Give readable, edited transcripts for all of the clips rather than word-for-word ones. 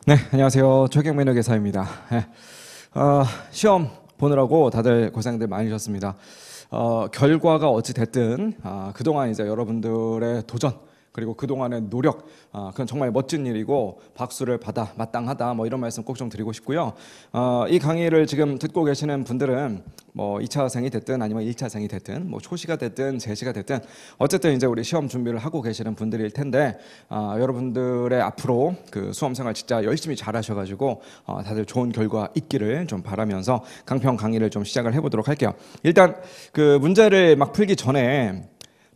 네, 안녕하세요. 최경민의 계사입니다. 네, 시험 보느라고 다들 고생들 많으셨습니다. 결과가 어찌 됐든 그동안 이제 여러분들의 도전 그리고 그동안의 노력, 그건 정말 멋진 일이고 박수를 받아 마땅하다, 뭐 이런 말씀 꼭 좀 드리고 싶고요. 이 강의를 지금 듣고 계시는 분들은 뭐 2차생이 됐든 아니면 1차생이 됐든 뭐 초시가 됐든 재시가 됐든 어쨌든 이제 우리 시험 준비를 하고 계시는 분들일 텐데, 여러분들의 앞으로 그 수험 생활 진짜 열심히 잘하셔가지고 다들 좋은 결과 있기를 좀 바라면서 강평 강의를 좀 시작을 해보도록 할게요. 일단 그 문제를 막 풀기 전에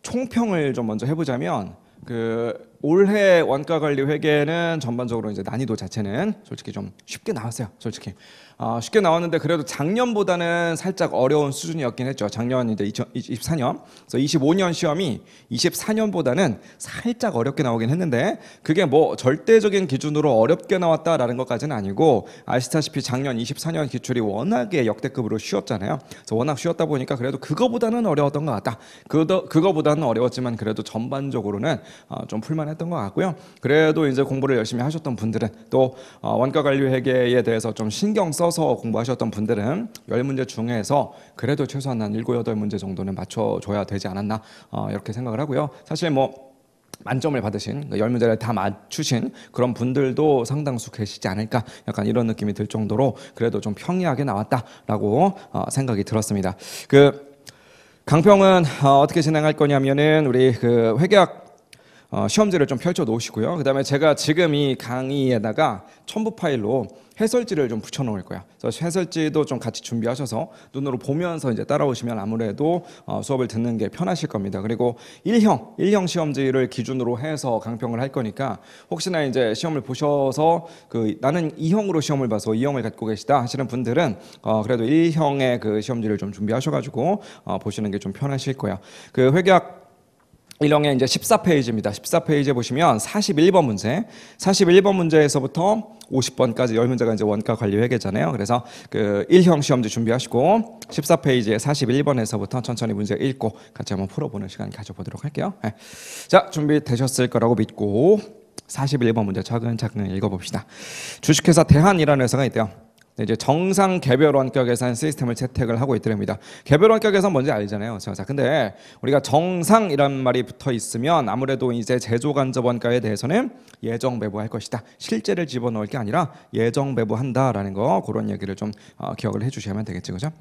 총평을 좀 먼저 해보자면, 그 올해 원가관리 회계는 전반적으로 이제 난이도 자체는 솔직히 좀 쉽게 나왔어요. 솔직히 쉽게 나왔는데 그래도 작년보다는 살짝 어려운 수준이었긴 했죠. 작년 이제 2024년, 그래서 25년 시험이 24년보다는 살짝 어렵게 나오긴 했는데, 그게 뭐 절대적인 기준으로 어렵게 나왔다라는 것까지는 아니고, 아시다시피 작년 24년 기출이 워낙에 역대급으로 쉬웠잖아요. 그래서 워낙 쉬웠다 보니까 그래도 그거보다는 어려웠던 것 같다. 그거보다는 어려웠지만 그래도 전반적으로는 좀 풀만했던 것 같고요. 그래도 이제 공부를 열심히 하셨던 분들은, 또 원가관리 회계에 대해서 좀 신경 써서 공부하셨던 분들은 10문제 중에서 그래도 최소한 한 7, 8문제 정도는 맞춰줘야 되지 않았나, 이렇게 생각을 하고요. 사실 뭐 만점을 받으신, 10문제를 다 맞추신 그런 분들도 상당수 계시지 않을까, 약간 이런 느낌이 들 정도로 그래도 좀 평이하게 나왔다라고 생각이 들었습니다. 그 강평은 어떻게 진행할 거냐면은, 우리 그 회계학 시험지를 좀 펼쳐 놓으시고요. 그 다음에 제가 지금 이 강의에다가 첨부 파일로 해설지를 좀 붙여 놓을 거야. 그래서 해설지도 좀 같이 준비하셔서 눈으로 보면서 이제 따라오시면 아무래도 수업을 듣는 게 편하실 겁니다. 그리고 1형 시험지를 기준으로 해서 강평을 할 거니까, 혹시나 이제 시험을 보셔서 그 나는 2형으로 시험을 봐서 2형을 갖고 계시다 하시는 분들은 그래도 1형의 그 시험지를 좀 준비하셔가지고 보시는 게 좀 편하실 거야. 그 회계학 1형의 이제 14페이지입니다. 14페이지에 보시면 41번 문제, 41번 문제에서부터 50번까지 10문제가 이제 원가 관리 회계잖아요. 그래서 그 1형 시험지 준비하시고 14페이지에 41번에서부터 천천히 문제 읽고 같이 한번 풀어보는 시간 가져보도록 할게요. 네. 자, 준비되셨을 거라고 믿고 41번 문제 차근차근 읽어봅시다. 주식회사 대한이라는 회사가 있대요. 이제 정상 개별 원가 계산 시스템을 채택을 하고 있더랍니다. 개별 원가 계산 뭔지 알잖아요. 자, 근데 우리가 정상이란 말이 붙어 있으면 아무래도 이제 제조 간접 원가에 대해서는 예정 배부할 것이다. 실제를 집어넣을 게 아니라 예정 배부한다라는 거, 그런 얘기를 좀 기억을 해주시면 되겠지, 그죠?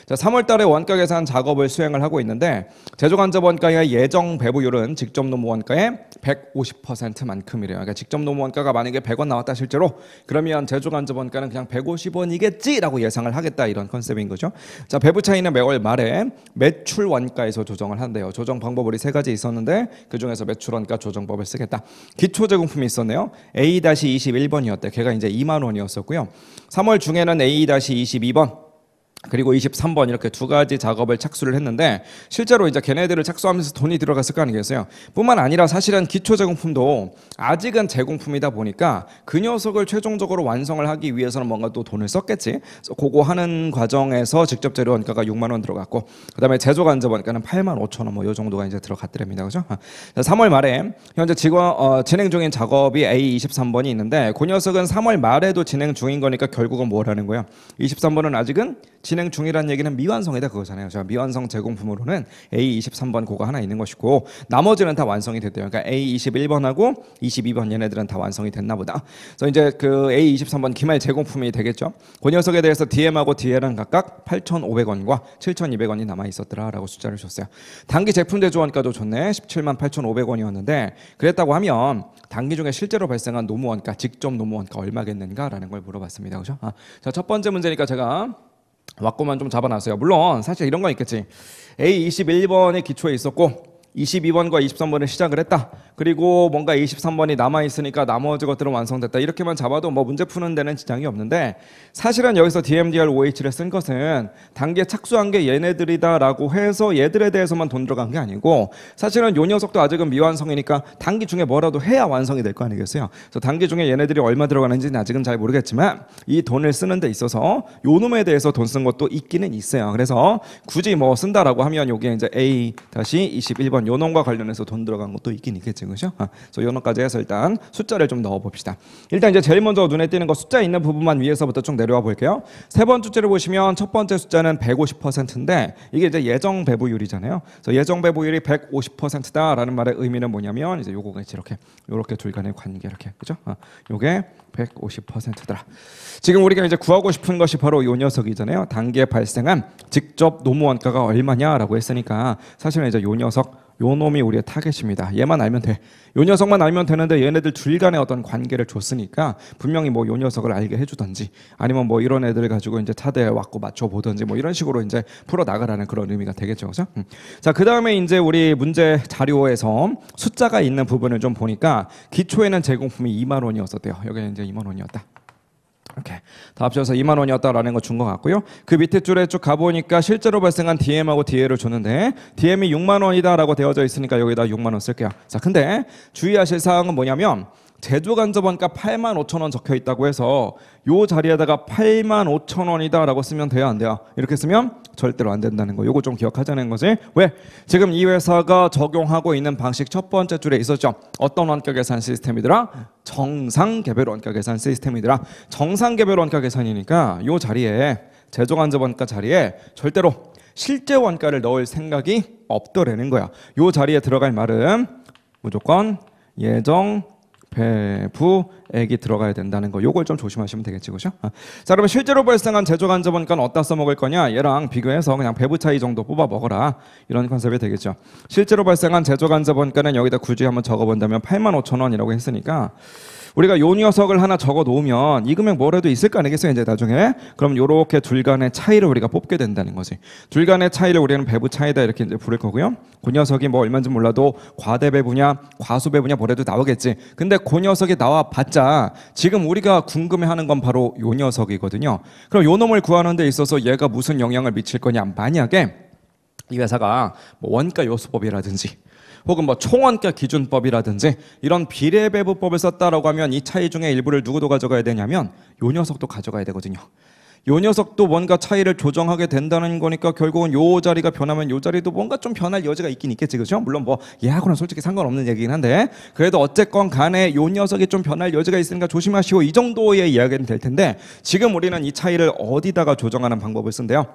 자, 3월달에 원가 계산 작업을 수행을 하고 있는데, 제조 간접 원가의 예정 배부율은 직접 노무 원가의 150%만큼이래요. 그러니까 직접 노무 원가가 만약에 100원 나왔다 실제로, 그러면 제조 간접 원가는 그냥 150원 이겠지라고 예상을 하겠다, 이런 컨셉인 거죠. 자, 배부 차이는 매월 말에 매출 원가에서 조정을 한대요. 조정 방법 우리 3가지 있었는데 그 중에서 매출 원가 조정법을 쓰겠다. 기초 제공품이 있었네요. A-21번이었대. 걔가 이제 2만 원이었었고요. 3월 중에는 A-22번 그리고 23번 이렇게 2가지 작업을 착수를 했는데, 실제로 이제 걔네들을 착수하면서 돈이 들어갔을 거 아니겠어요. 뿐만 아니라 사실은 기초 제공품도 아직은 제공품이다 보니까 그 녀석을 최종적으로 완성을 하기 위해서는 뭔가 또 돈을 썼겠지. 그래서 그거 하는 과정에서 직접 재료 원가가 6만 원 들어갔고, 그다음에 제조 간접 원가는 8만 5천 원, 뭐 요 정도가 이제 들어갔더랍니다. 그죠? 3월 말에 현재 진행 중인 작업이 A23번이 있는데, 그 녀석은 3월 말에도 진행 중인 거니까 결국은 뭐라는 거야? 23번은 아직은 진행 중이라는 얘기는 미완성이다 그거잖아요. 자, 미완성 제공품으로는 A23번 그거 하나 있는 것이고, 나머지는 다 완성이 됐대요. 그러니까 A21번하고 22번 얘네들은 다 완성이 됐나 보다. 그래서 이제 그 A23번 기말 제공품이 되겠죠. 그 녀석에 대해서 DM하고 DL은 각각 8,500원과 7,200원이 남아 있었더라라고 숫자를 줬어요. 단기 제품 대조 원가도 좋네. 17만 8,500원이었는데, 그랬다고 하면 단기 중에 실제로 발생한 노무 원가, 직접 노무 원가 얼마겠는가라는 걸 물어봤습니다. 그죠? 자, 첫 번째 문제니까 제가 왁구만 좀 잡아놨어요. 물론 사실 이런 건 있겠지. A21번의 기초에 있었고 22번과 23번을 시작을 했다. 그리고 뭔가 23번이 남아있으니까 나머지 것들은 완성됐다. 이렇게만 잡아도 뭐 문제 푸는 데는 지장이 없는데, 사실은 여기서 DMDR OH를 쓴 것은 단기에 착수한 게 얘네들이다라고 해서 얘들에 대해서만 돈 들어간 게 아니고, 사실은 요 녀석도 아직은 미완성이니까 단기 중에 뭐라도 해야 완성이 될 거 아니겠어요. 그래서 단기 중에 얘네들이 얼마 들어가는지는 아직은 잘 모르겠지만 이 돈을 쓰는 데 있어서 요 놈에 대해서 돈 쓴 것도 있기는 있어요. 그래서 굳이 뭐 쓴다라고 하면 요게 이제 A-21번 물론 요놈과 관련해서 돈 들어간 것도 있긴 있겠지, 그죠? 그래서 요놈까지 해서 일단 숫자를 좀 넣어봅시다. 일단 이제 제일 먼저 눈에 띄는 거 숫자 있는 부분만 위에서부터 쭉 내려와 볼게요. 세 번째 줄을 보시면 첫 번째 숫자는 150%인데 이게 이제 예정 배부율이잖아요. 그래서 예정 배부율이 150%다라는 말의 의미는 뭐냐면 이제 요거가 이렇게 둘 간의 관계 이렇게, 그죠? 요게 150%더라. 지금 우리가 이제 구하고 싶은 것이 바로 요 녀석이잖아요. 단기에 발생한 직접 노무 원가가 얼마냐라고 했으니까 사실은 이제 요 녀석, 요 놈이 우리의 타겟입니다. 얘만 알면 돼. 요 녀석만 알면 되는데 얘네들 둘 간의 어떤 관계를 줬으니까 분명히 뭐 요 녀석을 알게 해주던지 아니면 뭐 이런 애들 가지고 이제 차대에 왔고 맞춰보던지 뭐 이런 식으로 이제 풀어 나가라는 그런 의미가 되겠죠, 그죠? 자, 그 다음에 이제 우리 문제 자료에서 숫자가 있는 부분을 좀 보니까 기초에는 제공품이 2만 원이었었대요. 여기는 이제 2만 원이었다. 이렇게 다 합쳐서 2만 원이었다라는 거 준 것 같고요. 그 밑에 줄에 쭉 가보니까 실제로 발생한 DM하고 DA를 줬는데 DM이 6만 원이다라고 되어져 있으니까 여기다 6만 원 쓸게요. 자, 근데 주의하실 사항은 뭐냐면 제조간접원가 8만 5천 원 적혀 있다고 해서 요 자리에다가 8만 5천 원이다라고 쓰면 돼요, 안 돼요? 이렇게 쓰면 절대로 안 된다는 거. 요거 좀 기억하자는 거지. 왜? 지금 이 회사가 적용하고 있는 방식 첫 번째 줄에 있었죠. 어떤 원가 계산 시스템이더라? 정상 개별 원가 계산 시스템이더라. 정상 개별 원가 계산이니까 요 자리에 제조간접원가 자리에 절대로 실제 원가를 넣을 생각이 없더라는 거야. 요 자리에 들어갈 말은 무조건 예정 배부액이 들어가야 된다는 거. 요걸 좀 조심하시면 되겠지, 그죠? 자, 그러면 실제로 발생한 제조간접원가는 어디다 써먹을 거냐? 얘랑 비교해서 그냥 배부 차이 정도 뽑아 먹어라. 이런 컨셉이 되겠죠. 실제로 발생한 제조간접원가는 여기다 굳이 한번 적어본다면 8만 5천 원이라고 했으니까 우리가 요 녀석을 하나 적어 놓으면 이 금액 뭐라도 있을 거 아니겠어요, 이제 나중에. 그럼 요렇게 둘 간의 차이를 우리가 뽑게 된다는 거지. 둘 간의 차이를 우리는 배부 차이다 이렇게 이제 부를 거고요. 그 녀석이 뭐 얼마인지 몰라도 과대 배부냐 과수 배부냐 뭐래도 나오겠지. 근데 그 녀석이 나와 봤자 지금 우리가 궁금해하는 건 바로 요 녀석이거든요. 그럼 요 놈을 구하는 데 있어서 얘가 무슨 영향을 미칠 거냐? 만약에 이 회사가 뭐 원가 요소법이라든지 혹은 뭐 총원가 기준법이라든지 이런 비례배부법을 썼다라고 하면 이 차이 중에 일부를 누구도 가져가야 되냐면 요 녀석도 가져가야 되거든요. 요 녀석도 뭔가 차이를 조정하게 된다는 거니까 결국은 요 자리가 변하면 요 자리도 뭔가 좀 변할 여지가 있긴 있겠지, 그죠? 물론 뭐 얘하고는 솔직히 상관없는 얘기긴 한데 그래도 어쨌건 간에 요 녀석이 좀 변할 여지가 있으니까 조심하시오, 이 정도의 이야기는 될 텐데 지금 우리는 이 차이를 어디다가 조정하는 방법을 쓴대요.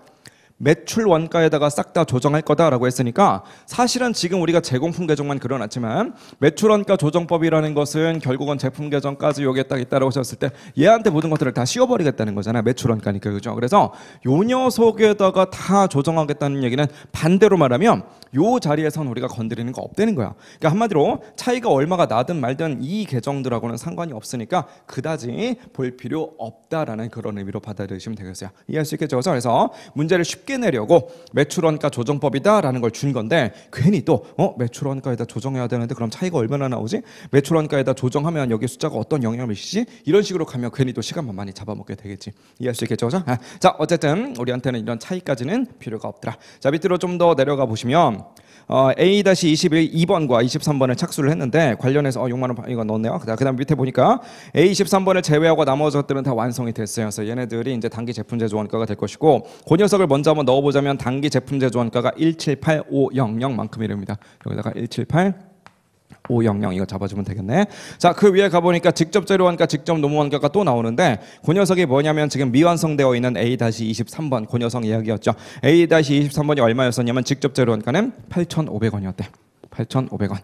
매출 원가에다가 싹 다 조정할 거다라고 했으니까 사실은 지금 우리가 제공품 개정만 그려놨지만 매출 원가 조정법이라는 것은 결국은 제품 개정까지 여기에 딱 있다라고 했을 때 얘한테 모든 것들을 다 씌워버리겠다는 거잖아. 매출 원가니까, 그죠? 그래서 요 녀석에다가 다 조정하겠다는 얘기는 반대로 말하면 요 자리에선 우리가 건드리는 거 없다는 거야. 그러니까 한마디로 차이가 얼마가 나든 말든 이 계정들하고는 상관이 없으니까 그다지 볼 필요 없다라는 그런 의미로 받아들이시면 되겠어요. 이해할 수 있겠죠? 그래서 문제를 쉽게 내려고 매출원가 조정법이다라는 걸 준 건데 괜히 또 매출원가에다 조정해야 되는데 그럼 차이가 얼마나 나오지? 매출원가에다 조정하면 여기 숫자가 어떤 영향을 미치지? 이런 식으로 가면 괜히 또 시간만 많이 잡아먹게 되겠지. 이해할 수 있겠죠? 자, 어쨌든 우리한테는 이런 차이까지는 필요가 없더라. 자, 밑으로 좀 더 내려가 보시면 A-22번과 23번을 착수를 했는데 관련해서 6만 원 이거 넣었네요. 그다음 밑에 보니까 A23번을 제외하고 나머지 것들은 다 완성이 됐어요. 그래서 얘네들이 이제 단기 제품 제조 원가가 될 것이고 그 녀석을 먼저 한번 넣어보자면 단기 제품 제조 원가가 178500만큼이랍니다. 여기다가 178500 이거 잡아주면 되겠네. 자, 그 위에 가보니까 직접 재료 원가, 직접 노무 원가가 또 나오는데 그 녀석이 뭐냐면 지금 미완성되어 있는 A-23번 그 녀석 이야기였죠. A-23번이 얼마였었냐면 직접 재료 원가는 8,500원이었대. 8,500원.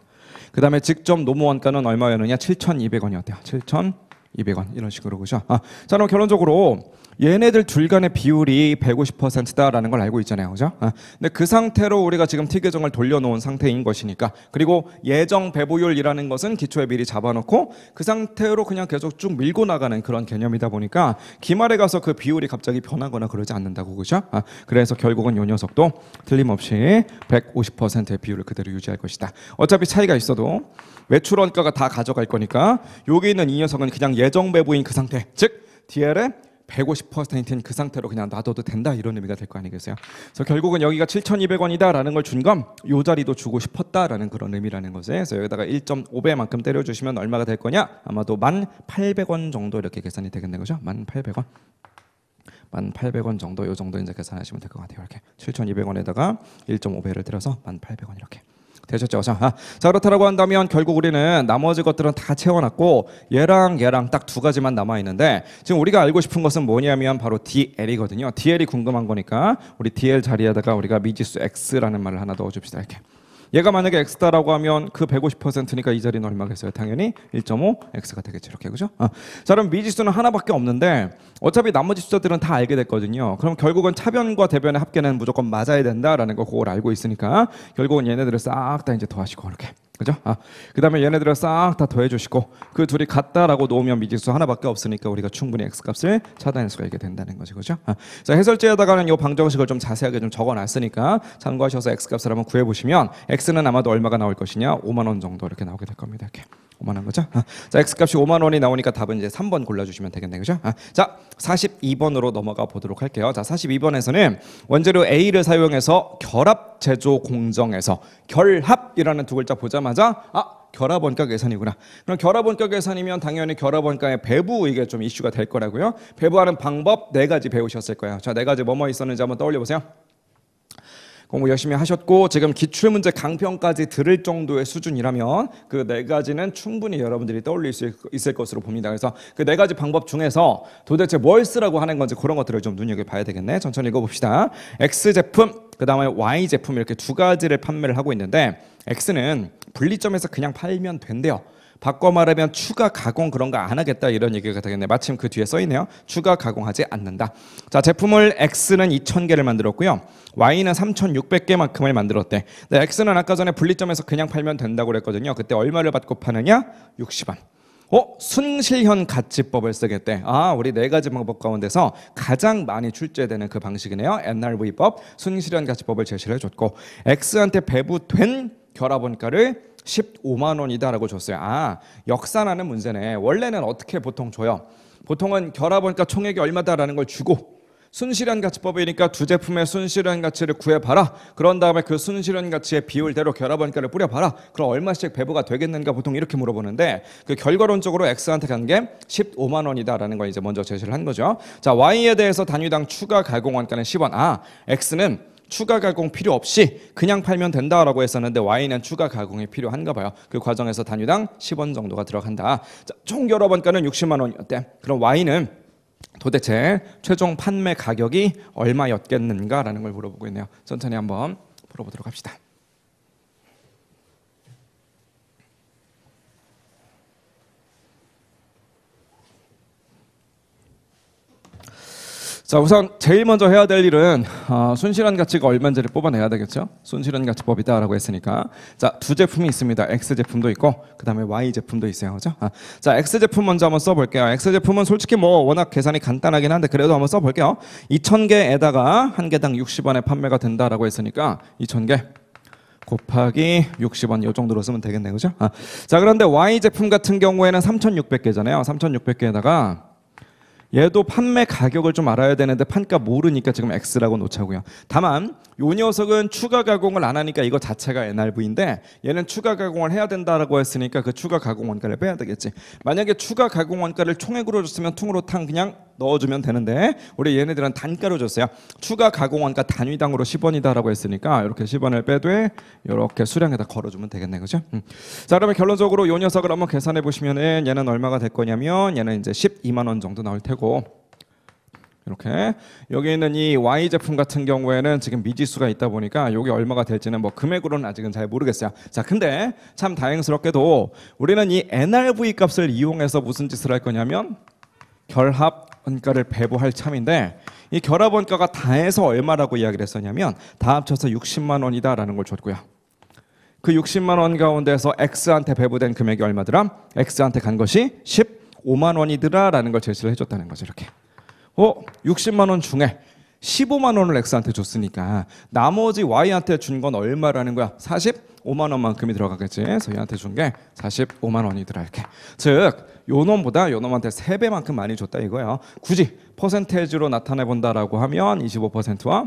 그 다음에 직접 노무 원가는 얼마였느냐? 7,200원이었대요. 7,200원 이런 식으로, 그죠? 자, 그럼 결론적으로 얘네들 둘 간의 비율이 150%다라는 걸 알고 있잖아요, 그죠? 근데 그 상태로 우리가 지금 T 계정을 돌려놓은 상태인 것이니까, 그리고 예정 배부율이라는 것은 기초에 미리 잡아놓고 그 상태로 그냥 계속 쭉 밀고 나가는 그런 개념이다 보니까 기말에 가서 그 비율이 갑자기 변하거나 그러지 않는다고, 그죠? 그래서 결국은 이 녀석도 틀림없이 150%의 비율을 그대로 유지할 것이다. 어차피 차이가 있어도 매출 원가가 다 가져갈 거니까 여기 있는 이 녀석은 그냥 예정 배부인 그 상태, 즉 DL의 150%인 그 상태로 그냥 놔둬도 된다, 이런 의미가 될 거 아니겠어요? 그래서 결국은 여기가 7,200원이다라는 걸 준 건 요 자리도 주고 싶었다라는 그런 의미라는 거죠. 그래서 여기다가 1.5배만큼 때려주시면 얼마가 될 거냐? 아마도 1,800원 정도 이렇게 계산이 되겠네, 그죠? 1,800원. 1,800원 정도, 요 정도 이제 계산하시면 될 것 같아요. 이렇게 7,200원에다가 1.5배를 들여서 1,800원 이렇게. 되셨죠? 자, 그렇다라고 한다면 결국 우리는 나머지 것들은 다 채워놨고 얘랑 딱 두 가지만 남아있는데 지금 우리가 알고 싶은 것은 뭐냐면 바로 DL이거든요. DL이 궁금한 거니까 우리 DL 자리에다가 우리가 미지수 X라는 말을 하나 넣어줍시다. 이렇게. 얘가 만약에 X다라고 하면 그 150%니까 이 자리는 얼마겠어요? 당연히 1.5 X가 되겠죠. 이렇게. 그죠? 자, 그럼 미지수는 하나밖에 없는데 어차피 나머지 숫자들은 다 알게 됐거든요. 그럼 결국은 차변과 대변의 합계는 무조건 맞아야 된다라는 거 그걸 알고 있으니까 결국은 얘네들을 싹 다 이제 더하시고 이렇게. 그죠? 그 다음에 얘네들을 싹 다 더해주시고 그 둘이 같다라고 놓으면 미지수 하나밖에 없으니까 우리가 충분히 X값을 찾아낼 수가 있게 된다는 거죠. 그죠? 자, 해설지에다가는 이 방정식을 좀 자세하게 좀 적어놨으니까 참고하셔서 X값을 한번 구해보시면 X는 아마도 얼마가 나올 것이냐 5만 원 정도 이렇게 나오게 될 겁니다. 이렇게 5만 원 거죠? 자, X값이 5만 원이 나오니까 답은 이제 3번 골라주시면 되겠네요. 그죠? 자, 42번으로 넘어가 보도록 할게요. 자, 42번에서는 원재료 A를 사용해서 결합 제조 공정에서 결합이라는 두 글자 보자마자 결합 원가 계산이구나. 그럼 결합 원가 계산이면 당연히 결합 원가의 배부 이게 좀 이슈가 될 거라고요. 배부하는 방법 4가지 배우셨을 거예요. 자, 4가지 뭐뭐 있었는지 한번 떠올려 보세요. 공부 열심히 하셨고 지금 기출문제 강평까지 들을 정도의 수준이라면 그 4가지는 충분히 여러분들이 떠올릴 수 있을 것으로 봅니다. 그래서 그 4가지 방법 중에서 도대체 뭘 쓰라고 하는 건지 그런 것들을 좀 눈여겨봐야 되겠네. 천천히 읽어봅시다. X제품, 그 다음에 Y제품 이렇게 두 가지를 판매를 하고 있는데 X는 분리점에서 그냥 팔면 된대요. 바꿔 말하면 추가 가공 그런 거 안 하겠다 이런 얘기가 되겠네. 마침 그 뒤에 써 있네요. 추가 가공하지 않는다. 자, 제품을 X는 2,000개를 만들었고요. Y는 3,600개만큼을 만들었대. 근데 X는 아까 전에 분리점에서 그냥 팔면 된다고 그랬거든요. 그때 얼마를 받고 파느냐? 60원. 순실현 가치법을 쓰겠대. 우리 4가지 방법 가운데서 가장 많이 출제되는 그 방식이네요. NRV법, 순실현 가치법을 제시를 해줬고 X한테 배부된 결합원가를 15만 원이다라고 줬어요. 역산하는 문제네. 원래는 어떻게 보통 줘요? 보통은 결합원가 총액이 얼마다라는 걸 주고 순실현 가치법이니까 두 제품의 순실현 가치를 구해봐라. 그런 다음에 그 순실현 가치의 비율대로 결합원가를 뿌려봐라. 그럼 얼마씩 배부가 되겠는가 보통 이렇게 물어보는데 그 결과론적으로 X한테 간 게 15만 원이다라는 걸 이제 먼저 제시를 한 거죠. 자, Y에 대해서 단위당 추가 가공원가는 10원. X는 추가 가공 필요 없이 그냥 팔면 된다라고 했었는데 Y는 추가 가공이 필요한가 봐요. 그 과정에서 단위당 10원 정도가 들어간다. 자, 총 결합원가는 60만 원이었대. 그럼 Y는 도대체 최종 판매 가격이 얼마였겠는가라는 걸 물어보고 있네요. 천천히 한번 풀어보도록 합시다. 자, 우선 제일 먼저 해야 될 일은 순실현 가치가 얼마인지를 뽑아내야 되겠죠. 순실현 가치법이다라고 했으니까 자, 두 제품이 있습니다. X 제품도 있고 그 다음에 Y 제품도 있어요. 그죠? 자, X 제품 먼저 한번 써볼게요. X 제품은 솔직히 뭐 워낙 계산이 간단하긴 한데 그래도 한번 써볼게요. 2,000개에다가 한 개당 60원에 판매가 된다라고 했으니까 2,000개 곱하기 60원 이 정도로 쓰면 되겠네요. 그죠? 자, 그런데 Y 제품 같은 경우에는 3,600개잖아요. 3,600개에다가 얘도 판매 가격을 좀 알아야 되는데 판가 모르니까 지금 X라고 놓자고요. 다만 이 녀석은 추가 가공을 안 하니까 이거 자체가 NRV인데 얘는 추가 가공을 해야 된다라고 했으니까 그 추가 가공 원가를 빼야 되겠지. 만약에 추가 가공 원가를 총액으로 줬으면 통으로 탕 그냥 넣어주면 되는데 우리 얘네들은 단가로 줬어요. 추가 가공 원가 단위당으로 10원이다라고 했으니까 이렇게 10원을 빼되 이렇게 수량에다 걸어주면 되겠네. 그죠? 자, 그러면 결론적으로 이 녀석을 한번 계산해 보시면은 얘는 얼마가 될 거냐면 얘는 이제 12만 원 정도 나올 테고 이렇게 여기 있는 이 Y 제품 같은 경우에는 지금 미지수가 있다 보니까 이게 얼마가 될지는 뭐 금액으로는 아직은 잘 모르겠어요. 자, 근데 참 다행스럽게도 우리는 이 NRV 값을 이용해서 무슨 짓을 할 거냐면 결합 원가를 배부할 참인데 이 결합 원가가 다 해서 얼마라고 이야기를 했었냐면 다 합쳐서 60만 원이다라는 걸 줬고요. 그 60만 원 가운데서 X한테 배부된 금액이 얼마더라? X한테 간 것이 15만 원이더라라는 걸 제시를 해줬다는 거죠. 이렇게 60만 원 중에 15만 원을 X한테 줬으니까 나머지 Y한테 준 건 얼마라는 거야? 45만 원만큼이 들어가겠지. 그래서 얘한테 준 게 45만 원이더라 이렇게. 즉 요놈보다 요놈한테 3배만큼 많이 줬다 이거예요. 굳이 퍼센테이지로 나타내 본다라고 하면 25%와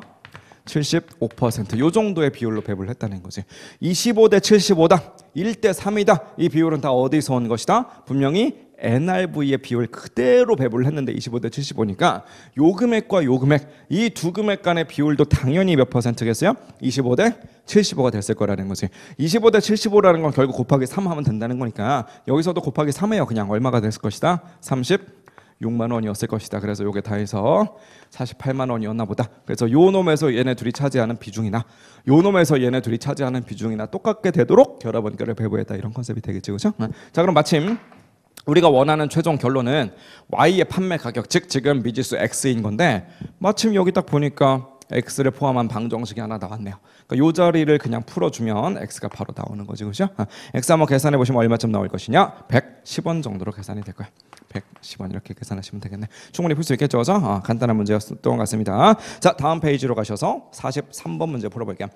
75% 요 정도의 비율로 배분을 했다는 거지. 25대 75다. 1대 3이다. 이 비율은 다 어디서 온 것이다? 분명히 NRV의 비율 그대로 배분을 했는데 25대 75니까 요 금액과 요 금액 이 두 금액 간의 비율도 당연히 몇 퍼센트겠어요? 25대 75가 됐을 거라는 거지. 25대 75라는 건 결국 곱하기 3 하면 된다는 거니까 여기서도 곱하기 3해요. 그냥 얼마가 됐을 것이다? 36만 원이었을 것이다. 그래서 요게 다 해서 48만 원이었나 보다. 그래서 요 놈에서 얘네 둘이 차지하는 비중이나 요 놈에서 얘네 둘이 차지하는 비중이나 똑같게 되도록 결합원가를 배부했다. 이런 컨셉이 되겠지. 그죠? 자, 그럼 마침 우리가 원하는 최종 결론은 Y의 판매 가격, 즉 지금 미지수 X인 건데 마침 여기 딱 보니까 X를 포함한 방정식이 하나 나왔네요. 그러니까 이 자리를 그냥 풀어주면 X가 바로 나오는 거지. 그죠? X 한번 계산해 보시면 얼마쯤 나올 것이냐? 110원 정도로 계산이 될 거야. 110원 이렇게 계산하시면 되겠네. 충분히 풀 수 있겠죠? 간단한 문제였던 것 같습니다. 자, 다음 페이지로 가셔서 43번 문제 풀어볼게요.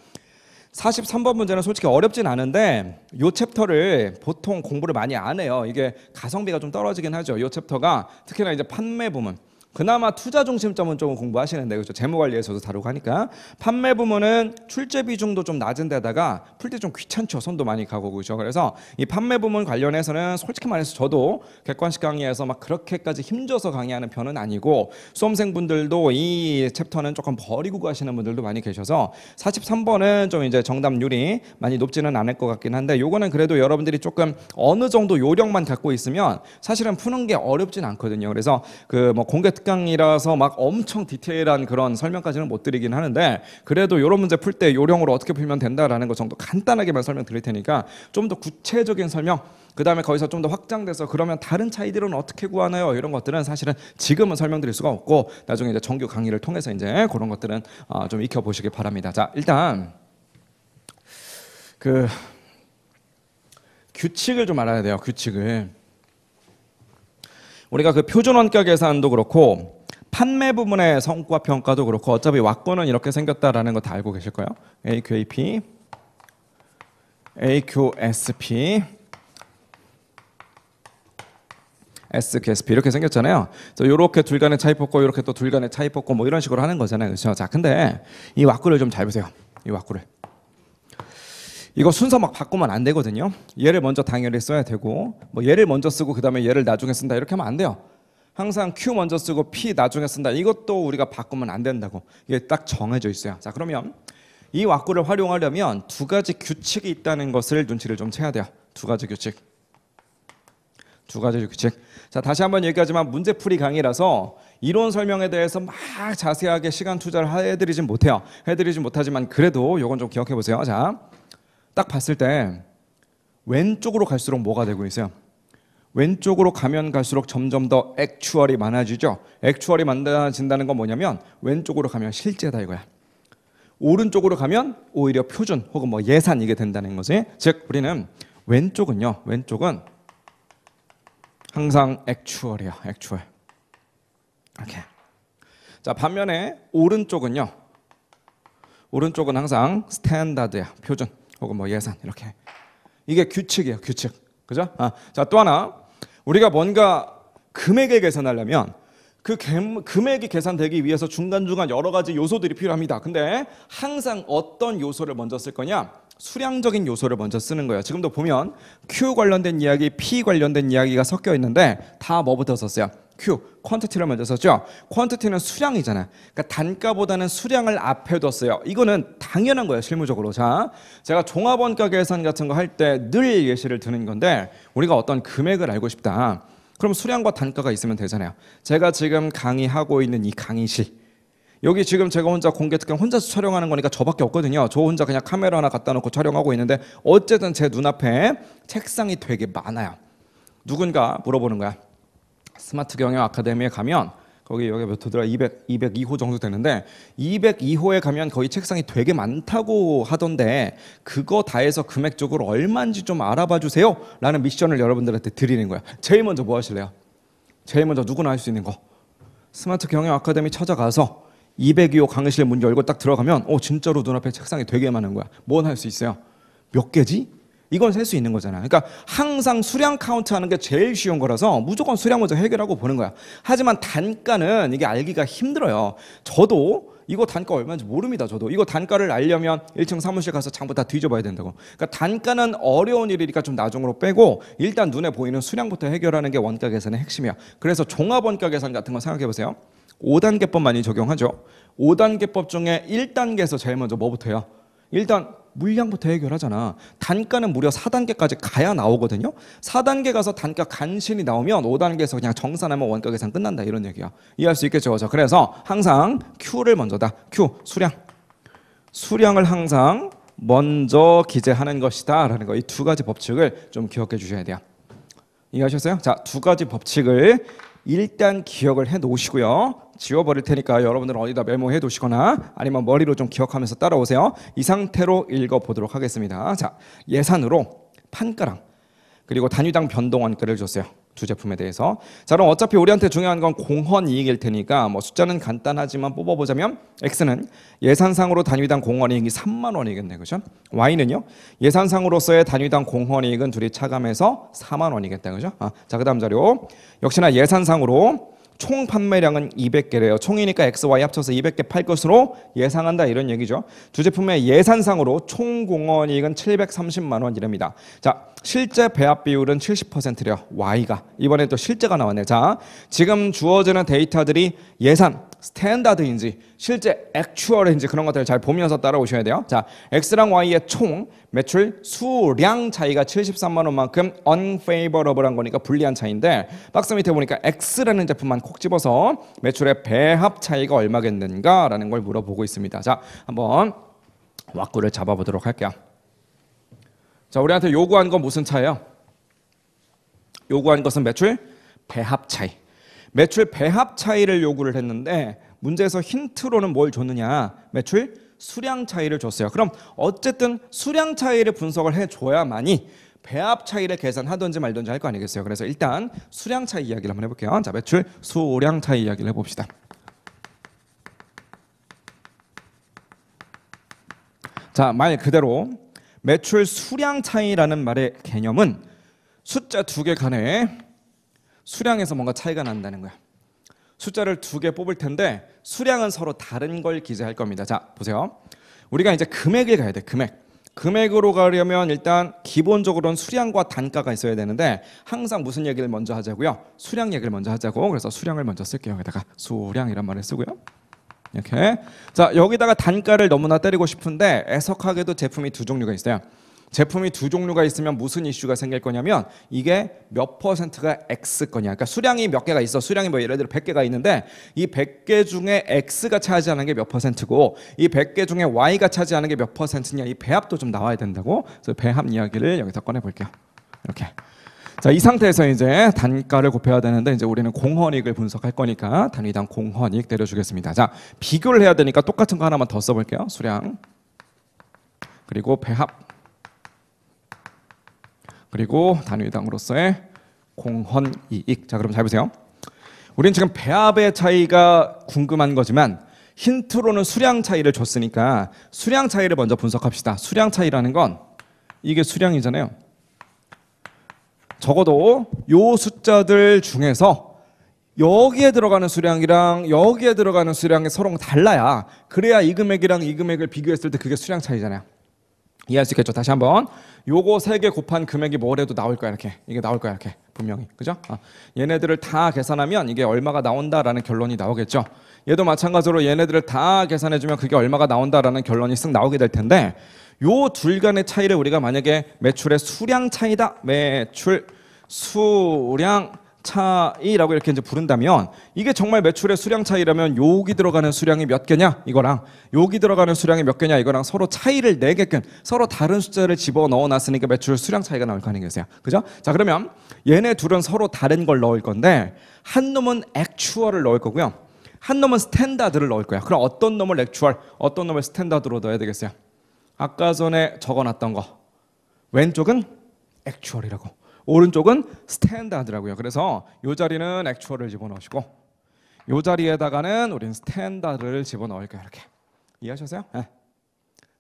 43번 문제는 솔직히 어렵진 않은데 이 챕터를 보통 공부를 많이 안 해요. 이게 가성비가 좀 떨어지긴 하죠. 이 챕터가 특히나 이제 판매 부문, 그나마 투자 중심점은 조금 공부하시는데 그렇죠. 재무 관리에서도 다루고 하니까 판매 부문은 출제 비중도 좀 낮은 데다가 풀 때 좀 귀찮죠. 손도 많이 가고 그렇죠. 그래서 이 판매 부문 관련해서는 솔직히 말해서 저도 객관식 강의에서 막 그렇게까지 힘줘서 강의하는 편은 아니고 수험생분들도 이 챕터는 조금 버리고 가시는 분들도 많이 계셔서 43번은 좀 이제 정답률이 많이 높지는 않을 것 같긴 한데 요거는 그래도 여러분들이 조금 어느 정도 요령만 갖고 있으면 사실은 푸는 게 어렵진 않거든요. 그래서 그 뭐 공개 특강이라서 막 엄청 디테일한 그런 설명까지는 못 드리긴 하는데 그래도 이런 문제 풀 때 요령으로 어떻게 풀면 된다라는 것 정도 간단하게만 설명드릴 테니까 좀 더 구체적인 설명, 그 다음에 거기서 좀 더 확장돼서 그러면 다른 차이들은 어떻게 구하나요? 이런 것들은 사실은 지금은 설명드릴 수가 없고 나중에 이제 정규 강의를 통해서 이제 그런 것들은 좀 익혀보시기 바랍니다. 자, 일단 그 규칙을 좀 알아야 돼요. 규칙을. 우리가 그 표준 원가 계산도 그렇고 판매 부문의 성과 평가도 그렇고 어차피 왁구는 이렇게 생겼다라는 거 다 알고 계실 거예요. AQAP, AQSP, SQSP 이렇게 생겼잖아요. 그래서 이렇게 둘 간의 차이 뽑고 이렇게 또 둘 간의 차이 뽑고 뭐 이런 식으로 하는 거잖아요. 그렇죠? 자, 근데 이 왁구를 좀 잘 보세요. 이 왁구를. 이거 순서 막 바꾸면 안 되거든요. 얘를 먼저 당연히 써야 되고 뭐 얘를 먼저 쓰고 그다음에 얘를 나중에 쓴다 이렇게 하면 안 돼요. 항상 Q 먼저 쓰고 P 나중에 쓴다. 이것도 우리가 바꾸면 안 된다고. 이게 딱 정해져 있어요. 자, 그러면 이 왁구를 활용하려면 두 가지 규칙이 있다는 것을 눈치를 좀 채야 돼요. 두 가지 규칙. 두 가지 규칙. 자, 다시 한번 얘기하지만 문제풀이 강의라서 이론 설명에 대해서 막 자세하게 시간 투자를 해드리진 못해요. 해드리진 못하지만 그래도 이건 좀 기억해 보세요. 자, 딱 봤을 때 왼쪽으로 갈수록 뭐가 되고 있어요? 왼쪽으로 가면 갈수록 점점 더 액추얼이 많아지죠. 액추얼이 많아진다는 건 뭐냐면 왼쪽으로 가면 실제다 이거야. 오른쪽으로 가면 오히려 표준 혹은 뭐 예산 이게 된다는 거지. 즉 우리는 왼쪽은요. 왼쪽은 항상 액추얼이에요. 액추얼. 이렇게. 자, 반면에 오른쪽은요. 오른쪽은 항상 스탠다드야. 표준. 혹은 뭐 예산 이렇게. 이게 규칙이에요. 규칙. 그죠? 자, 또 하나. 우리가 뭔가 금액을 계산하려면 그 금액이 계산되기 위해서 중간중간 여러 가지 요소들이 필요합니다. 근데 항상 어떤 요소를 먼저 쓸 거냐? 수량적인 요소를 먼저 쓰는 거예요. 지금도 보면 Q 관련된 이야기, P 관련된 이야기가 섞여 있는데 다 뭐부터 썼어요? Q, 퀀티티를 먼저 썼죠. 퀀티티는 수량이잖아요. 그러니까 단가보다는 수량을 앞에 뒀어요. 이거는 당연한 거예요, 실무적으로. 자, 제가 종합원가 계산 같은 거 할 때 늘 예시를 드는 건데 우리가 어떤 금액을 알고 싶다. 그럼 수량과 단가가 있으면 되잖아요. 제가 지금 강의하고 있는 이 강의실. 여기 지금 제가 혼자 공개 특강 혼자서 촬영하는 거니까 저밖에 없거든요. 저 혼자 그냥 카메라 하나 갖다 놓고 촬영하고 있는데 어쨌든 제 눈앞에 책상이 되게 많아요. 누군가 물어보는 거야. 스마트 경영 아카데미에 가면 거기 여기 몇 호더라? 202호 정도 되는데 202호에 가면 거의 책상이 되게 많다고 하던데 그거 다 해서 금액적으로 얼마인지 좀 알아봐 주세요 라는 미션을 여러분들한테 드리는 거야. 제일 먼저 뭐 하실래요? 제일 먼저 누구나 할 수 있는 거. 스마트 경영 아카데미 찾아가서 202호 강의실 문 열고 딱 들어가면 진짜로 눈앞에 책상이 되게 많은 거야. 뭔 할 수 있어요? 몇 개지? 이건 셀 수 있는 거잖아. 그러니까 항상 수량 카운트하는 게 제일 쉬운 거라서 무조건 수량 먼저 해결하고 보는 거야. 하지만 단가는 이게 알기가 힘들어요. 저도 이거 단가 얼마인지 모릅니다. 저도 이거 단가를 알려면 1층 사무실 가서 장부 다 뒤져봐야 된다고. 그러니까 단가는 어려운 일이니까 좀 나중으로 빼고 일단 눈에 보이는 수량부터 해결하는 게 원가 계산의 핵심이야. 그래서 종합 원가 계산 같은 거 생각해 보세요. 5단계법 많이 적용하죠. 5단계법 중에 1단계에서 제일 먼저 뭐부터 해요? 일단 물량부터 해결하잖아. 단가는 무려 4단계까지 가야 나오거든요. 4단계 가서 단가 간신히 나오면 5단계에서 그냥 정산하면 원가 계산 끝난다 이런 얘기야. 이해할 수 있겠죠? 그래서 항상 Q를 먼저다. Q, 수량. 수량을 항상 먼저 기재하는 것이다 라는 거. 이 두 가지 법칙을 좀 기억해 주셔야 돼요. 이해하셨어요? 자, 두 가지 법칙을 일단 기억을 해 놓으시고요. 지워버릴 테니까 여러분들은 어디다 메모해 두시거나 아니면 머리로 좀 기억하면서 따라오세요. 이 상태로 읽어보도록 하겠습니다. 자, 예산으로 판가랑 그리고 단위당 변동원가를 줬어요. 두 제품에 대해서. 자, 그럼 어차피 우리한테 중요한 건 공헌이익일 테니까 뭐 숫자는 간단하지만 뽑아보자면 X는 예산상으로 단위당 공헌이익이 3만 원이겠네, 그죠? Y는요 예산상으로서의 단위당 공헌이익은 둘이 차감해서 4만 원이겠다, 그죠? 자, 그다음 자료 역시나 예산상으로 총 판매량은 200개래요. 총이니까 X, Y 합쳐서 200개 팔 것으로 예상한다 이런 얘기죠. 두 제품의 예산상으로 총 공헌이익은 730만 원 이랍니다. 자, 실제 배합 비율은 70%래요. Y가. 이번에 또 실제가 나왔네. 자, 지금 주어지는 데이터들이 예산, 스탠다드인지 실제 액추얼인지 그런 것들을 잘 보면서 따라오셔야 돼요. 자, X랑 Y의 총 매출 수량 차이가 73만 원만큼 unfavorable한 거니까 불리한 차이인데 박스 밑에 보니까 X라는 제품만 콕 집어서 매출의 배합 차이가 얼마겠는가라는 걸 물어보고 있습니다. 자, 한번 왁구를 잡아보도록 할게요. 자, 우리한테 요구한 건 무슨 차예요? 요구한 것은 매출 배합 차이. 매출 배합 차이를 요구를 했는데 문제에서 힌트로는 뭘 줬느냐? 매출 수량 차이를 줬어요. 그럼 어쨌든 수량 차이를 분석을 해줘야만이 배합 차이를 계산하든지 말든지 할 거 아니겠어요. 그래서 일단 수량 차이 이야기를 한번 해볼게요. 자, 매출 수량 차이 이야기를 해봅시다. 자, 말 그대로 매출 수량 차이라는 말의 개념은 숫자 두 개 간에 수량에서 뭔가 차이가 난다는 거야. 숫자를 두 개 뽑을 텐데 수량은 서로 다른 걸 기재할 겁니다. 자, 보세요. 우리가 이제 금액을 가야 돼. 금액으로 가려면 일단 기본적으로는 수량과 단가가 있어야 되는데 항상 무슨 얘기를 먼저 하자고요? 수량 얘기를 먼저 하자고. 그래서 수량을 먼저 쓸게요. 여기다가 수량이란 말을 쓰고요. 이렇게. 자, 여기다가 단가를 너무나 때리고 싶은데 애석하게도 제품이 두 종류가 있어요. 제품이 두 종류가 있으면 무슨 이슈가 생길 거냐면 이게 몇 퍼센트가 X 거냐. 그러니까 수량이 몇 개가 있어. 수량이 뭐 예를 들어 100개가 있는데 이 100개 중에 X가 차지하는 게 몇 퍼센트고 이 100개 중에 Y가 차지하는 게 몇 퍼센트냐. 이 배합도 좀 나와야 된다고. 그래서 배합 이야기를 여기서 꺼내 볼게요. 이렇게. 자, 이 상태에서 이제 단가를 곱해야 되는데 이제 우리는 공헌이익을 분석할 거니까 단위당 공헌이익 내려주겠습니다. 자, 비교를 해야 되니까 똑같은 거 하나만 더 써볼게요. 수량 그리고 배합 그리고 단위당으로서의 공헌이익. 자, 그럼 잘 보세요. 우리는 지금 배합의 차이가 궁금한 거지만 힌트로는 수량 차이를 줬으니까 수량 차이를 먼저 분석합시다. 수량 차이라는 건 이게 수량이잖아요. 적어도 요 숫자들 중에서 여기에 들어가는 수량이랑 여기에 들어가는 수량이 서로 달라야 그래야 이 금액이랑 이 금액을 비교했을 때 그게 수량 차이잖아요. 이해할 수 있겠죠? 다시 한번 요거 3개 곱한 금액이 뭐래도 나올 거야. 이렇게 이게 나올 거야. 이렇게 분명히. 그죠? 얘네들을 다 계산하면 이게 얼마가 나온다라는 결론이 나오겠죠. 얘도 마찬가지로 얘네들을 다 계산해주면 그게 얼마가 나온다라는 결론이 쓱 나오게 될 텐데 요 둘 간의 차이를 우리가 만약에 매출의 수량 차이다. 매출 수량 차이라고 이렇게 이제 부른다면 이게 정말 매출의 수량 차이라면 여기 들어가는 수량이 몇 개냐 이거랑 여기 들어가는 수량이 몇 개냐 이거랑 서로 차이를 내게끔 서로 다른 숫자를 집어넣어 놨으니까 매출 수량 차이가 나올 거 아니겠어요. 그죠? 자, 그러면 얘네 둘은 서로 다른 걸 넣을 건데 한 놈은 액추얼을 넣을 거고요. 한 놈은 스탠다드를 넣을 거야. 그럼 어떤 놈을 액추얼, 어떤 놈을 스탠다드로 넣어야 되겠어요? 아까 전에 적어놨던 거 왼쪽은 액추얼이라고 오른쪽은 스탠다드라고요. 그래서 이 자리는 액추얼을 집어넣으시고 이 자리에다가는 우리는 스탠다드를 집어넣을 거예요. 이렇게 이해하셨어요? 네.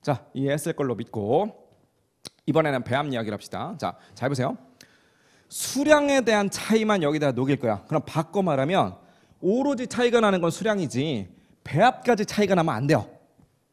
자, 이해했을 걸로 믿고 이번에는 배합 이야기를 합시다. 자, 잘 보세요. 수량에 대한 차이만 여기다 녹일 거야. 그럼 바꿔 말하면 오로지 차이가 나는 건 수량이지 배합까지 차이가 나면 안 돼요.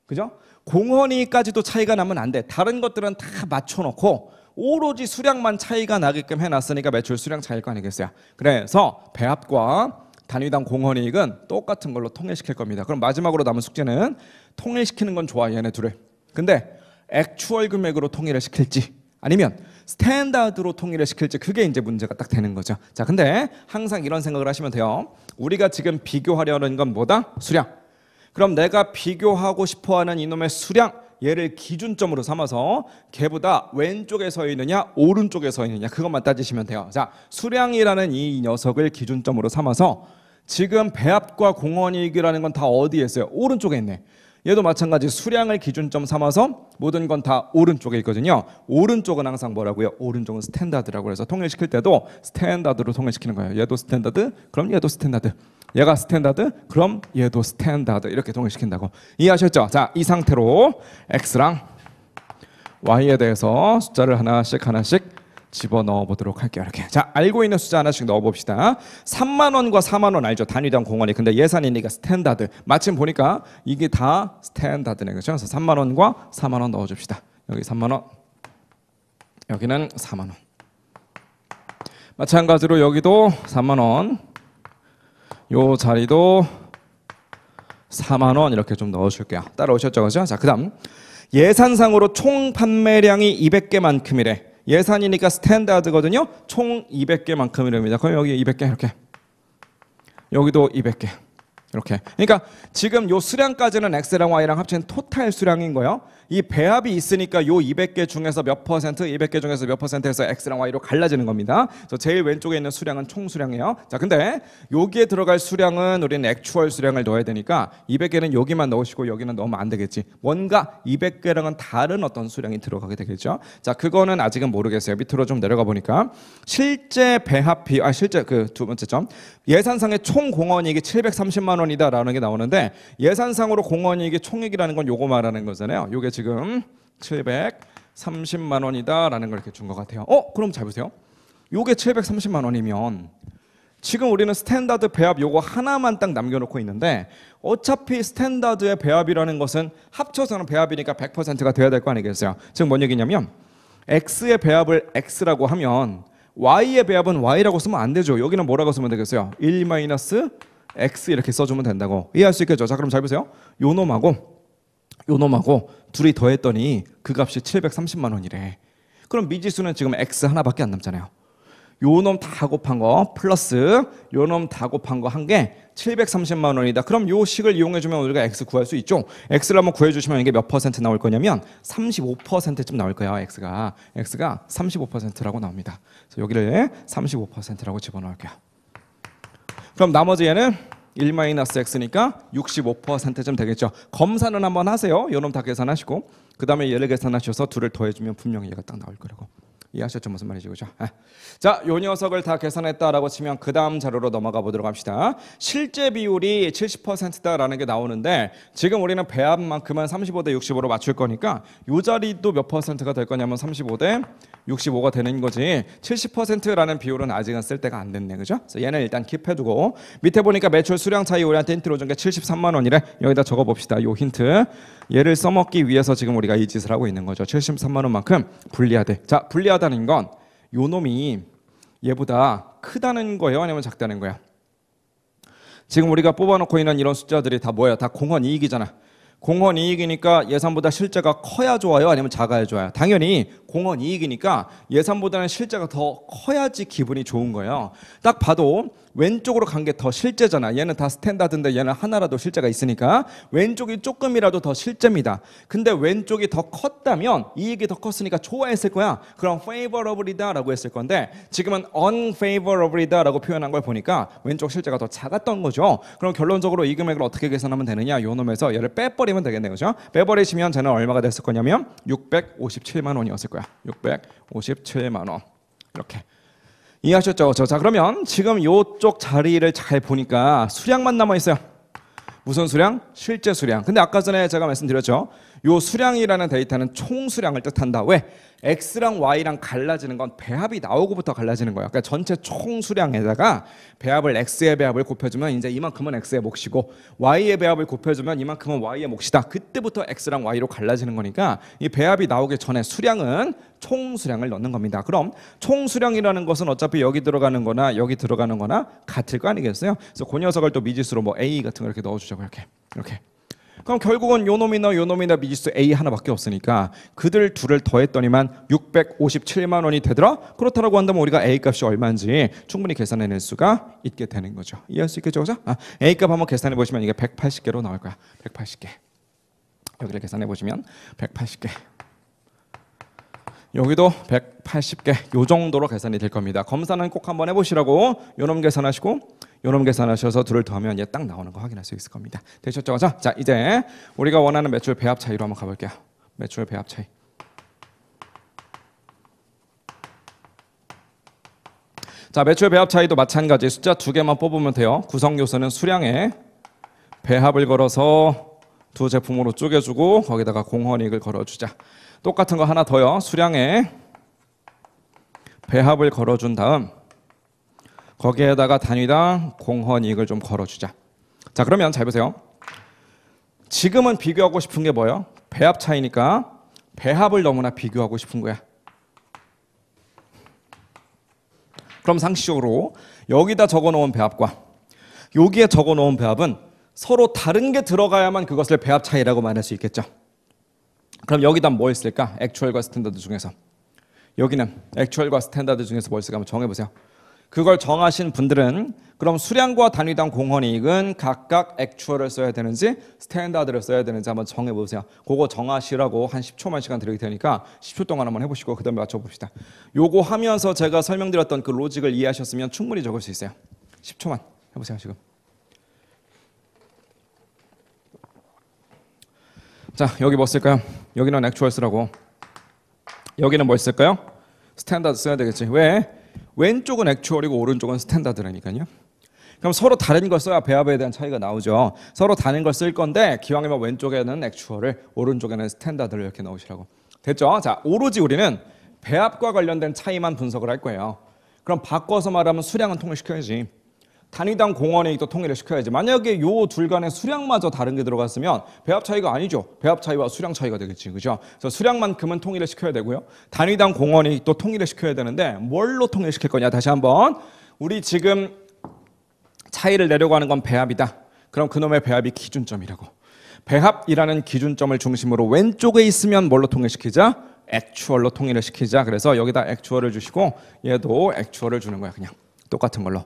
그죠? 공헌이익까지도 차이가 나면 안 돼. 다른 것들은 다 맞춰놓고 오로지 수량만 차이가 나게끔 해놨으니까 매출 수량 차이일 거 아니겠어요. 그래서 배합과 단위당 공헌이익은 똑같은 걸로 통일시킬 겁니다. 그럼 마지막으로 남은 숙제는 통일시키는 건 좋아, 얘네 둘을. 근데 액추얼 금액으로 통일을 시킬지 아니면 스탠다드로 통일을 시킬지, 그게 이제 문제가 딱 되는 거죠. 자, 근데 항상 이런 생각을 하시면 돼요. 우리가 지금 비교하려는 건 뭐다? 수량. 그럼 내가 비교하고 싶어하는 이놈의 수량, 얘를 기준점으로 삼아서 걔보다 왼쪽에 서 있느냐 오른쪽에 서 있느냐, 그것만 따지시면 돼요. 자, 수량이라는 이 녀석을 기준점으로 삼아서 지금 배합과 공헌이익이라는 건 다 어디에 있어요? 오른쪽에 있네. 얘도 마찬가지 수량을 기준점 삼아서 모든 건 다 오른쪽에 있거든요. 오른쪽은 항상 뭐라고요? 오른쪽은 스탠다드라고 해서 통일시킬 때도 스탠다드로 통일시키는 거예요. 얘도 스탠다드, 그럼 얘도 스탠다드. 얘가 스탠다드, 그럼 얘도 스탠다드. 이렇게 통일시킨다고. 이해하셨죠? 자, 이 상태로 X랑 Y에 대해서 숫자를 하나씩 집어넣어 보도록 할게요. 이렇게. 자, 알고 있는 숫자 하나씩 넣어봅시다. 3만 원과 4만 원 알죠? 단위당 공헌이. 근데 예산이니까 스탠다드. 마침 보니까 이게 다 스탠다드네. 그렇죠? 그래서 3만 원과 4만 원 넣어줍시다. 여기 3만 원, 여기는 4만 원. 마찬가지로 여기도 3만 원, 요 자리도 4만 원 이렇게 좀 넣어줄게요. 따라오셨죠? 그죠? 자, 그 다음 예산상으로 총 판매량이 200개만큼이래. 예산이니까 스탠다드거든요. 총 200개만큼이랍니다. 그럼 여기 200개 이렇게, 여기도 200개 이렇게. 그러니까 지금 요 수량까지는 X랑 Y랑 합친 토탈 수량인 거예요. 이 배합이 있으니까 요 200개 중에서 몇 퍼센트, 200개 중에서 몇 퍼센트에서 X랑 Y로 갈라지는 겁니다. 그래서 제일 왼쪽에 있는 수량은 총 수량이에요. 자, 근데 여기에 들어갈 수량은 우리는 액추얼 수량을 넣어야 되니까 200개는 여기만 넣으시고 여기는 넣으면 안 되겠지. 뭔가 200개랑은 다른 어떤 수량이 들어가게 되겠죠. 자, 그거는 아직은 모르겠어요. 밑으로 좀 내려가 보니까 실제 배합비, 실제 그 두 번째 점, 예산상의 총 공헌이익이 730만 원이다라는 게 나오는데, 예산상으로 공헌이익이 총액이라는 건 요거 말하는 거잖아요. 요게 지금 730만 원이다라는 걸 이렇게 준 것 같아요. 그럼 잘 보세요. 요게 730만 원이면 지금 우리는 스탠다드 배합 요거 하나만 딱 남겨놓고 있는데, 어차피 스탠다드의 배합이라는 것은 합쳐서는 배합이니까 100%가 돼야 될 거 아니겠어요. 지금 뭔 얘기냐면 X의 배합을 X라고 하면 Y의 배합은 Y라고 쓰면 안 되죠. 여기는 뭐라고 쓰면 되겠어요? 1-X 이렇게 써주면 된다고. 이해할 수 있겠죠? 자, 그럼 잘 보세요. 요 놈하고 둘이 더했더니 그 값이 730만 원이래. 그럼 미지수는 지금 X 하나밖에 안 남잖아요. 요 놈 다 곱한 거 플러스 요 놈 다 곱한 거 한 게 730만 원이다. 그럼 요 식을 이용해주면 우리가 X 구할 수 있죠. X를 한번 구해주시면 이게 몇 퍼센트 나올 거냐면 35%쯤 나올 거예요. X가 35%라고 나옵니다. 그래서 여기를 35%라고 집어넣을게요. 그럼 나머지 얘는 1-X니까 65%쯤 되겠죠. 검사는 한번 하세요. 요놈 다 계산하시고 그 다음에 얘를 계산하셔서 둘을 더해주면 분명히 얘가 딱 나올 거라고. 이해하셨죠? 무슨 말인지. 그죠? 자, 요 녀석을 다 계산했다라고 치면 그 다음 자료로 넘어가 보도록 합시다. 실제 비율이 70%다라는 게 나오는데, 지금 우리는 배합만큼은 35대 65로 맞출 거니까 요 자리도 몇 퍼센트가 될 거냐면 35대 65가 되는 거지. 70%라는 비율은 아직은 쓸 때가 안 됐네. 그죠? 그래서 얘는 일단 킵해두고, 밑에 보니까 매출 수량 차이 우리한테 힌트로 준 게 73만 원이래. 여기다 적어봅시다. 요 힌트. 얘를 써먹기 위해서 지금 우리가 이 짓을 하고 있는 거죠. 73만 원만큼 분리하되. 자, 분리하다는 건 요 놈이 얘보다 크다는 거예요? 아니면 작다는 거야? 지금 우리가 뽑아놓고 있는 이런 숫자들이 다 뭐야? 다 공헌이익이잖아. 공헌이익이니까 예산보다 실제가 커야 좋아요? 아니면 작아야 좋아요? 당연히 공헌이익이니까 예산보다는 실제가 더 커야지 기분이 좋은 거예요. 딱 봐도 왼쪽으로 간 게 더 실제잖아. 얘는 다 스탠다드인데 얘는 하나라도 실제가 있으니까 왼쪽이 조금이라도 더 실제입니다. 근데 왼쪽이 더 컸다면, 이익이 더 컸으니까 좋아했을 거야. 그럼 favorable이다 라고 했을 건데, 지금은 unfavorable이다 라고 표현한 걸 보니까 왼쪽 실제가 더 작았던 거죠. 그럼 결론적으로 이 금액을 어떻게 계산하면 되느냐, 요 놈에서 얘를 빼버리면 되겠네요. 그죠? 빼버리시면 쟤는 얼마가 됐을 거냐면 657만 원이었을 거야. 657만 원. 이렇게. 이해하셨죠? 자, 그러면 지금 요쪽 자리를 잘 보니까 수량만 남아 있어요. 무슨 수량? 실제 수량. 근데 아까 전에 제가 말씀드렸죠. 요 수량이라는 데이터는 총 수량을 뜻한다. 왜? x랑 y랑 갈라지는 건 배합이 나오고부터 갈라지는 거야. 그러니까 전체 총 수량에다가 배합을 x의 배합을 곱해주면 이제 이만큼은 x의 몫이고 y의 배합을 곱해주면 이만큼은 y의 몫이다. 그때부터 x랑 y로 갈라지는 거니까 이 배합이 나오기 전에 수량은 총 수량을 넣는 겁니다. 그럼 총 수량이라는 것은 어차피 여기 들어가는 거나 여기 들어가는 거나 같을 거 아니겠어요? 그래서 그 녀석을 또 미지수로 뭐 a 같은 거 이렇게 넣어주자고 이렇게. 그럼 결국은 요 놈이나 미지수 A 하나밖에 없으니까 그들 둘을 더했더니만 657만 원이 되더라. 그렇다고 한다면 우리가 A 값이 얼마인지 충분히 계산해낼 수가 있게 되는 거죠. 이해할 수 있겠죠? 그죠? A 값 한번 계산해 보시면 이게 180개로 나올 거야. 180개. 여기를 계산해 보시면 180개. 여기도 180개. 요 정도로 계산이 될 겁니다. 검사는 꼭 한번 해보시라고. 요놈 계산하시고 요놈 계산하셔서 둘을 더하면 얘 딱 나오는 거 확인할 수 있을 겁니다. 되셨죠? 자, 이제 우리가 원하는 매출 배합 차이로 한번 가볼게요. 매출 배합 차이. 자, 매출 배합 차이도 마찬가지 숫자 2개만 뽑으면 돼요. 구성 요소는 수량에 배합을 걸어서 두 제품으로 쪼개주고 거기다가 공헌이익을 걸어주자. 똑같은 거 하나 더요. 수량에 배합을 걸어준 다음 거기에다가 단위당 공헌이익을 좀 걸어주자. 자, 그러면 잘 보세요. 지금은 비교하고 싶은 게 뭐예요? 배합 차이니까 배합을 너무나 비교하고 싶은 거야. 그럼 상식적으로 여기다 적어놓은 배합과 여기에 적어놓은 배합은 서로 다른 게 들어가야만 그것을 배합 차이라고 말할 수 있겠죠. 그럼 여기다 뭐 있을까? 액추얼과 스탠다드 중에서. 여기는 액추얼과 스탠다드 중에서 뭐 있을까? 한번 정해보세요. 그걸 정하신 분들은 그럼 수량과 단위당 공헌이익은 각각 액추얼을 써야 되는지 스탠다드를 써야 되는지 한번 정해보세요. 그거 정하시라고 한 10초만 시간 드릴 테니까 10초 동안 한번 해보시고 그 다음에 맞춰봅시다. 요거 하면서 제가 설명드렸던 그 로직을 이해하셨으면 충분히 적을 수 있어요. 10초만 해보세요 지금. 자, 여기 뭐 쓸까요? 여기는 액추얼 쓰라고. 여기는 뭐 쓸까요? 스탠다드 써야 되겠지. 왜? 왼쪽은 액추얼이고 오른쪽은 스탠다드라니까요. 그럼 서로 다른 걸 써야 배합에 대한 차이가 나오죠. 서로 다른 걸 쓸 건데 기왕이면 왼쪽에는 액추얼을 오른쪽에는 스탠다드를 이렇게 넣으시라고. 됐죠? 자, 오로지 우리는 배합과 관련된 차이만 분석을 할 거예요. 그럼 바꿔서 말하면 수량은 통일시켜야지. 단위당 공헌이익도 통일을 시켜야지. 만약에 요 둘 간의 수량마저 다른 게 들어갔으면 배합 차이가 아니죠. 배합 차이와 수량 차이가 되겠지. 그죠? 그래서 수량만큼은 통일을 시켜야 되고요. 단위당 공헌이익도 통일을 시켜야 되는데 뭘로 통일시킬 거냐? 다시 한번. 우리 지금 차이를 내려고 하는 건 배합이다. 그럼 그놈의 배합이 기준점이라고. 배합이라는 기준점을 중심으로 왼쪽에 있으면 뭘로 통일시키자? 액추얼로 통일을 시키자. 그래서 여기다 액추얼을 주시고 얘도 액추얼을 주는 거야. 그냥 똑같은 걸로.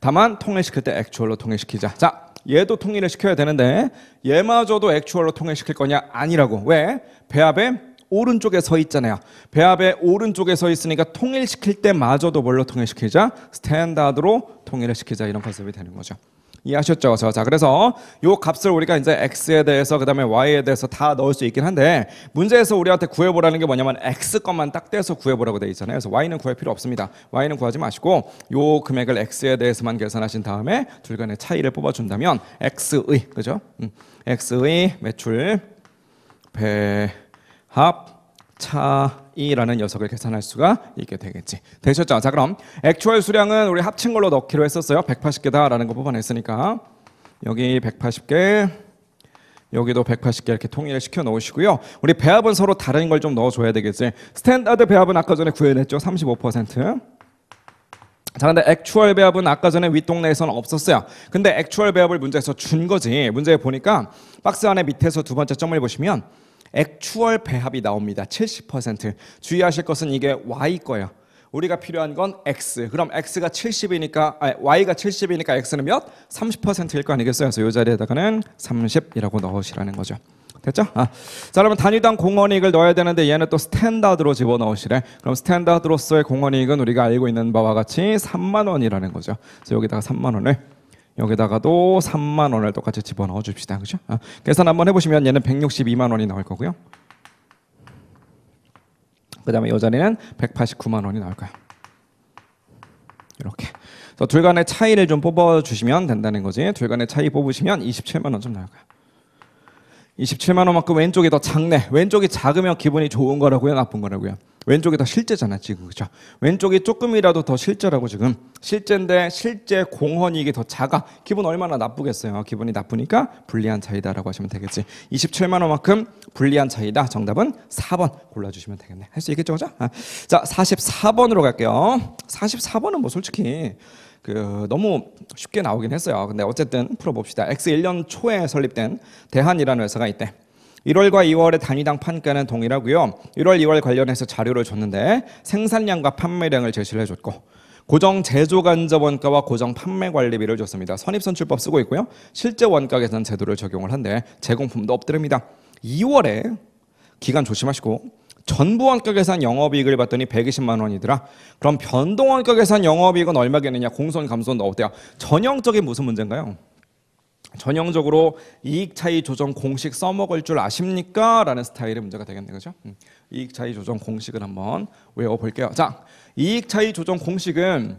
다만 통일시킬 때 액추얼로 통일시키자. 자, 얘도 통일을 시켜야 되는데 얘마저도 액추얼로 통일시킬 거냐? 아니라고. 왜? 배합의 오른쪽에 서 있잖아요. 배합의 오른쪽에 서 있으니까 통일시킬 때마저도 뭘로 통일시키자? 스탠다드로 통일을 시키자. 이런 컨셉이 되는 거죠. 이해하셨죠? 자, 그래서 요 값을 우리가 이제 x에 대해서 그다음에 y에 대해서 다 넣을 수 있긴 한데 문제에서 우리한테 구해보라는 게 뭐냐면 x 것만 딱 떼서 구해보라고 돼 있잖아요. 그래서 y는 구할 필요 없습니다. y는 구하지 마시고 요 금액을 x에 대해서만 계산하신 다음에 둘 간의 차이를 뽑아준다면 x의 그죠? x의 매출 배합 차이라는 녀석을 계산할 수가 있게 되겠지. 되셨죠? 자, 그럼 액추얼 수량은 우리 합친 걸로 넣기로 했었어요. 180개다라는 거 뽑아냈으니까 여기 180개, 여기도 180개 이렇게 통일을 시켜 놓으시고요. 우리 배합은 서로 다른 걸 좀 넣어줘야 되겠지. 스탠다드 배합은 아까 전에 구해냈죠. 35%. 자, 근데 액추얼 배합은 아까 전에 윗동네에서는 없었어요. 근데 액추얼 배합을 문제에서 준 거지. 문제에 보니까 박스 안에 밑에서 두 번째 점을 보시면 액추얼 배합이 나옵니다. 70%. 주의하실 것은 이게 y 거예요. 우리가 필요한 건 x. 그럼 x가 70이니까 y가 70이니까 x는 몇? 30%일 거 아니겠어요? 그래서 이 자리에다가는 30이라고 넣으시라는 거죠. 됐죠? 자, 그러면 단위당 공헌이익을 넣어야 되는데 얘는 또 스탠다드로 집어넣으시래. 그럼 스탠다드로서의 공헌이익은 우리가 알고 있는 바와 같이 3만 원이라는 거죠. 그래서 여기다가 3만 원을 여기다가도 3만 원을 똑같이 집어넣어 줍시다. 그죠? 계산 한번 해보시면 얘는 162만 원이 나올 거고요. 그 다음에 이 자리는 189만 원이 나올 거예요. 이렇게. 그래서 둘 간의 차이를 좀 뽑아주시면 된다는 거지. 둘 간의 차이 뽑으시면 27만 원 좀 나올 거예요. 27만 원만큼 왼쪽이 더 작네. 왼쪽이 작으면 기분이 좋은 거라고요, 나쁜 거라고요? 왼쪽이 더 실제잖아 지금, 그죠? 왼쪽이 조금이라도 더 실제라고. 지금 실제인데 실제 공헌이익이 더 작아. 기분 얼마나 나쁘겠어요. 기분이 나쁘니까 불리한 차이다라고 하시면 되겠지. 27만 원만큼 불리한 차이다. 정답은 4번 골라주시면 되겠네. 할 수 있겠죠, 그죠? 자, 44번으로 갈게요. 44번은 뭐 솔직히 너무 쉽게 나오긴 했어요. 근데 어쨌든 풀어봅시다. X 1년 초에 설립된 대한이라는 회사가 있대. 1월과 2월의 단위당 판가는 동일하고요. 1월, 2월 관련해서 자료를 줬는데 생산량과 판매량을 제시를 해줬고, 고정 제조 간접 원가와 고정 판매 관리비를 줬습니다. 선입선출법 쓰고 있고요. 실제 원가 계산 제도를 적용을 한데 제공품도 엎드립니다. 2월에 기간 조심하시고 전부 원가 계산 영업이익을 봤더니 120만 원이더라. 그럼 변동 원가 계산 영업이익은 얼마겠느냐? 공손 감손도 어때요? 전형적인 무슨 문제인가요? 전형적으로 이익 차이 조정 공식 써먹을 줄 아십니까? 라는 스타일의 문제가 되겠네요. 그죠? 이익 차이 조정 공식을 한번 외워볼게요. 자, 이익 차이 조정 공식은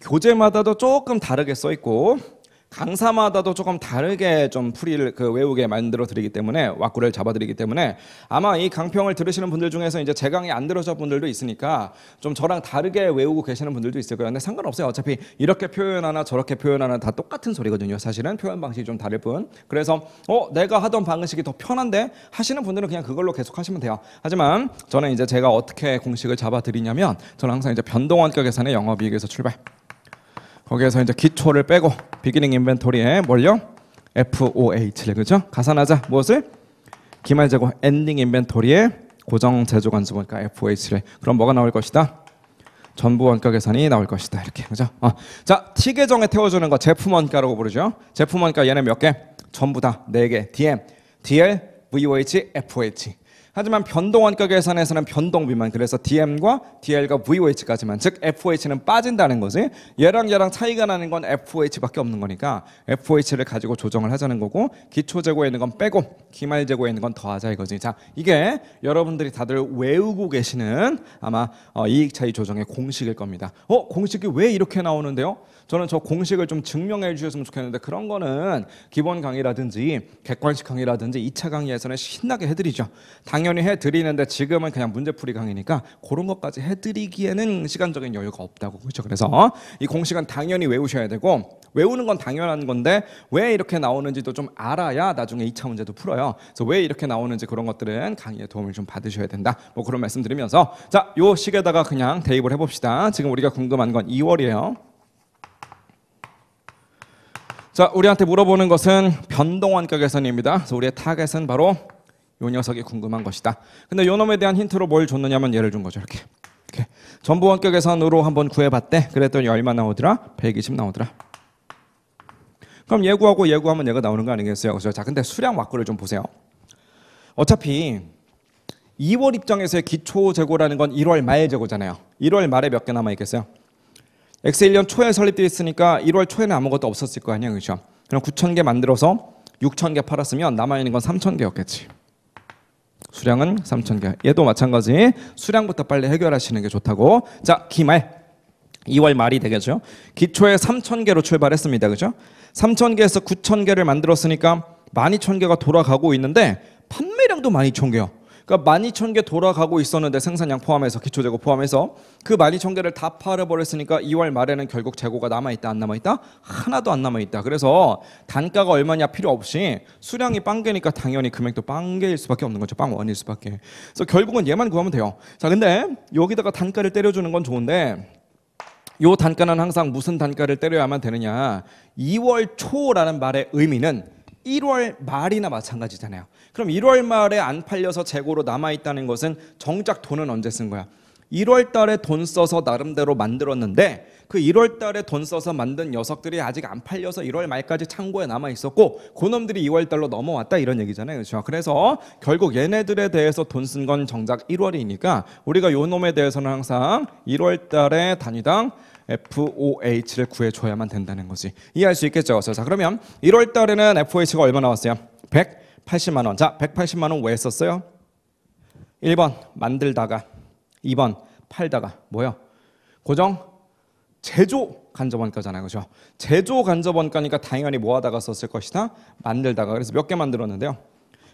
교재마다도 조금 다르게 써 있고 강사마다도 조금 다르게 좀 풀이를 외우게 만들어 드리기 때문에, 왁구를 잡아 드리기 때문에 아마 이 강평을 들으시는 분들 중에서 이제 제 강의 안 들으신 분들도 있으니까 좀 저랑 다르게 외우고 계시는 분들도 있을 거예요. 근데 상관없어요. 어차피 이렇게 표현하나 저렇게 표현하나 다 똑같은 소리거든요. 사실은 표현 방식이 좀 다를 뿐. 그래서 내가 하던 방식이 더 편한데 하시는 분들은 그냥 그걸로 계속 하시면 돼요. 하지만 저는 이제 제가 어떻게 공식을 잡아 드리냐면, 저는 항상 이제 변동원가 계산의 영업이익에서 출발. 거기에서 이제 기초를 빼고 비기닝 인벤토리에 뭘요? FOH를, 그죠? 가산하자. 무엇을? 기말재고 엔딩 인벤토리에 고정 제조 간접 원가 FOH를. 그럼 뭐가 나올 것이다? 전부 원가 계산이 나올 것이다. 이렇게, 그죠? 자, T 계정에 태워주는 거 제품 원가라고 부르죠. 제품 원가 얘네 몇 개? 전부 다 4개. DM, DL, VOH, FOH. 하지만 변동 원가 계산에서는 변동비만, 그래서 DM과 DL과 VOH까지만, 즉 FOH는 빠진다는 거지. 얘랑 차이가 나는 건 FOH밖에 없는 거니까 FOH를 가지고 조정을 하자는 거고, 기초 재고에 있는 건 빼고 기말 재고에 있는 건 더하자 이거지. 자, 이게 여러분들이 다들 외우고 계시는 아마 이익 차이 조정의 공식일 겁니다. 공식이 왜 이렇게 나오는데요? 저는 저 공식을 좀 증명해 주셨으면 좋겠는데, 그런 거는 기본 강의라든지 객관식 강의라든지 2차 강의에서는 신나게 해드리죠. 당연히 해드리는데 지금은 그냥 문제풀이 강의니까 그런 것까지 해드리기에는 시간적인 여유가 없다고. 그렇죠? 그래서 이 공식은 당연히 외우셔야 되고, 외우는 건 당연한 건데 왜 이렇게 나오는지도 좀 알아야 나중에 2차 문제도 풀어요. 그래서 왜 이렇게 나오는지 그런 것들은 강의의 도움을 좀 받으셔야 된다. 뭐 그런 말씀 드리면서, 자, 요 식에다가 그냥 대입을 해봅시다. 지금 우리가 궁금한 건 2월이에요. 자, 우리한테 물어보는 것은 변동원가 계산입니다. 그래서 우리의 타겟은 바로 요 녀석이 궁금한 것이다. 근데 요 놈에 대한 힌트로 뭘 줬느냐면 얘를 준 거죠. 이렇게 전부 원가 계산으로 한번 구해봤대. 그랬더니 얼마 나오더라? 120 나오더라. 그럼 예구하고 예구하면 얘가 나오는 거 아니겠어요? 그렇죠? 자, 근데 수량 왁구를 좀 보세요. 어차피 2월 입장에서의 기초 재고라는 건 1월 말 재고잖아요. 1월 말에 몇 개 남아 있겠어요? X 1년 초에 설립되어 있으니까 1월 초에는 아무것도 없었을 거 아니에요, 그렇죠? 그럼 9,000개 만들어서 6,000개 팔았으면 남아있는 건 3,000개였겠지. 수량은 3,000개. 얘도 마찬가지. 수량부터 빨리 해결하시는 게 좋다고. 자, 기말 2월 말이 되겠죠. 기초에 3,000개로 출발했습니다, 그렇죠? 3,000개에서 9,000개를 만들었으니까 12,000개가 돌아가고 있는데 판매량도 12,000개요. 그러니까 12,000개 돌아가고 있었는데, 생산량 포함해서 기초재고 포함해서 그 12,000개를 다 팔아버렸으니까 2월 말에는 결국 재고가 남아있다 안 남아있다? 하나도 안 남아있다. 그래서 단가가 얼마냐 필요 없이 수량이 빵개니까 당연히 금액도 빵개일 수밖에 없는 거죠. 빵원일 수밖에. 그래서 결국은 얘만 구하면 돼요. 자, 근데 여기다가 단가를 때려주는 건 좋은데, 요 단가는 항상 무슨 단가를 때려야만 되느냐? 2월 초라는 말의 의미는 1월 말이나 마찬가지잖아요. 그럼 1월 말에 안 팔려서 재고로 남아있다는 것은 정작 돈은 언제 쓴 거야? 1월 달에 돈 써서 나름대로 만들었는데 그 1월 달에 돈 써서 만든 녀석들이 아직 안 팔려서 1월 말까지 창고에 남아있었고 그놈들이 2월 달로 넘어왔다, 이런 얘기잖아요. 그렇죠? 그래서 결국 얘네들에 대해서 돈 쓴 건 정작 1월이니까 우리가 요 놈에 대해서는 항상 1월 달에 단위당 FOH를 구해줘야만 된다는 거지. 이해할 수 있겠죠? 자, 그러면 1월 달에는 FOH가 얼마 나왔어요? 180만 원. 자, 180만 원 왜 썼어요? 1번 만들다가, 2번 팔다가. 뭐요? 고정 제조 간접원가잖아요, 그죠? 제조 간접원가니까 당연히 뭐 하다가 썼을 것이다? 만들다가. 그래서 몇 개 만들었는데요?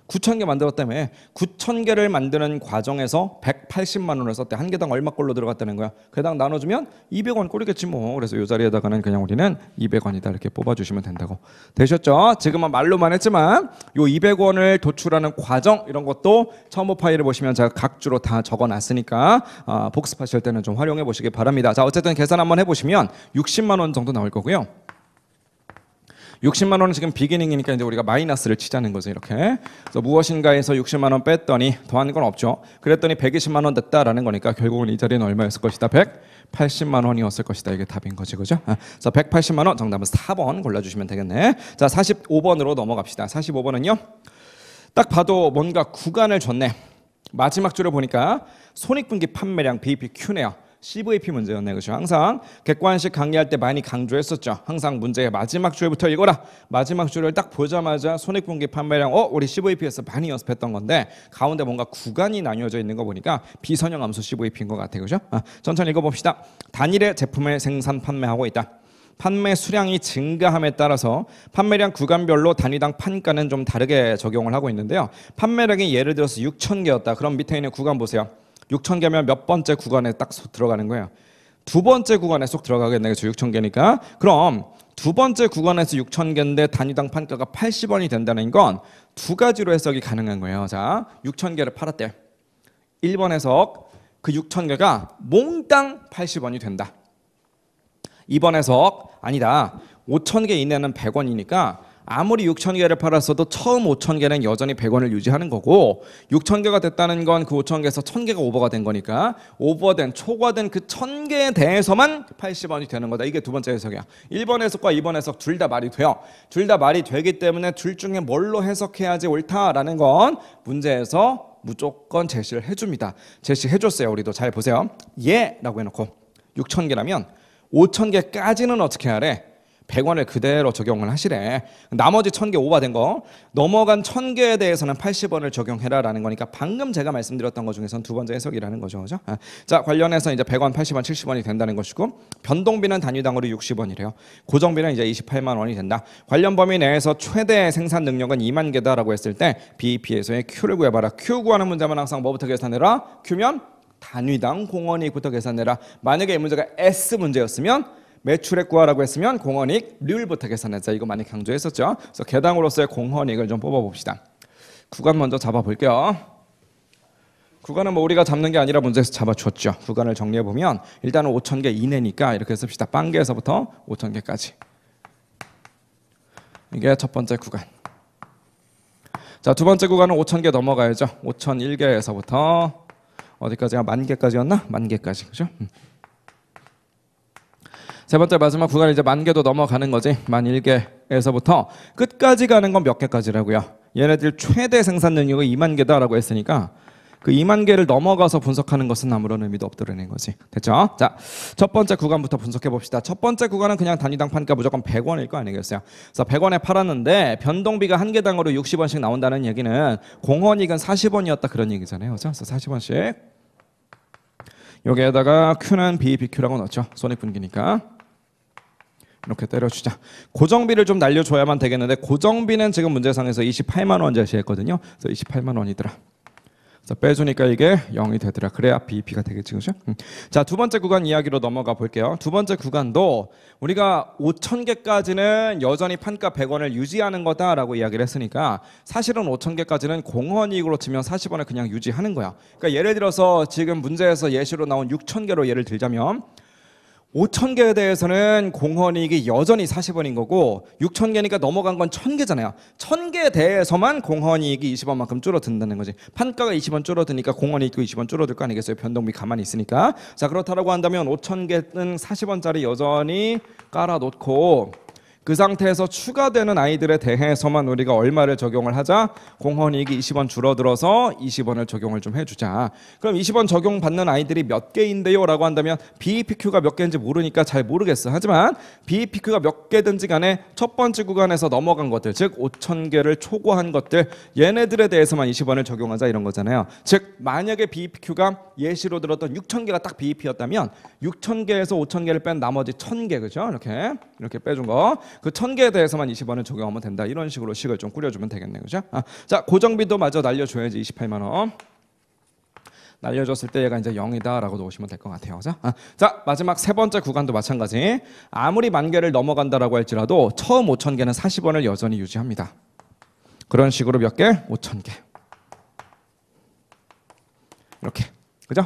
9,000개 만들었다며. 9,000개를 만드는 과정에서 180만 원을 썼대. 한 개당 얼마 꼴로 들어갔다는 거야. 개당 나눠주면 200원 꼴이겠지 뭐. 그래서 이 자리에다가는 그냥 우리는 200원이다 이렇게 뽑아주시면 된다고. 되셨죠? 지금은 말로만 했지만 요 200원을 도출하는 과정 이런 것도 첨부 파일을 보시면 제가 각주로 다 적어놨으니까 복습하실 때는 좀 활용해 보시기 바랍니다. 자, 어쨌든 계산 한번 해보시면 60만 원 정도 나올 거고요. 60만 원은 지금 비기닝이니까 이제 우리가 마이너스를 치자는 거죠. 이렇게. 그래서 무엇인가에서 60만 원 뺐더니 더한 건 없죠. 그랬더니 120만 원 됐다라는 거니까 결국은 이 자리는 얼마였을 것이다? 180만 원이었을 것이다. 이게 답인 거지, 그죠? 그래서 180만 원 정답은 4번 골라주시면 되겠네. 자, 45번으로 넘어갑시다. 45번은요. 딱 봐도 뭔가 구간을 줬네. 마지막 줄을 보니까 손익분기 판매량 BPQ네요. CVP 문제였네. 그죠? 항상 객관식 강의할 때 많이 강조했었죠. 항상 문제의 마지막 줄부터 읽어라. 마지막 줄을 딱 보자마자 손익분기 판매량 우리 CVP에서 많이 연습했던 건데 가운데 뭔가 구간이 나뉘어져 있는 거 보니까 비선형 함수 CVP인 것 같아요. 그죠? 천천히 읽어봅시다. 단일의 제품을 생산 판매하고 있다. 판매 수량이 증가함에 따라서 판매량 구간별로 단위당 판가는 좀 다르게 적용을 하고 있는데요. 판매량이 예를 들어서 6,000개였다. 그럼 밑에 있는 구간 보세요. 6,000개면 몇 번째 구간에 딱 들어가는 거예요? 두 번째 구간에 쏙 들어가겠네. 그렇죠? 6,000개니까. 그럼 두 번째 구간에서 6,000개인데 단위당 판가가 80원이 된다는 건 두 가지로 해석이 가능한 거예요. 자, 6,000개를 팔았대. 1번 해석, 그 6,000개가 몽땅 80원이 된다. 2번 해석, 아니다. 5,000개 이내는 100원이니까 아무리 6,000개를 팔았어도 처음 5,000개는 여전히 100원을 유지하는 거고 6,000개가 됐다는 건 그 5,000개에서 1,000개가 오버가 된 거니까 오버된 초과된 그 1,000개에 대해서만 80원이 되는 거다. 이게 두 번째 해석이야. 1번 해석과 2번 해석 둘 다 말이 돼요. 둘 다 말이 되기 때문에 둘 중에 뭘로 해석해야지 옳다라는 건 문제에서 무조건 제시를 해줍니다. 제시해줬어요. 우리도 잘 보세요. 라고 해놓고 6,000개라면 5,000개까지는 어떻게 하래? 100원을 그대로 적용을 하시래. 나머지 1,000개 오버된 거 넘어간 1,000개에 대해서는 80원을 적용해라라는 거니까 방금 제가 말씀드렸던 것 중에서는 두 번째 해석이라는 거죠. 그죠? 자, 관련해서 이제 100원, 80원, 70원이 된다는 것이고 변동비는 단위당으로 60원이래요. 고정비는 이제 28만 원이 된다. 관련 범위 내에서 최대 생산 능력은 2만 개다라고 했을 때 BEP에서의 Q를 구해봐라. Q 구하는 문제면 항상 뭐부터 계산해라? Q면 단위당 공원이익부터 계산해라. 만약에 이 문제가 S 문제였으면 매출액 구하라고 했으면 공헌이익 률부터 계산하자. 이거 많이 강조했었죠. 그래서 개당으로서의 공헌이익을 좀 뽑아봅시다. 구간 먼저 잡아볼게요. 구간은 뭐 우리가 잡는 게 아니라 문제에서 잡아줬죠. 구간을 정리해보면 일단은 5,000개 이내니까 이렇게 씁시다. 빵개에서부터 5,000개까지. 이게 첫 번째 구간. 자, 두 번째 구간은 5,000개 넘어가야죠. 5,001개에서부터 어디까지가 10,000개까지였나? 10,000개까지. 그죠? 세 번째 마지막 구간 이제 10,000개도 넘어가는 거지. 11,000개에서부터 끝까지 가는 건 몇 개까지라고요? 얘네들 최대 생산 능력이 20,000개다라고 했으니까 그 20,000개를 넘어가서 분석하는 것은 아무런 의미도 없더라는 거지. 됐죠? 자, 첫 번째 구간부터 분석해 봅시다. 첫 번째 구간은 그냥 단위당 판가 무조건 100원일 거 아니겠어요? 그래서 100원에 팔았는데 변동비가 한 개당으로 60원씩 나온다는 얘기는 공헌이익은 40원이었다 그런 얘기잖아요. 그래서 40원씩 여기에다가 Q는 BEPQ라고 넣었죠. 손익분기니까. 이렇게 때려주자. 고정비를 좀 날려줘야만 되겠는데 고정비는 지금 문제상에서 28만 원 제시했거든요. 그래서 28만 원이더라. 그래서 빼주니까 이게 0이 되더라. 그래야 BEP가 되겠지, 그죠? 자, 두 번째 구간 이야기로 넘어가 볼게요. 두 번째 구간도 우리가 5,000개까지는 여전히 판가 100원을 유지하는 거다라고 이야기를 했으니까 사실은 5,000개까지는 공헌이익으로 치면 40원을 그냥 유지하는 거야. 그러니까 예를 들어서 지금 문제에서 예시로 나온 6,000개로 예를 들자면 5,000개에 대해서는 공헌이익이 여전히 40원인 거고 6,000개니까 넘어간 건 1,000개잖아요. 1,000개에 대해서만 공헌이익이 20원만큼 줄어든다는 거지. 판가가 20원 줄어드니까 공헌이익도 20원 줄어들 거 아니겠어요. 변동비 가만히 있으니까. 자, 그렇다고 한다면 5,000개는 40원짜리 여전히 깔아놓고 그 상태에서 추가되는 아이들에 대해서만 우리가 얼마를 적용을 하자? 공헌이익이 20원 줄어들어서 20원을 적용을 좀 해주자. 그럼 20원 적용받는 아이들이 몇 개인데요? 라고 한다면 BEPQ가 몇 개인지 모르니까 잘 모르겠어. 하지만 BEPQ가 몇 개든지 간에 첫 번째 구간에서 넘어간 것들, 즉 5,000개를 초과한 것들, 얘네들에 대해서만 20원을 적용하자 이런 거잖아요. 즉 만약에 BEPQ가 예시로 들었던 6,000개가 딱 BEP였다면 6,000개에서 5,000개를 뺀 나머지 1,000개, 그죠? 이렇게 빼준 거. 그 1000개에 대해서만 20원을 적용하면 된다. 이런 식으로 식을 좀 꾸려주면 되겠네요. 그죠? 자, 고정비도 마저 날려줘야지. 28만 원. 날려줬을 때 얘가 이제 0이다라고 놓으시면 될 것 같아요. 그죠? 자, 마지막 세 번째 구간도 마찬가지. 아무리 10,000개를 넘어간다라고 할지라도 처음 5,000개는 40원을 여전히 유지합니다. 그런 식으로 몇 개? 5,000개. 이렇게. 그죠?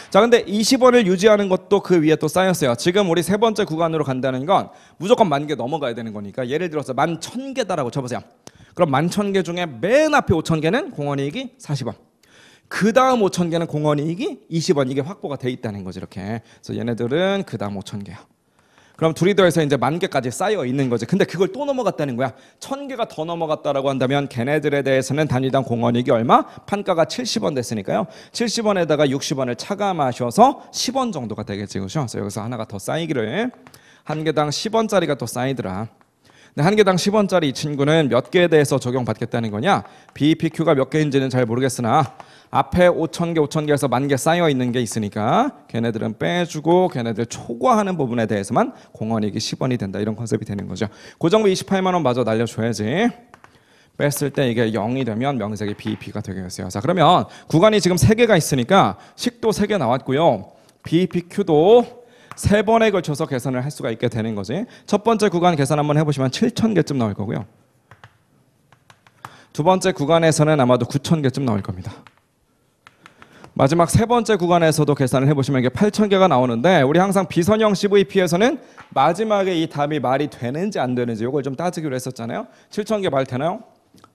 자, 근데 20원을 유지하는 것도 그 위에 또 쌓였어요. 지금 우리 세 번째 구간으로 간다는 건 무조건 10,000개 넘어가야 되는 거니까 예를 들어서 11,000개다라고 쳐보세요. 그럼 11,000개 중에 맨 앞에 5,000개는 공원이익이 40원. 그 다음 5,000개는 공원이익이 20원. 이게 확보가 돼 있다는 거지 이렇게. 그래서 얘네들은 그 다음 5,000개야. 그럼 둘이 더해서 이제 10,000개까지 쌓여 있는 거지. 근데 그걸 또 넘어갔다는 거야. 1,000개가 더 넘어갔다라고 한다면 걔네들에 대해서는 단위당 공원이익이 얼마? 판가가 70원 됐으니까요. 70원에다가 60원을 차감하셔서 10원 정도가 되겠지. 그렇죠? 그래서 여기서 하나가 더 쌓이기를. 한 개당 10원짜리가 또 쌓이더라. 근데 한 개당 10원짜리 이 친구는 몇 개에 대해서 적용받겠다는 거냐? BPQ가 몇 개인지는 잘 모르겠으나 앞에 5,000개, 5,000개에서 10,000개 쌓여 있는 게 있으니까 걔네들은 빼주고 걔네들 초과하는 부분에 대해서만 공원이익이 10원이 된다. 이런 컨셉이 되는 거죠. 고정비 28만 원 마저 날려줘야지. 뺐을 때 이게 0이 되면 명색이 BEP가 되겠어요. 자, 그러면 구간이 지금 3개가 있으니까 식도 3개 나왔고요. BPQ도 3번에 걸쳐서 계산을 할 수가 있게 되는 거지. 첫 번째 구간 계산 한번 해보시면 7,000개쯤 나올 거고요. 두 번째 구간에서는 아마도 9,000개쯤 나올 겁니다. 마지막 세 번째 구간에서도 계산을 해보시면 이게 8,000개가 나오는데 우리 항상 비선형 CVP에서는 마지막에 이 답이 말이 되는지 안 되는지 이걸 좀 따지기로 했었잖아요. 7,000개 말 되나요?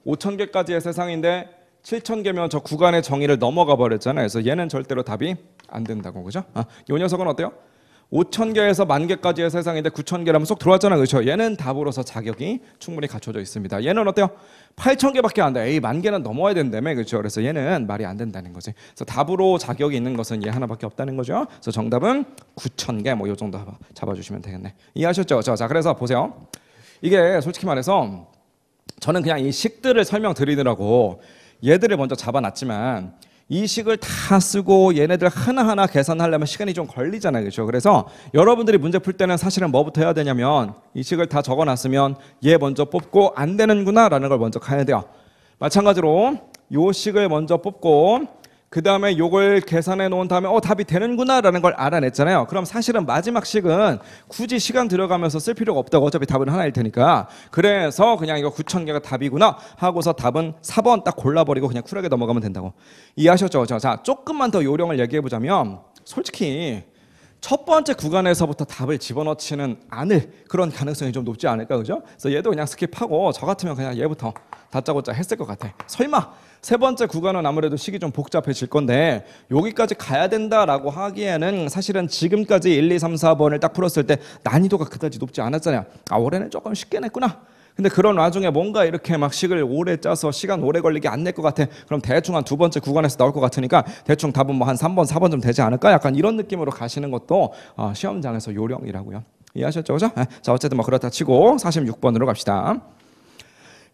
5,000개까지의 세상인데 7,000개면 저 구간의 정의를 넘어가 버렸잖아요. 그래서 얘는 절대로 답이 안 된다고. 그죠? 이 녀석은 어때요? 5,000개에서 10,000개까지의 세상인데 9,000개라면 쏙 들어왔잖아요. 그렇죠? 얘는 답으로서 자격이 충분히 갖춰져 있습니다. 얘는 어때요? 8,000개밖에 안 돼. 에이, 10,000개는 넘어야 된다며. 그렇죠? 그래서 얘는 말이 안 된다는 거지. 그래서 답으로 자격이 있는 것은 얘 하나밖에 없다는 거죠. 그래서 정답은 9,000개 뭐 요 정도 잡아주시면 되겠네. 이해하셨죠? 자, 그래서 보세요. 이게 솔직히 말해서 저는 그냥 이 식들을 설명드리느라고 얘들을 먼저 잡아놨지만 이 식을 다 쓰고 얘네들 하나하나 계산하려면 시간이 좀 걸리잖아요. 그렇죠? 그래서 여러분들이 문제 풀 때는 사실은 뭐부터 해야 되냐면 이 식을 다 적어놨으면 얘 먼저 뽑고 안 되는구나 라는 걸 먼저 가야 돼요. 마찬가지로 요 식을 먼저 뽑고 그 다음에 요걸 계산해 놓은 다음에 답이 되는구나 라는 걸 알아냈잖아요. 그럼 사실은 마지막 식은 굳이 시간 들어가면서 쓸 필요가 없다고. 어차피 답은 하나일 테니까. 그래서 그냥 이거 9,000개가 답이구나 하고서 답은 4번 딱 골라버리고 그냥 쿨하게 넘어가면 된다고. 이해하셨죠? 자, 조금만 더 요령을 얘기해보자면 솔직히 첫 번째 구간에서부터 답을 집어넣지는 않을 그런 가능성이 좀 높지 않을까. 그죠? 그래서 얘도 그냥 스킵하고 저 같으면 그냥 얘부터 다짜고짜 했을 것 같아. 설마 세 번째 구간은 아무래도 식이 좀 복잡해질 건데 여기까지 가야 된다라고 하기에는 사실은 지금까지 1, 2, 3, 4번을 딱 풀었을 때 난이도가 그다지 높지 않았잖아요. 올해는 조금 쉽게 냈구나. 근데 그런 와중에 뭔가 이렇게 막 식을 오래 짜서 시간 오래 걸리게 안 낼 것 같아. 그럼 대충 한 두 번째 구간에서 나올 것 같으니까 대충 답은 뭐 한 3번, 4번쯤 되지 않을까? 약간 이런 느낌으로 가시는 것도 시험장에서 요령이라고요. 이해하셨죠? 그죠? 자, 어쨌든 뭐 그렇다 치고 46번으로 갑시다.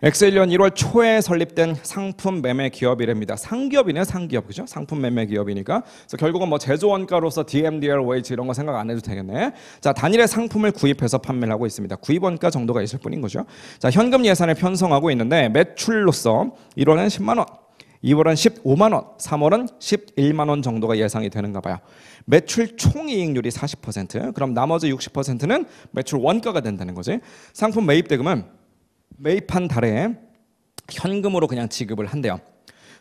엑셀 1년 1월 초에 설립된 상품 매매 기업이랍니다. 상기업이네요, 상기업. 그죠? 상품 매매 기업이니까. 그래서 결국은 뭐 제조원가로서 DMDR, 웨이지 이런 거 생각 안 해도 되겠네. 자, 단일의 상품을 구입해서 판매를 하고 있습니다. 구입원가 정도가 있을 뿐인 거죠. 자, 현금 예산을 편성하고 있는데 매출로서 1월은 10만 원, 2월은 15만 원, 3월은 11만 원 정도가 예상이 되는가 봐요. 매출 총이익률이 40%, 그럼 나머지 60%는 매출 원가가 된다는 거지. 상품 매입 대금은 매입한 달에 현금으로 그냥 지급을 한대요.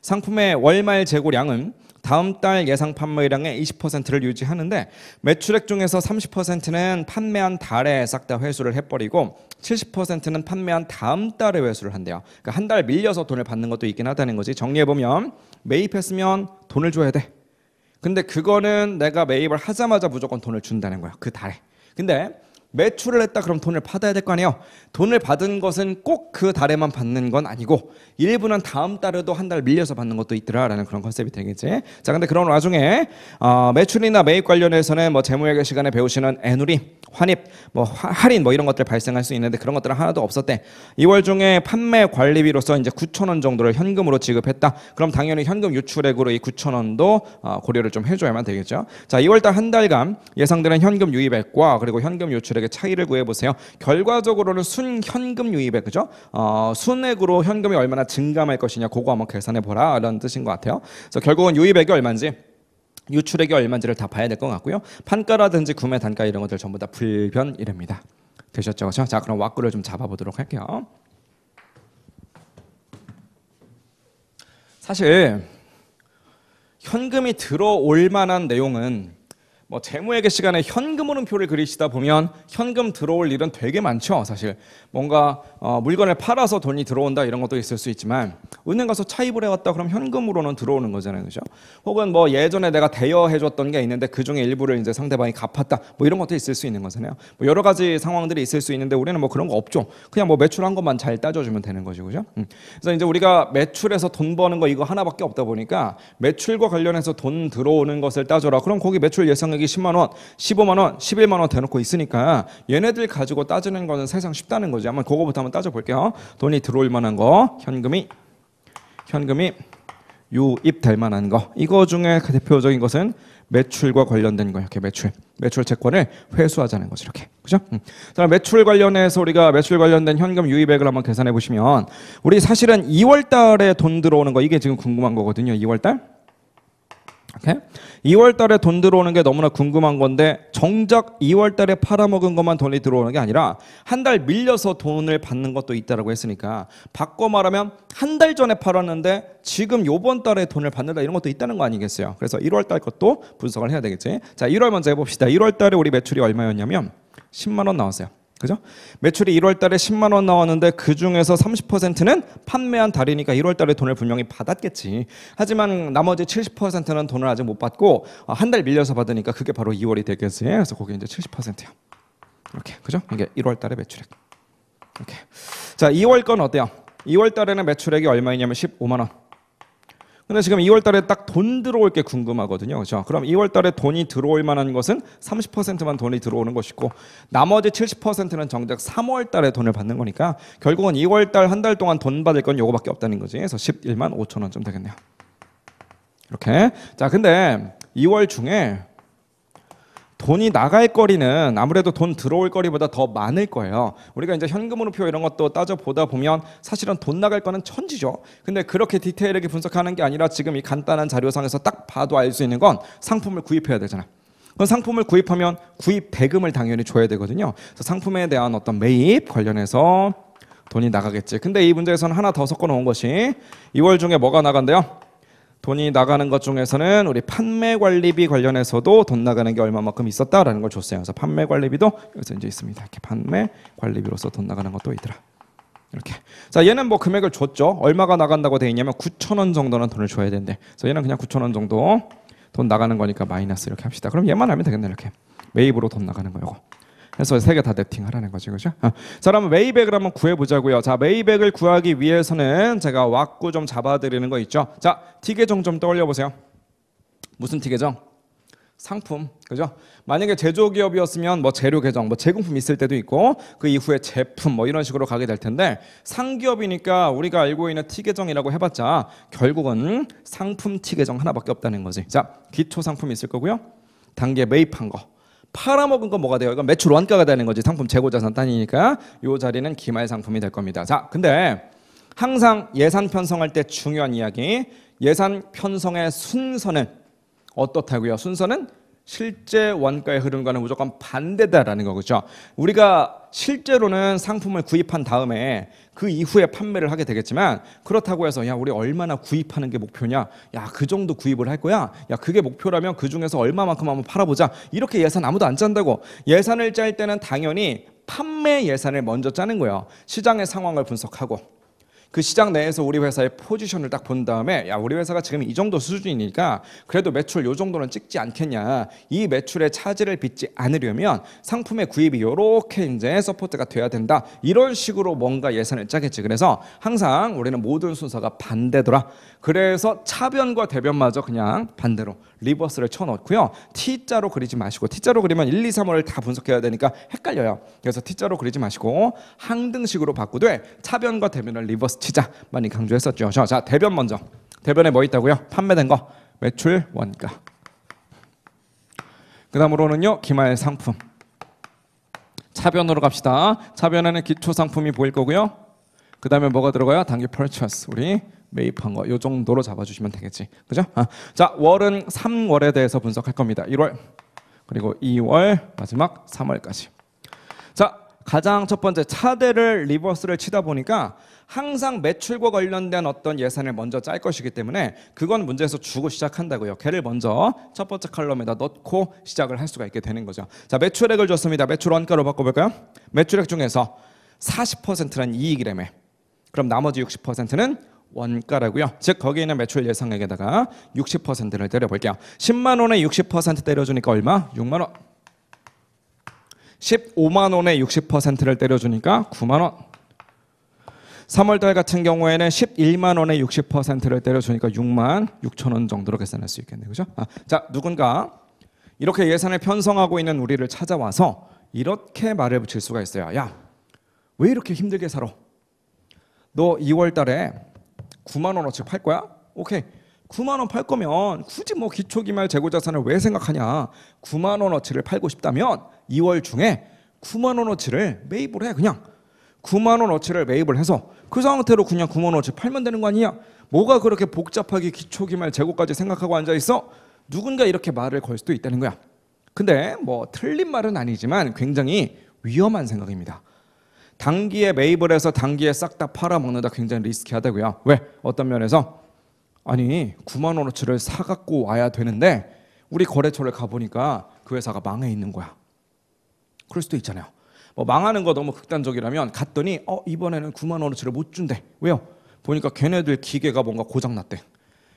상품의 월말 재고량은 다음 달 예상 판매량의 20%를 유지하는데 매출액 중에서 30%는 판매한 달에 싹 다 회수를 해버리고 70%는 판매한 다음 달에 회수를 한대요. 그러니까 한 달 밀려서 돈을 받는 것도 있긴 하다는 거지. 정리해보면 매입했으면 돈을 줘야 돼. 근데 그거는 내가 매입을 하자마자 무조건 돈을 준다는 거야. 그 달에. 근데 매출을 했다 그럼 돈을 받아야 될 거 아니에요. 돈을 받은 것은 꼭 그 달에만 받는 건 아니고 일부는 다음 달에도 한 달 밀려서 받는 것도 있더라라는 그런 컨셉이 되겠지. 자, 근데 그런 와중에 매출이나 매입 관련해서는 뭐 재무회계 시간에 배우시는 애누리, 환입, 뭐 할인 뭐 이런 것들 발생할 수 있는데 그런 것들은 하나도 없었대. 2월 중에 판매 관리비로서 이제 9,000원 정도를 현금으로 지급했다. 그럼 당연히 현금 유출액으로 이 9,000원도 고려를 좀 해줘야만 되겠죠. 자, 2월달 한 달간 예상되는 현금 유입액과 그리고 현금 유출액 유입액의 차이를 구해보세요. 결과적으로는 순현금 유입액, 그죠? 순액으로 현금이 얼마나 증감할 것이냐, 그거 한번 계산해보라 라는 뜻인 것 같아요. 그래서 결국은 유입액이 얼마인지, 유출액이 얼마인지를 다 봐야 될 것 같고요. 판가라든지 구매 단가 이런 것들 전부 다 불변이랍니다. 되셨죠? 그렇죠? 자, 그럼 왁구를 좀 잡아보도록 할게요. 사실 현금이 들어올 만한 내용은 뭐 재무회계 시간에 현금 흐름표를 그리시다 보면 현금 들어올 일은 되게 많죠. 사실 뭔가 물건을 팔아서 돈이 들어온다 이런 것도 있을 수 있지만 은행 가서 차입을 해왔다 그럼 현금으로는 들어오는 거잖아요, 그죠? 혹은 뭐 예전에 내가 대여해줬던 게 있는데 그 중에 일부를 이제 상대방이 갚았다 뭐 이런 것도 있을 수 있는 거잖아요. 뭐 여러 가지 상황들이 있을 수 있는데 우리는 뭐 그런 거 없죠. 그냥 뭐 매출한 것만 잘 따져주면 되는 거죠, 그죠? 그래서 이제 우리가 매출해서 돈 버는 거 이거 하나밖에 없다 보니까 매출과 관련해서 돈 들어오는 것을 따져라. 그럼 거기 매출 예상액 10만 원, 15만 원, 11만 원 대놓고 있으니까 얘네들 가지고 따지는 거는 세상 쉽다는 거지. 한번 그거부터 한번 따져볼게요. 돈이 들어올 만한 거, 현금이 유입될 만한 거. 이거 중에 대표적인 것은 매출과 관련된 거. 이렇게 매출 채권을 회수하자는 거죠. 이렇게. 그죠? 자, 매출 관련해서 우리가 매출 관련된 현금 유입액을 한번 계산해 보시면 우리 사실은 2월 달에 돈 들어오는 거 이게 지금 궁금한 거거든요. 2월 달. 오케이? 2월 달에 돈 들어오는 게 너무나 궁금한 건데 정작 2월 달에 팔아먹은 것만 돈이 들어오는 게 아니라 한 달 밀려서 돈을 받는 것도 있다라고 했으니까 바꿔 말하면 한 달 전에 팔았는데 지금 요번 달에 돈을 받는다 이런 것도 있다는 거 아니겠어요? 그래서 1월 달 것도 분석을 해야 되겠지. 자, 1월 먼저 해봅시다. 1월 달에 우리 매출이 얼마였냐면 10만 원 나왔어요. 그죠? 매출이 1월 달에 10만 원 나왔는데 그 중에서 30%는 판매한 달이니까 1월 달에 돈을 분명히 받았겠지. 하지만 나머지 70%는 돈을 아직 못 받고 한 달 밀려서 받으니까 그게 바로 2월이 되겠지. 그래서 거기 이제 70%야. 이렇게. 그죠? 이게 1월 달의 매출액. 이렇게. 자, 2월 건 어때요? 2월 달에는 매출액이 얼마이냐면 15만 원. 근데 지금 2월 달에 딱 돈 들어올 게 궁금하거든요. 그렇죠? 그럼 2월 달에 돈이 들어올 만한 것은 30%만 돈이 들어오는 것이고 나머지 70%는 정작 3월 달에 돈을 받는 거니까 결국은 2월 달 한 달 동안 돈 받을 건 요거밖에 없다는 거지. 그래서 11만 5천 원쯤 되겠네요. 이렇게. 자, 근데 2월 중에 돈이 나갈 거리는 아무래도 돈 들어올 거리보다 더 많을 거예요. 우리가 이제 현금흐름표 이런 것도 따져보다 보면 사실은 돈 나갈 거는 천지죠. 근데 그렇게 디테일하게 분석하는 게 아니라 지금 이 간단한 자료상에서 딱 봐도 알 수 있는 건 상품을 구입해야 되잖아. 그럼 상품을 구입하면 구입 대금을 당연히 줘야 되거든요. 그래서 상품에 대한 어떤 매입 관련해서 돈이 나가겠지. 근데 이 문제에서는 하나 더 섞어 놓은 것이 2월 중에 뭐가 나간대요? 돈이 나가는 것 중에서는 우리 판매 관리비 관련해서도 돈 나가는 게 얼마만큼 있었다라는 걸 줬어요. 그래서 판매 관리비도 여기서 이제 있습니다. 이렇게 판매 관리비로서 돈 나가는 것도 있더라. 이렇게. 자, 얘는 뭐 금액을 줬죠. 얼마가 나간다고 돼 있냐면 9천 원 정도는 돈을 줘야 된대. 그래서 얘는 그냥 9천 원 정도 돈 나가는 거니까 마이너스 이렇게 합시다. 그럼 얘만 알면 되겠네. 이렇게 매입으로 돈 나가는 거요. 그래서 세 개 다 네팅하라는 거지, 그죠? 자, 그러면 매입액을 한번 구해보자고요. 자, 매입액을 구하기 위해서는 제가 왁구 좀 잡아드리는 거 있죠. 자, T계정 좀 떠올려 보세요. 무슨 T계정? 상품, 그죠? 만약에 제조기업이었으면 뭐 재료 계정, 뭐 제공품 있을 때도 있고 그 이후에 제품 뭐 이런 식으로 가게 될 텐데 상기업이니까 우리가 알고 있는 T계정이라고 해봤자 결국은 상품 T계정 하나밖에 없다는 거지. 자, 기초 상품 있을 거고요. 단계 매입한 거. 팔아먹은 건 뭐가 돼요? 이건 매출 원가가 되는 거지. 상품 재고자산 단위니까 이 자리는 기말 상품이 될 겁니다. 자, 근데 항상 예산 편성할 때 중요한 이야기. 예산 편성의 순서는 어떻다고요? 순서는 실제 원가의 흐름과는 무조건 반대다라는 거죠. 우리가 실제로는 상품을 구입한 다음에 그 이후에 판매를 하게 되겠지만 그렇다고 해서 야 우리 얼마나 구입하는 게 목표냐, 야 그 정도 구입을 할 거야, 야 그게 목표라면 그 중에서 얼마만큼 한번 팔아보자, 이렇게 예산 아무도 안 짠다고. 예산을 짤 때는 당연히 판매 예산을 먼저 짜는 거예요. 시장의 상황을 분석하고 그 시장 내에서 우리 회사의 포지션을 딱 본 다음에 야 우리 회사가 지금 이 정도 수준이니까 그래도 매출 요 정도는 찍지 않겠냐, 이 매출의 차질을 빚지 않으려면 상품의 구입이 요렇게 이제 서포트가 돼야 된다, 이런 식으로 뭔가 예산을 짜겠지. 그래서 항상 우리는 모든 순서가 반대더라. 그래서 차변과 대변마저 그냥 반대로 리버스를 쳐놓고요. T자로 그리지 마시고, T자로 그리면 1, 2, 3월을 다 분석해야 되니까 헷갈려요. 그래서 T자로 그리지 마시고 항등식으로 바꾸되 차변과 대변을 리버스 치자 많이 강조했었죠. 자, 대변 먼저. 대변에 뭐 있다고요? 판매된 거, 매출, 원가. 그 다음으로는요, 기말 상품. 차변으로 갑시다. 차변에는 기초 상품이 보일 거고요. 그 다음에 뭐가 들어가요? 단기 purchase, 우리 매입한 거. 요 정도로 잡아주시면 되겠지. 그죠? 자, 월은 3월에 대해서 분석할 겁니다. 1월, 그리고 2월, 마지막 3월까지. 자, 가장 첫 번째, 차대를 리버스를 치다 보니까 항상 매출과 관련된 어떤 예산을 먼저 짤 것이기 때문에 그건 문제에서 주고 시작한다고요. 걔를 먼저 첫 번째 칼럼에다 넣고 시작을 할 수가 있게 되는 거죠. 자, 매출액을 줬습니다. 매출 원가로 바꿔볼까요? 매출액 중에서 40%는 이익이라며. 그럼 나머지 60%는 원가라고요. 즉 거기 있는 매출 예상액에다가 60%를 때려볼게요. 10만 원에 60% 때려주니까 얼마? 6만 원. 15만 원에 60%를 때려주니까 9만 원. 3월달 같은 경우에는 11만 원에 60%를 때려주니까 6만 6천 원 정도로 계산할 수 있겠네요. 그죠? 자, 누군가 이렇게 예산을 편성하고 있는 우리를 찾아와서 이렇게 말을 붙일 수가 있어요. 야, 왜 이렇게 힘들게 살아? 너 2월 달에 9만 원어치 팔 거야? 오케이. 9만 원 팔 거면 굳이 뭐 기초기말 재고자산을 왜 생각하냐? 9만 원어치를 팔고 싶다면 2월 중에 9만 원어치를 매입을 해. 그냥 9만 원어치를 매입을 해서 그 상태로 그냥 9만 원어치 팔면 되는 거 아니냐? 뭐가 그렇게 복잡하게 기초기말 재고까지 생각하고 앉아 있어? 누군가 이렇게 말을 걸 수도 있다는 거야. 근데 뭐 틀린 말은 아니지만 굉장히 위험한 생각입니다. 단기에 매입을 해서 단기에 싹 다 팔아먹는다. 굉장히 리스키하다고요. 왜? 어떤 면에서 아니 9만 원어치를 사갖고 와야 되는데 우리 거래처를 가보니까 그 회사가 망해 있는 거야. 그럴 수도 있잖아요. 뭐 망하는 거 너무 극단적이라면 갔더니 이번에는 9만 원어치를 못 준대. 왜요? 보니까 걔네들 기계가 뭔가 고장났대.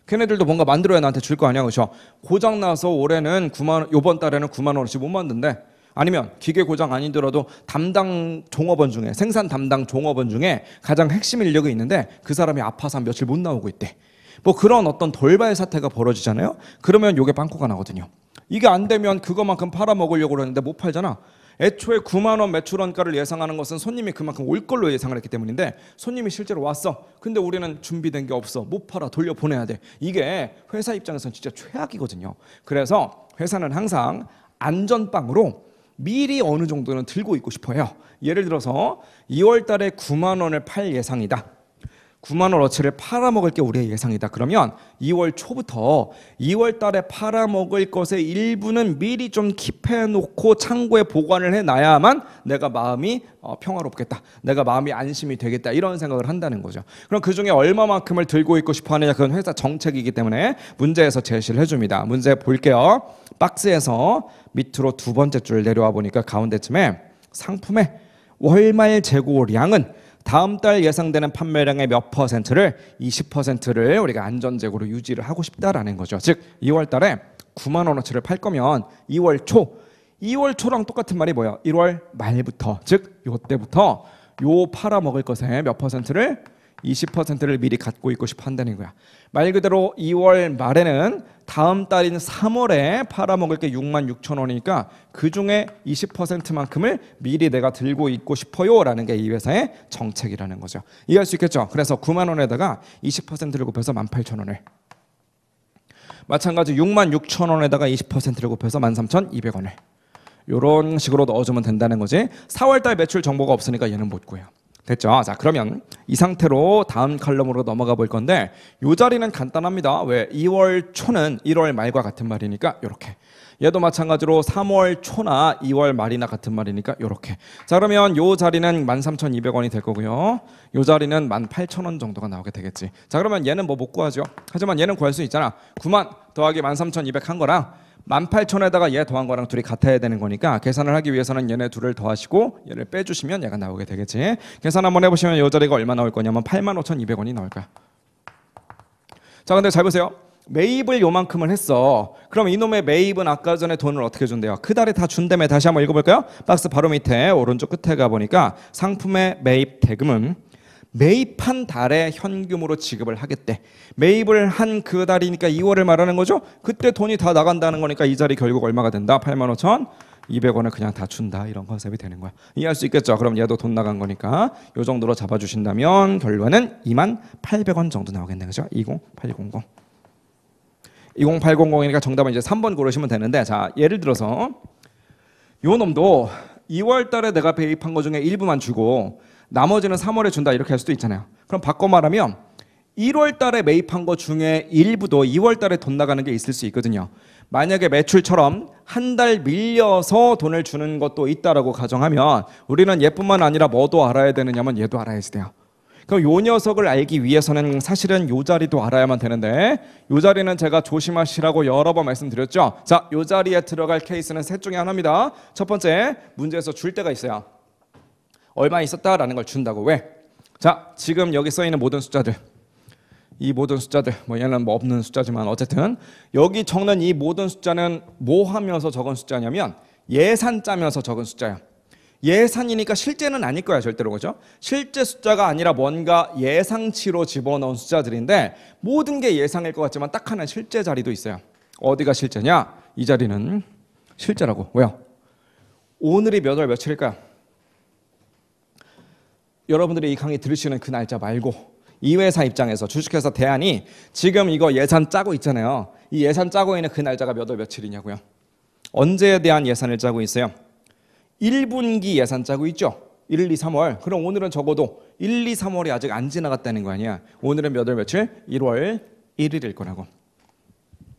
걔네들도 뭔가 만들어야 나한테 줄 거 아니야. 그렇죠? 고장나서 올해는 9만, 요번 달에는 9만 원어치 못 만든대. 아니면 기계 고장 아니더라도 담당 종업원 중에, 생산 담당 종업원 중에 가장 핵심 인력이 있는데 그 사람이 아파서 한 며칠 못 나오고 있대. 뭐 그런 어떤 돌발 사태가 벌어지잖아요. 그러면 요게 빵꾸가 나거든요. 이게 안 되면 그거만큼 팔아먹으려고 그러는데 못 팔잖아. 애초에 9만 원 매출 원가를 예상하는 것은 손님이 그만큼 올 걸로 예상을 했기 때문인데 손님이 실제로 왔어. 근데 우리는 준비된 게 없어. 못 팔아. 돌려보내야 돼. 이게 회사 입장에서는 진짜 최악이거든요. 그래서 회사는 항상 안전빵으로 미리 어느 정도는 들고 있고 싶어요. 예를 들어서 2월 달에 9만 원을 팔 예상이다. 9만 원어치를 팔아먹을 게 우리의 예상이다. 그러면 2월 초부터 2월 달에 팔아먹을 것의 일부는 미리 좀 킵해놓고 창고에 보관을 해놔야만 내가 마음이 평화롭겠다. 내가 마음이 안심이 되겠다. 이런 생각을 한다는 거죠. 그럼 그중에 얼마만큼을 들고 있고 싶어 하느냐. 그건 회사 정책이기 때문에 문제에서 제시를 해줍니다. 문제 볼게요. 박스에서 밑으로 두 번째 줄 내려와 보니까 가운데쯤에 상품의 월말 재고량은 다음 달 예상되는 판매량의 몇 퍼센트를 20%를 우리가 안전재고로 유지를 하고 싶다라는 거죠. 즉 2월 달에 9만 원어치를 팔 거면 2월 초랑 똑같은 말이 뭐야? 1월 말부터, 즉 요때부터 요 팔아먹을 것의 몇 퍼센트를 20%를 미리 갖고 있고 싶어 한다는 거야. 말 그대로 2월 말에는 다음 달인 3월에 팔아먹을 게 6만 6천 원이니까 그중에 20%만큼을 미리 내가 들고 있고 싶어요 라는 게 이 회사의 정책이라는 거죠. 이해할 수 있겠죠? 그래서 9만 원에다가 20%를 곱해서 18,000원을, 마찬가지 6만 6천 원에다가 20%를 곱해서 13,200원을 이런 식으로 넣어주면 된다는 거지. 4월달 매출 정보가 없으니까 얘는 못 구해요. 됐죠? 자, 그러면 이 상태로 다음 칼럼으로 넘어가 볼 건데 이 자리는 간단합니다. 왜? 2월 초는 1월 말과 같은 말이니까 이렇게. 얘도 마찬가지로 3월 초나 2월 말이나 같은 말이니까 이렇게. 자, 그러면 이 자리는 13,200원이 될 거고요. 이 자리는 18,000원 정도가 나오게 되겠지. 자, 그러면 얘는 뭐 못 구하죠. 하지만 얘는 구할 수 있잖아. 9만 더하기 13,200 한 거랑 18,000에다가 얘 더한 거랑 둘이 같아야 되는 거니까 계산을 하기 위해서는 얘네 둘을 더하시고 얘를 빼주시면 얘가 나오게 되겠지. 계산 한번 해보시면 이 자리가 얼마 나올 거냐면 85,200원이 나올 거야. 자, 근데 잘 보세요. 매입을 요만큼을 했어. 그럼 이놈의 매입은 아까 전에 돈을 어떻게 준대요? 그 달에 다 준다며. 다시 한번 읽어볼까요? 박스 바로 밑에 오른쪽 끝에 가보니까 상품의 매입 대금은 매입한 달에 현금으로 지급을 하겠대. 매입을 한 그 달이니까 2월을 말하는 거죠. 그때 돈이 다 나간다는 거니까 이 자리 결국 얼마가 된다? 85,200원을 그냥 다 준다. 이런 컨셉이 되는 거야. 이해할 수 있겠죠? 그럼 얘도 돈 나간 거니까 이 정도로 잡아주신다면 결과는 28,000원 정도 나오겠네. 그죠? 20800. 20800이니까 정답은 이제 3번 고르시면 되는데, 자, 예를 들어서 요 놈도 2월 달에 내가 배입한 거 중에 일부만 주고 나머지는 3월에 준다 이렇게 할 수도 있잖아요. 그럼 바꿔 말하면 1월 달에 매입한 거 중에 일부도 2월 달에 돈 나가는 게 있을 수 있거든요. 만약에 매출처럼 한 달 밀려서 돈을 주는 것도 있다라고 가정하면 우리는 얘뿐만 아니라 뭐도 알아야 되느냐면 얘도 알아야지 돼요. 그럼 요 녀석을 알기 위해서는 사실은 요 자리도 알아야만 되는데 요 자리는 제가 조심하시라고 여러 번 말씀드렸죠. 자, 요 자리에 들어갈 케이스는 셋 중에 하나입니다. 첫 번째, 문제에서 줄 때가 있어요. 얼마 있었다라는 걸 준다고. 왜? 자, 지금 여기 써 있는 모든 숫자들, 이 모든 숫자들, 뭐 얘는 뭐 없는 숫자지만 어쨌든 여기 적는 이 모든 숫자는 뭐 하면서 적은 숫자냐면 예산 짜면서 적은 숫자예요. 예산이니까 실제는 아닐 거야 절대로. 그죠? 실제 숫자가 아니라 뭔가 예상치로 집어넣은 숫자들인데 모든 게 예상일 것 같지만 딱 하나 실제 자리도 있어요. 어디가 실제냐? 이 자리는 실제라고. 왜요? 오늘이 몇 월 며칠일까요? 여러분들이 이 강의 들으시는 그 날짜 말고 이 회사 입장에서 주식회사 대안이 지금 이거 예산 짜고 있잖아요. 이 예산 짜고 있는 그 날짜가 몇 월 며칠이냐고요. 언제에 대한 예산을 짜고 있어요? 1분기 예산 짜고 있죠. 1, 2, 3월. 그럼 오늘은 적어도 1, 2, 3월이 아직 안 지나갔다는 거 아니야. 오늘은 몇 월 며칠? 1월 1일일 거라고.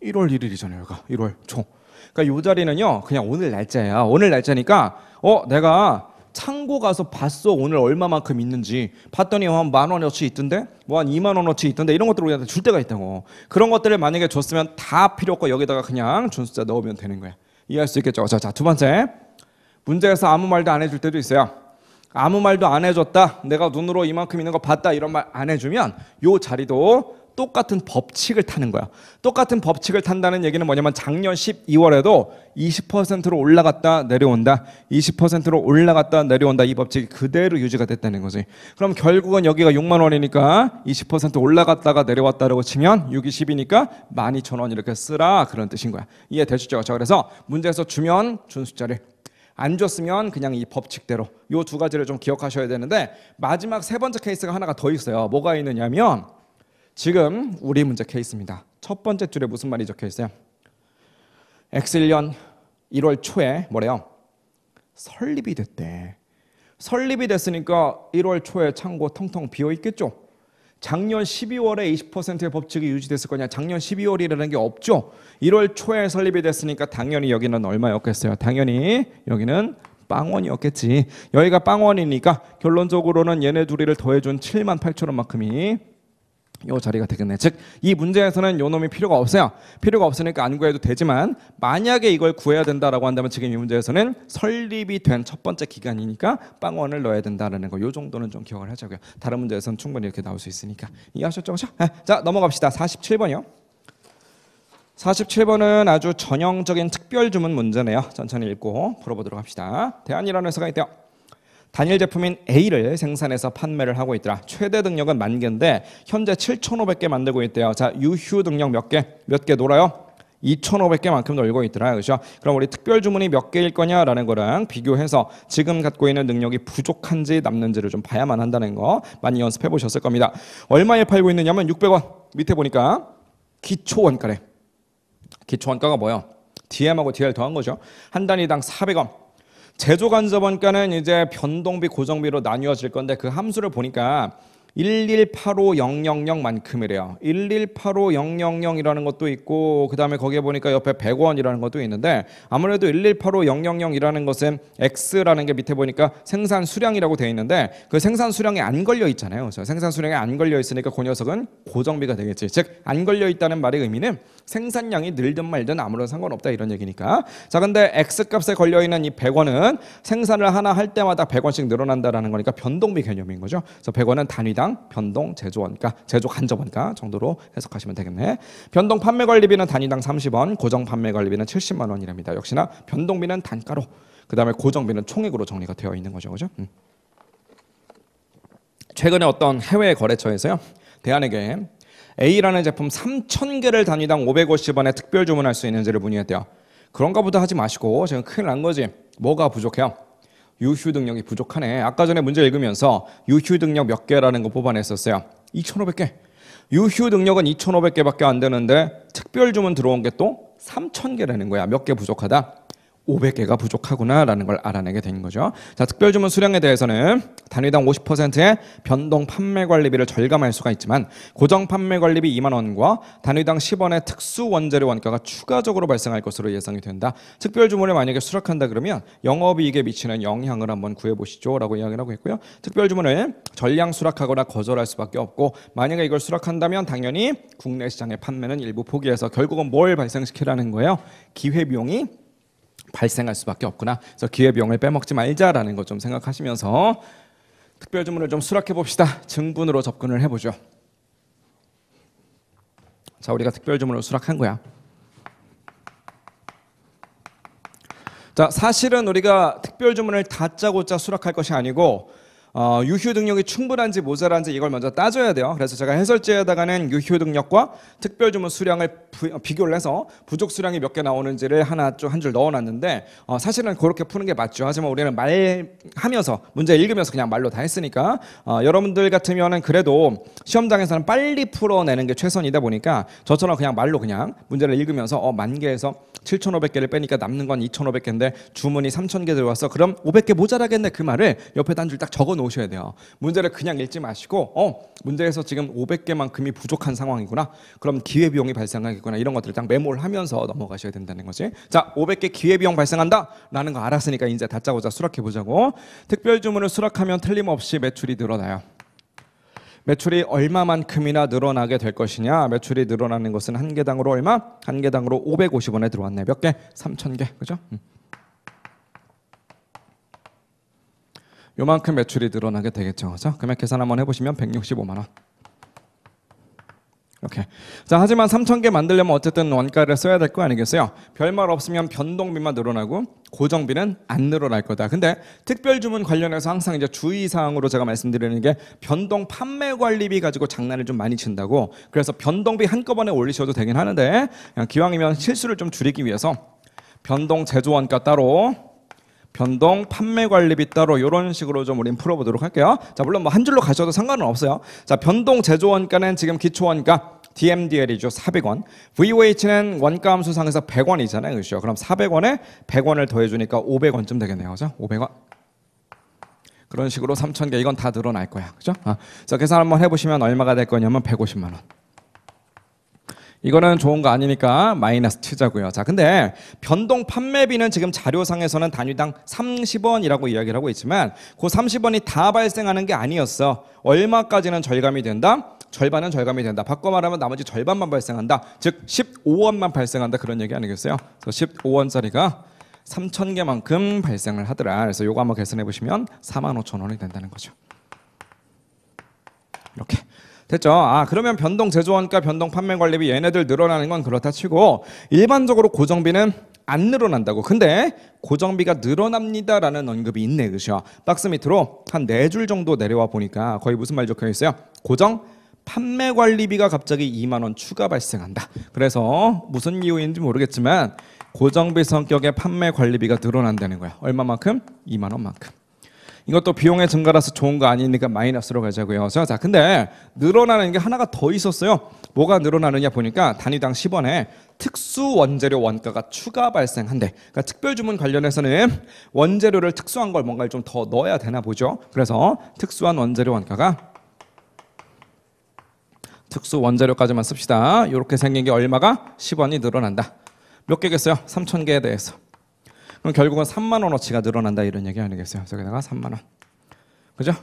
1월 1일이잖아요. 여기가 1월 초. 그러니까 이 자리는요. 그냥 오늘 날짜야. 오늘 날짜니까 내가 창고 가서 봤어. 오늘 얼마만큼 있는지 봤더니 한 10,000원어치 있던데, 뭐 한 20,000원어치 있던데 이런 것들을 우리한테 줄 때가 있다고. 그런 것들을 만약에 줬으면 다 필요 없고 여기다가 그냥 준 숫자 넣으면 되는 거야. 이해할 수 있겠죠? 자, 두 번째, 문제에서 아무 말도 안 해줄 때도 있어요. 아무 말도 안 해줬다. 내가 눈으로 이만큼 있는 거 봤다. 이런 말 안 해주면 요 자리도 똑같은 법칙을 타는 거야. 똑같은 법칙을 탄다는 얘기는 뭐냐면 작년 12월에도 20%로 올라갔다 내려온다. 20%로 올라갔다 내려온다. 이 법칙이 그대로 유지가 됐다는 거지. 그럼 결국은 여기가 6만 원이니까 20% 올라갔다가 내려왔다라고 치면 6이 10이니까 12,000원 이렇게 쓰라. 그런 뜻인 거야. 이해되시죠? 자, 그래서 문제에서 주면 준 숫자를, 안 줬으면 그냥 이 법칙대로. 요 두 가지를 좀 기억하셔야 되는데 마지막 세 번째 케이스가 하나가 더 있어요. 뭐가 있느냐면 지금 우리 문제 케이스입니다. 첫 번째 줄에 무슨 말이 적혀 있어요? X1년 1월 초에 뭐래요? 설립이 됐대. 설립이 됐으니까 1월 초에 창고 텅텅 비어 있겠죠. 작년 12월에 20%의 법칙이 유지됐을 거냐? 작년 12월이라는 게 없죠. 1월 초에 설립이 됐으니까 당연히 여기는 얼마였겠어요? 당연히 여기는 빵원이었겠지. 여기가 빵원이니까 결론적으로는 얘네 둘이를 더해준 78,000원만큼이 이 자리가 되겠네. 즉 이 문제에서는 요 놈이 필요가 없어요. 필요가 없으니까 안 구해도 되지만 만약에 이걸 구해야 된다라고 한다면 지금 이 문제에서는 설립이 된 첫 번째 기간이니까 빵원을 넣어야 된다라는 거. 요 정도는 좀 기억을 하자고요. 다른 문제에서는 충분히 이렇게 나올 수 있으니까. 이해하셨죠? 그렇죠? 자, 넘어갑시다. 47번이요. 47번은 아주 전형적인 특별 주문 문제네요. 천천히 읽고 풀어보도록 합시다. 대안이라는 회사가 있대요. 단일 제품인 A를 생산해서 판매를 하고 있더라. 최대 등력은 10,000개인데 현재 7,500개 만들고 있대요. 자, 유휴 등력 몇 개 놀아요? 2,500개만큼 놀고 있더라. 그렇죠? 그럼 우리 특별 주문이 몇 개일 거냐라는 거랑 비교해서 지금 갖고 있는 능력이 부족한지 남는지를 좀 봐야만 한다는 거 많이 연습해 보셨을 겁니다. 얼마에 팔고 있느냐면 600원. 밑에 보니까 기초 원가래. 기초 원가가 뭐예요? DM하고 DL 더한 거죠. 한 단위당 400원. 제조 간접 원가는 이제 변동비 고정비로 나뉘어질 건데 그 함수를 보니까 1185000만큼이래요. 1185000이라는 것도 있고 그 다음에 거기에 보니까 옆에 100원이라는 것도 있는데 아무래도 1185000이라는 것은 X라는 게 밑에 보니까 생산 수량이라고 되어 있는데 그 생산 수량에 안 걸려 있잖아요. 그래서 생산 수량에 안 걸려 있으니까 그 녀석은 고정비가 되겠지. 즉 안 걸려 있다는 말의 의미는 생산량이 늘든 말든 아무런 상관없다 이런 얘기니까. 자, 근데 X값에 걸려 있는 이 100원은 생산을 하나 할 때마다 100원씩 늘어난다라는 거니까 변동비 개념인 거죠. 그래서 100원은 단위당 변동 제조 원가, 제조 간접 원가 정도로 해석하시면 되겠네. 변동 판매 관리비는 단위당 30원, 고정 판매 관리비는 70만 원이랍니다. 역시나 변동비는 단가로, 그다음에 고정비는 총액으로 정리가 되어 있는 거죠. 그죠? 최근에 어떤 해외 거래처에서요. 대안에게 A라는 제품 3,000개를 단위당 550원에 특별 주문할 수 있는지를 문의했대요. 그런가 보다 하지 마시고 지금 큰일 난 거지. 뭐가 부족해요? 유휴 등력이 부족하네. 아까 전에 문제 읽으면서 유휴 등력 몇 개라는 거 뽑아냈었어요. 2,500개. 유휴 등력은 2,500개밖에 안 되는데 특별 주문 들어온 게 또 3,000개라는 거야. 몇 개 부족하다? 500개가 부족하구나라는 걸 알아내게 된 거죠. 자, 특별주문 수량에 대해서는 단위당 50%의 변동 판매 관리비를 절감할 수가 있지만 고정 판매 관리비 2만 원과 단위당 10원의 특수 원재료 원가가 추가적으로 발생할 것으로 예상이 된다. 특별주문을 만약에 수락한다 그러면 영업이익에 미치는 영향을 한번 구해보시죠라고 이야기를 하고 있고요. 특별주문을 전량 수락하거나 거절할 수밖에 없고 만약에 이걸 수락한다면 당연히 국내 시장의 판매는 일부 포기해서 결국은 뭘 발생시키라는 거예요? 기회비용이 발생할 수밖에 없구나. 그래서 기회비용을 빼먹지 말자라는 것 좀 생각하시면서 특별주문을 좀 수락해 봅시다. 증분으로 접근을 해보죠. 자, 우리가 특별주문을 수락한 거야. 자, 사실은 우리가 특별주문을 다짜고짜 수락할 것이 아니고 유효 능력이 충분한지 모자란지 이걸 먼저 따져야 돼요. 그래서 제가 해설지에다가는 유효 능력과 특별주문 수량을 비교를 해서 부족 수량이 몇 개 나오는지를 한 줄 넣어놨는데 사실은 그렇게 푸는 게 맞죠. 하지만 우리는 말하면서 문제 읽으면서 그냥 말로 다 했으니까 여러분들 같으면은 그래도 시험장에서는 빨리 풀어내는 게 최선이다 보니까 저처럼 그냥 말로 그냥 문제를 읽으면서 10,000개에서 7,500개를 빼니까 남는 건 2,500개인데 주문이 3,000개 들어왔어. 그럼 500개 모자라겠네. 그 말을 옆에다 한 줄 딱 적어 놓으셔야 돼요. 문제를 그냥 읽지 마시고 문제에서 지금 500개만큼이 부족한 상황이구나. 그럼 기회비용이 발생하겠구나. 이런 것들을 딱 메모를 하면서 넘어가셔야 된다는 거지. 자, 500개 기회비용 발생한다 라는 거 알았으니까 이제 다짜고짜 수락해 보자고. 특별주문을 수락하면 틀림없이 매출이 늘어나요. 매출이 얼마만큼이나 늘어나게 될 것이냐. 매출이 늘어나는 것은 한 개당으로 얼마? 한 개당으로 550원에 들어왔네. 몇 개? 3,000개. 그죠? 요만큼 매출이 늘어나게 되겠죠. 그죠? 금액 계산 한번 해보시면 165만 원. 이렇게. 자, 하지만 3,000개 만들려면 어쨌든 원가를 써야 될 거 아니겠어요? 별말 없으면 변동비만 늘어나고 고정비는 안 늘어날 거다. 근데 특별주문 관련해서 항상 이제 주의사항으로 제가 말씀드리는 게 변동 판매 관리비 가지고 장난을 좀 많이 친다고. 그래서 변동비 한꺼번에 올리셔도 되긴 하는데 그냥 기왕이면 실수를 좀 줄이기 위해서 변동 제조원가 따로 변동 판매 관리비 따로 이런 식으로 좀 우린 풀어보도록 할게요. 자, 물론 뭐 한 줄로 가셔도 상관은 없어요. 자, 변동 제조원가는 지금 기초원가 DMDL이죠. 400원. VOH는 원가 함수상에서 100원이잖아요. 그렇죠? 그럼 400원에 100원을 더해주니까 500원쯤 되겠네요. 그죠? 500원. 그런 식으로 3,000개 이건 다 늘어날 거야. 그죠? 자, 계산 한번 해보시면 얼마가 될 거냐면 150만 원. 이거는 좋은 거 아니니까 마이너스 치자고요. 자, 근데 변동 판매비는 지금 자료상에서는 단위당 30원이라고 이야기를 하고 있지만 그 30원이 다 발생하는 게 아니었어. 얼마까지는 절감이 된다? 절반은 절감이 된다. 바꿔 말하면 나머지 절반만 발생한다. 즉 15원만 발생한다. 그런 얘기 아니겠어요? 그래서 15원짜리가 3,000개만큼 발생을 하더라. 그래서 요거 한번 계산해 보시면 45,000원이 된다는 거죠. 이렇게. 됐죠? 그러면 변동 제조원가, 변동 판매 관리비 얘네들 늘어나는 건 그렇다 치고 일반적으로 고정비는 안 늘어난다고. 근데 고정비가 늘어납니다라는 언급이 있네. 그죠? 박스 밑으로 한 4줄 정도 내려와 보니까 거의 무슨 말 적혀 있어요? 고정 판매 관리비가 갑자기 2만 원 추가 발생한다. 그래서 무슨 이유인지 모르겠지만 고정비 성격의 판매 관리비가 늘어난다는 거야. 얼마만큼? 2만 원만큼. 이것도 비용의 증가라서 좋은 거 아니니까 마이너스로 가자고요. 자, 근데 늘어나는 게 하나가 더 있었어요. 뭐가 늘어나느냐 보니까 단위당 10원에 특수 원재료 원가가 추가 발생한대. 그러니까 특별주문 관련해서는 원재료를 특수한 걸 뭔가를 좀 더 넣어야 되나 보죠. 그래서 특수한 원재료 원가가 특수 원재료까지만 씁시다. 이렇게 생긴 게 얼마가? 10원이 늘어난다. 몇 개겠어요? 3,000개에 대해서. 그럼 결국은 3만 원어치가 늘어난다 이런 얘기 아니겠어요? 저기다가 3만 원. 그죠?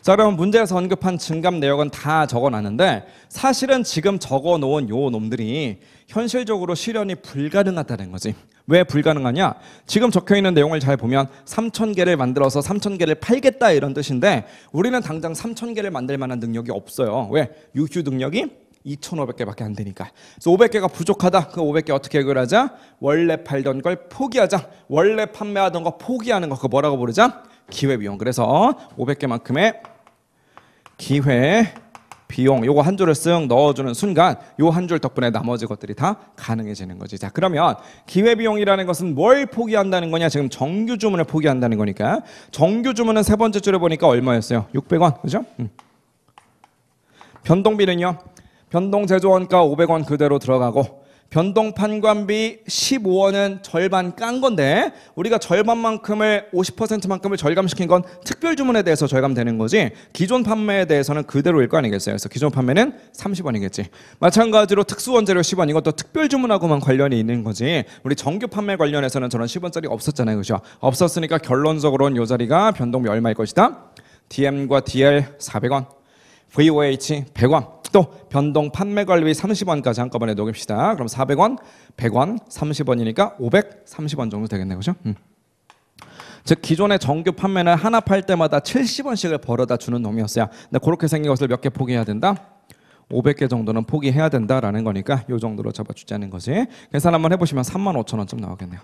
자, 그럼 문제에서 언급한 증감 내역은 다 적어놨는데 사실은 지금 적어놓은 요 놈들이 현실적으로 실현이 불가능하다는 거지. 왜 불가능하냐? 지금 적혀있는 내용을 잘 보면 3,000개를 만들어서 3,000개를 팔겠다 이런 뜻인데 우리는 당장 3,000개를 만들 만한 능력이 없어요. 왜? 유휴 능력이 2,500개밖에 안 되니까. 그래서 500개가 부족하다. 그 500개 어떻게 해결하자? 원래 팔던 걸 포기하자. 원래 판매하던 거 포기하는 거 그거 뭐라고 부르자? 기회비용. 그래서 500개만큼의 기회비용 요거 한 줄을 쓱 넣어주는 순간 요 한 줄 덕분에 나머지 것들이 다 가능해지는 거지. 자, 그러면 기회비용이라는 것은 뭘 포기한다는 거냐? 지금 정규 주문을 포기한다는 거니까 정규 주문은 세 번째 줄에 보니까 얼마였어요? 600원. 그죠? 변동비는요? 변동 제조원가 500원 그대로 들어가고 변동 판관비 15원은 절반 깐 건데 우리가 절반만큼을 50%만큼을 절감시킨 건 특별 주문에 대해서 절감되는 거지 기존 판매에 대해서는 그대로일 거 아니겠어요. 그래서 기존 판매는 30원이겠지. 마찬가지로 특수원재료 10원 이것도 특별 주문하고만 관련이 있는 거지. 우리 정규 판매 관련해서는 저런 10원짜리 없었잖아요. 그죠? 없었으니까 결론적으로는 이 자리가 변동비 얼마일 것이다. DM과 DL 400원, VOH 100원, 또 변동 판매 관리비 30원까지 한꺼번에 녹입시다. 그럼 400원, 100원, 30원이니까 530원 정도 되겠네요. 그죠? 즉 기존의 정규 판매는 하나 팔 때마다 70원씩을 벌어다 주는 놈이었어요. 근데 그렇게 생긴 것을 몇 개 포기해야 된다? 500개 정도는 포기해야 된다라는 거니까 이 정도로 잡아주자는 거지. 계산 한번 해보시면 35,000원쯤 나오겠네요.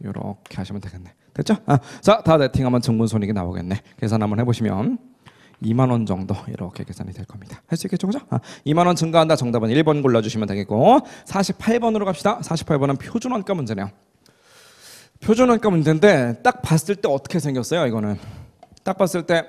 이렇게 하시면 되겠네. 됐죠? 자, 다 네팅하면 증분손익이 나오겠네. 계산 한번 해보시면 2만 원 정도 이렇게 계산이 될 겁니다. 할 수 있겠죠? 그죠? 2만 원 증가한다. 정답은 1번 골라주시면 되겠고 48번으로 갑시다. 48번은 표준원가 문제네요. 표준원가 문제인데 딱 봤을 때 어떻게 생겼어요? 이거는 딱 봤을 때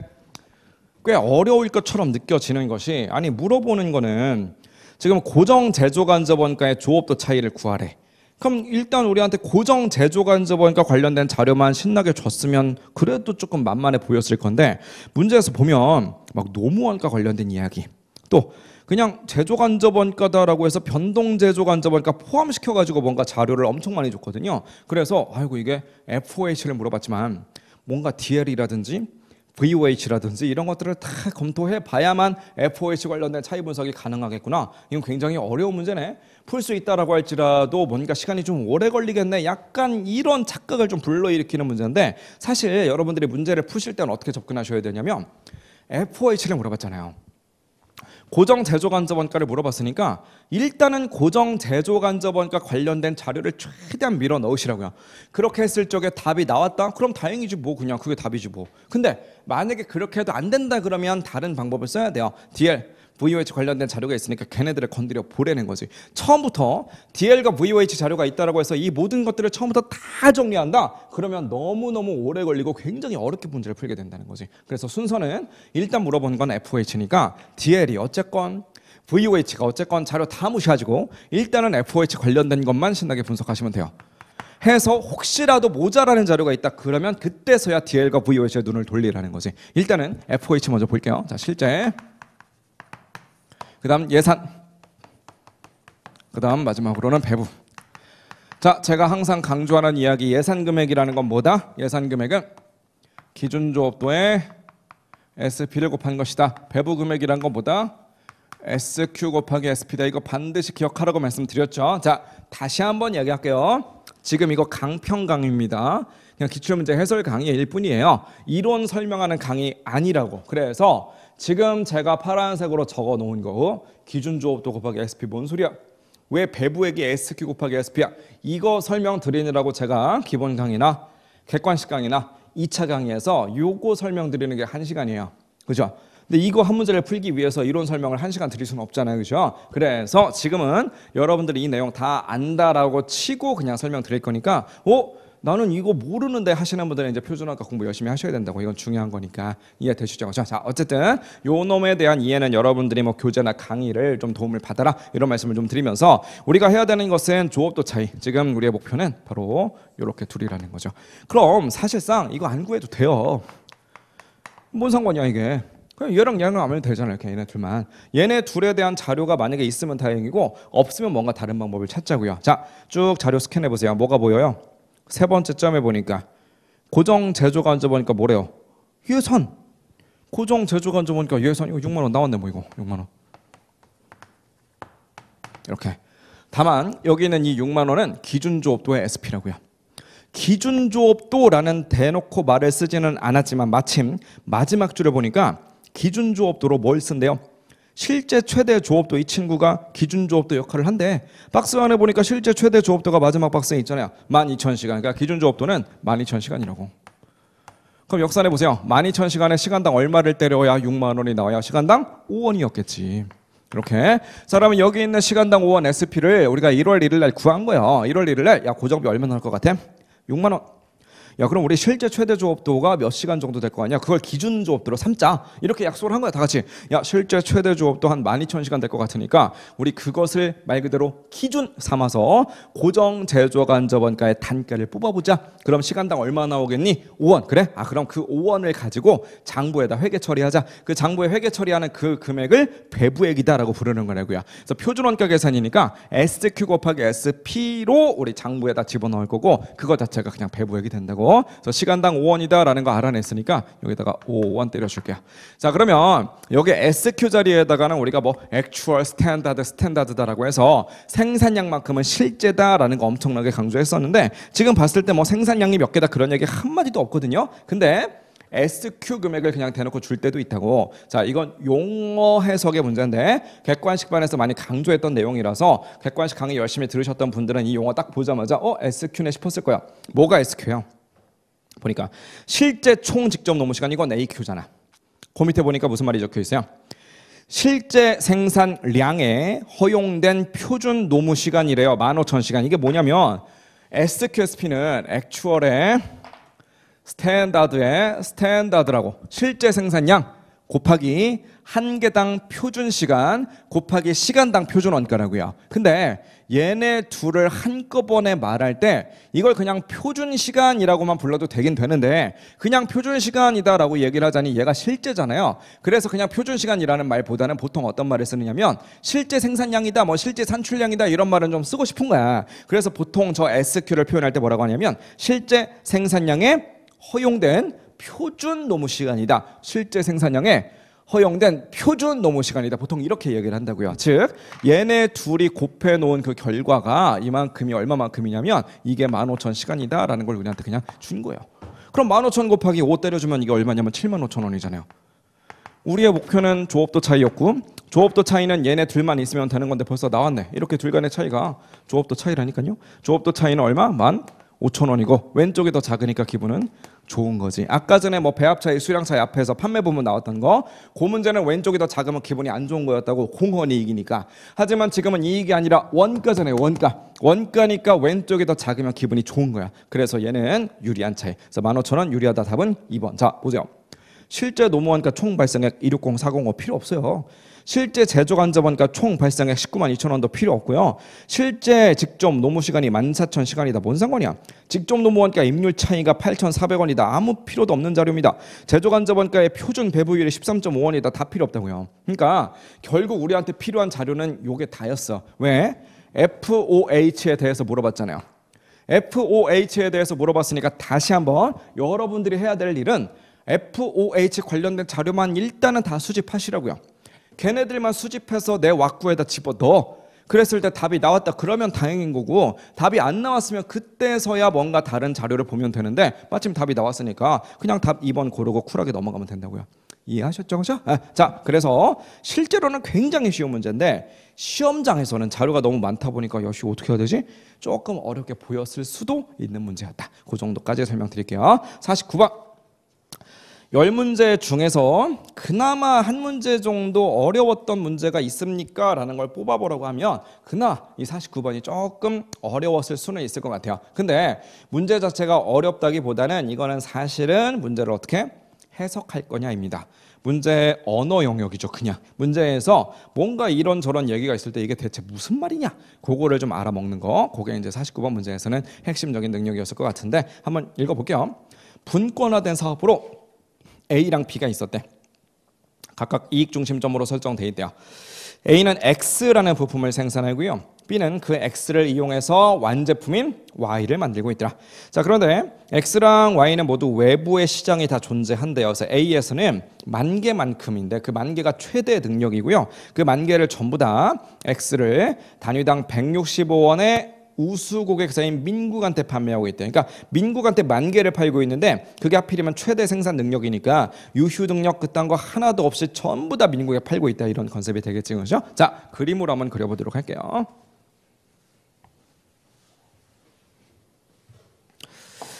꽤 어려울 것처럼 느껴지는 것이 아니 물어보는 거는 지금 고정 제조간접 원가의 조업도 차이를 구하래. 그럼 일단 우리한테 고정 제조간접 원가 관련된 자료만 신나게 줬으면 그래도 조금 만만해 보였을 건데 문제에서 보면 막 노무원가 관련된 이야기 또 그냥 제조간접 원가다라고 해서 변동 제조간접 원가 포함시켜가지고 뭔가 자료를 엄청 많이 줬거든요. 그래서 아이고 이게 FOH를 물어봤지만 뭔가 DL이라든지 VOH라든지 이런 것들을 다 검토해 봐야만 FOH 관련된 차이 분석이 가능하겠구나. 이건 굉장히 어려운 문제네. 풀 수 있다라고 할지라도 뭔가 시간이 좀 오래 걸리겠네. 약간 이런 착각을 좀 불러일으키는 문제인데 사실 여러분들이 문제를 푸실 때는 어떻게 접근하셔야 되냐면 FOH를 물어봤잖아요. 고정 제조간접 원가를 물어봤으니까 일단은 고정 제조간접 원가 관련된 자료를 최대한 밀어 넣으시라고요. 그렇게 했을 적에 답이 나왔다? 그럼 다행이지 뭐 그냥 그게 답이지 뭐. 근데 만약에 그렇게 해도 안 된다 그러면 다른 방법을 써야 돼요. DL, VOH 관련된 자료가 있으니까 걔네들을 건드려 보라는 거지. 처음부터 DL과 VOH 자료가 있다라고 해서 이 모든 것들을 처음부터 다 정리한다? 그러면 너무너무 오래 걸리고 굉장히 어렵게 문제를 풀게 된다는 거지. 그래서 순서는 일단 물어보는 건 FOH니까 DL이 어쨌건 VOH가 어쨌건 자료 다 무시하시고 일단은 FOH 관련된 것만 신나게 분석하시면 돼요. 해서 혹시라도 모자라는 자료가 있다 그러면 그때서야 DL과 VOH에 눈을 돌리라는 거지. 일단은 FOH 먼저 볼게요. 자, 실제 그 다음 예산, 그 다음 마지막으로는 배부. 자, 제가 항상 강조하는 이야기 예산 금액이라는 건 뭐다? 예산 금액은 기준 조업도의 SP를 곱한 것이다. 배부 금액이란 건 뭐다? SQ 곱하기 SP다. 이거 반드시 기억하라고 말씀드렸죠. 자, 다시 한번 이야기할게요. 지금 이거 강평 강의입니다. 그냥 기출문제 해설 강의일 뿐이에요. 이론 설명하는 강의 아니라고. 그래서 지금 제가 파란색으로 적어 놓은 거 기준 조업도 곱하기 SP 뭔 소리야? 왜 배부액이 SQ 곱하기 SP야? 이거 설명드리느라고 제가 기본 강의나 객관식 강의나 2차 강의에서 요거 설명드리는 게 1시간이에요. 그죠? 근데 이거 한 문제를 풀기 위해서 이론 설명을 1시간 드릴 수는 없잖아요. 그죠? 그래서 지금은 여러분들이 이 내용 다 안다라고 치고 그냥 설명드릴 거니까 나는 이거 모르는데 하시는 분들은 이제 표준어가 공부 열심히 하셔야 된다고. 이건 중요한 거니까 이해되시죠? 자, 어쨌든 요 놈에 대한 이해는 여러분들이 뭐 교재나 강의를 좀 도움을 받아라 이런 말씀을 좀 드리면서 우리가 해야 되는 것은 조업도 차이. 지금 우리의 목표는 바로 이렇게 둘이라는 거죠. 그럼 사실상 이거 안 구해도 돼요. 뭔 상관이야 이게. 그냥 얘랑 하면 되잖아요. 이렇게 얘네 둘만. 얘네 둘에 대한 자료가 만약에 있으면 다행이고 없으면 뭔가 다른 방법을 찾자고요. 자, 쭉 자료 스캔해 보세요. 뭐가 보여요? 세 번째 점에 보니까 고정 제조간접 보니까 뭐래요? 예산. 고정 제조간접 보니까 예산. 이거 6만 원 나왔네. 뭐 이거 6만 원. 이렇게. 다만 여기 있는 이 6만 원은 기준 조업도의 SP라고요. 기준 조업도라는 대놓고 말을 쓰지는 않았지만 마침 마지막 줄에 보니까 기준 조업도로 뭘 쓴대요? 실제 최대 조업도. 이 친구가 기준 조업도 역할을 한대. 박스 안에 보니까 실제 최대 조업도가 마지막 박스에 있잖아요. 12,000시간. 그러니까 기준 조업도는 12,000시간이라고. 그럼 역산해 보세요. 12,000시간에 시간당 얼마를 때려야 6만 원이 나와야 시간당 5원이었겠지. 이렇게. 자, 그러면 여기 있는 시간당 5원 SP를 우리가 1월 1일 날 구한 거예요. 1월 1일 날 야 고정비 얼마 나올 것 같아? 6만 원. 야, 그럼 우리 실제 최대 조업도가 몇 시간 정도 될 거 아니야? 그걸 기준 조업도로 삼자. 이렇게 약속을 한 거야, 다 같이. 야, 실제 최대 조업도 한 12,000시간 될 것 같으니까 우리 그것을 말 그대로 기준 삼아서 고정 제조 간접원가의 단가를 뽑아보자. 그럼 시간당 얼마 나오겠니? 5원. 그래? 아, 그럼 그 5원을 가지고 장부에다 회계 처리하자. 그 장부에 회계 처리하는 그 금액을 배부액이다라고 부르는 거라고요. 그래서 표준원가 계산이니까 SQ 곱하기 SP로 우리 장부에다 집어넣을 거고 그거 자체가 그냥 배부액이 된다고. 그래서 시간당 5원이다라는 거 알아냈으니까 여기다가 5원 때려줄게요. 자, 그러면 여기 SQ 자리에다가는 우리가 뭐 액추얼, 스탠다드, 스탠다드다라고 해서 생산량만큼은 실제다라는 거 엄청나게 강조했었는데 지금 봤을 때 뭐 생산량이 몇 개다 그런 얘기 한마디도 없거든요. 근데 SQ 금액을 그냥 대놓고 줄 때도 있다고. 자, 이건 용어 해석의 문제인데 객관식반에서 많이 강조했던 내용이라서 객관식 강의 열심히 들으셨던 분들은 이 용어 딱 보자마자 SQ네 싶었을 거야. 뭐가 SQ예요? 보니까 실제 총 직접 노무 시간, 이건 AQ잖아. 그 밑에 보니까 무슨 말이 적혀 있어요? 실제 생산량에 허용된 표준 노무 시간이래요. 15,000시간. 이게 뭐냐면 SQSP는 액추얼의 스탠다드의 스탠다드라고, 실제 생산량 곱하기 한 개당 표준 시간 곱하기 시간당 표준 원가라고요. 근데 얘네 둘을 한꺼번에 말할 때 이걸 그냥 표준 시간이라고만 불러도 되긴 되는데 그냥 표준 시간이다라고 얘기를 하자니 얘가 실제잖아요. 그래서 그냥 표준 시간이라는 말보다는 보통 어떤 말을 쓰느냐면 실제 생산량이다, 뭐 실제 산출량이다 이런 말은 좀 쓰고 싶은 거야. 그래서 보통 저 SQ를 표현할 때 뭐라고 하냐면 실제 생산량에 허용된 표준 노무 시간이다. 실제 생산량에 허용된 표준 노무 시간이다. 보통 이렇게 얘기를 한다고요. 즉 얘네 둘이 곱해 놓은 그 결과가 이만큼이 얼마만큼이냐면 이게 15,000시간이다 라는 걸 우리한테 그냥 준 거예요. 그럼 15,000 곱하기 5 때려주면 이게 얼마냐면 75,000원이잖아요. 우리의 목표는 조업도 차이였고 조업도 차이는 얘네 둘만 있으면 되는 건데 벌써 나왔네. 이렇게 둘 간의 차이가 조업도 차이라니까요. 조업도 차이는 얼마? 15,000원이고 왼쪽이 더 작으니까 기분은 좋은 거지. 아까 전에 뭐 배합 차이, 수량 차이 앞에서 판매 부분 나왔던 거, 그 문제는 왼쪽이 더 작으면 기분이 안 좋은 거였다고, 공헌이 이익이니까. 하지만 지금은 이익이 아니라 원가잖아요. 원가니까 왼쪽이 더 작으면 기분이 좋은 거야. 그래서 얘는 유리한 차이. 그래서 15,000원 유리하다. 답은 2번. 자, 보세요. 실제 노무원가 총 발생액 260405 필요 없어요. 실제 제조 간접원가 총 발생액 192,000원도 필요 없고요. 실제 직접 노무 시간이 14,000시간이다. 뭔 상관이야? 직접 노무원가 임률 차이가 8,400원이다. 아무 필요도 없는 자료입니다. 제조 간접원가의 표준 배부율이 13.5원이다. 다 필요 없다고요. 그러니까 결국 우리한테 필요한 자료는 요게 다였어. 왜? FOH에 대해서 물어봤잖아요. FOH에 대해서 물어봤으니까 다시 한번 여러분들이 해야 될 일은 FOH 관련된 자료만 일단은 다 수집하시라고요. 걔네들만 수집해서 내 왁구에다 집어넣어. 그랬을 때 답이 나왔다 그러면 다행인 거고, 답이 안 나왔으면 그때서야 뭔가 다른 자료를 보면 되는데 마침 답이 나왔으니까 그냥 답 2번 고르고 쿨하게 넘어가면 된다고요. 이해하셨죠? 그죠? 자, 그래서 실제로는 굉장히 쉬운 문제인데 시험장에서는 자료가 너무 많다 보니까 역시 어떻게 해야 되지? 조금 어렵게 보였을 수도 있는 문제였다. 그 정도까지 설명드릴게요. 49번. 10문제 중에서 그나마 한 문제 정도 어려웠던 문제가 있습니까? 라는 걸 뽑아보라고 하면 그나마 이 49번이 조금 어려웠을 수는 있을 것 같아요. 근데 문제 자체가 어렵다기보다는 이거는 사실은 문제를 어떻게 해석할 거냐입니다. 문제의 언어 영역이죠. 그냥 문제에서 뭔가 이런저런 얘기가 있을 때 이게 대체 무슨 말이냐, 그거를 좀 알아먹는 거, 그게 이제 49번 문제에서는 핵심적인 능력이었을 것 같은데 한번 읽어볼게요. 분권화된 사업으로 A랑 B가 있었대. 각각 이익 중심점으로 설정돼 있대요. A는 X라는 부품을 생산하고요. B는 그 X를 이용해서 완제품인 Y를 만들고 있더라. 자, 그런데 X랑 Y는 모두 외부의 시장이 다 존재한대요. 그래서 A에서는 10,000개만큼인데 그 10,000개가 최대 능력이고요. 그 10,000개를 전부 다 X를 단위당 165원에 우수 고객사인 민국한테 판매하고 있대. 그러니까 민국한테 10,000개를 팔고 있는데 그게 하필이면 최대 생산 능력이니까 유휴 능력 그딴 거 하나도 없이 전부 다 민국에 팔고 있다. 이런 컨셉이 되겠지, 그렇죠? 자, 그림으로 한번 그려보도록 할게요.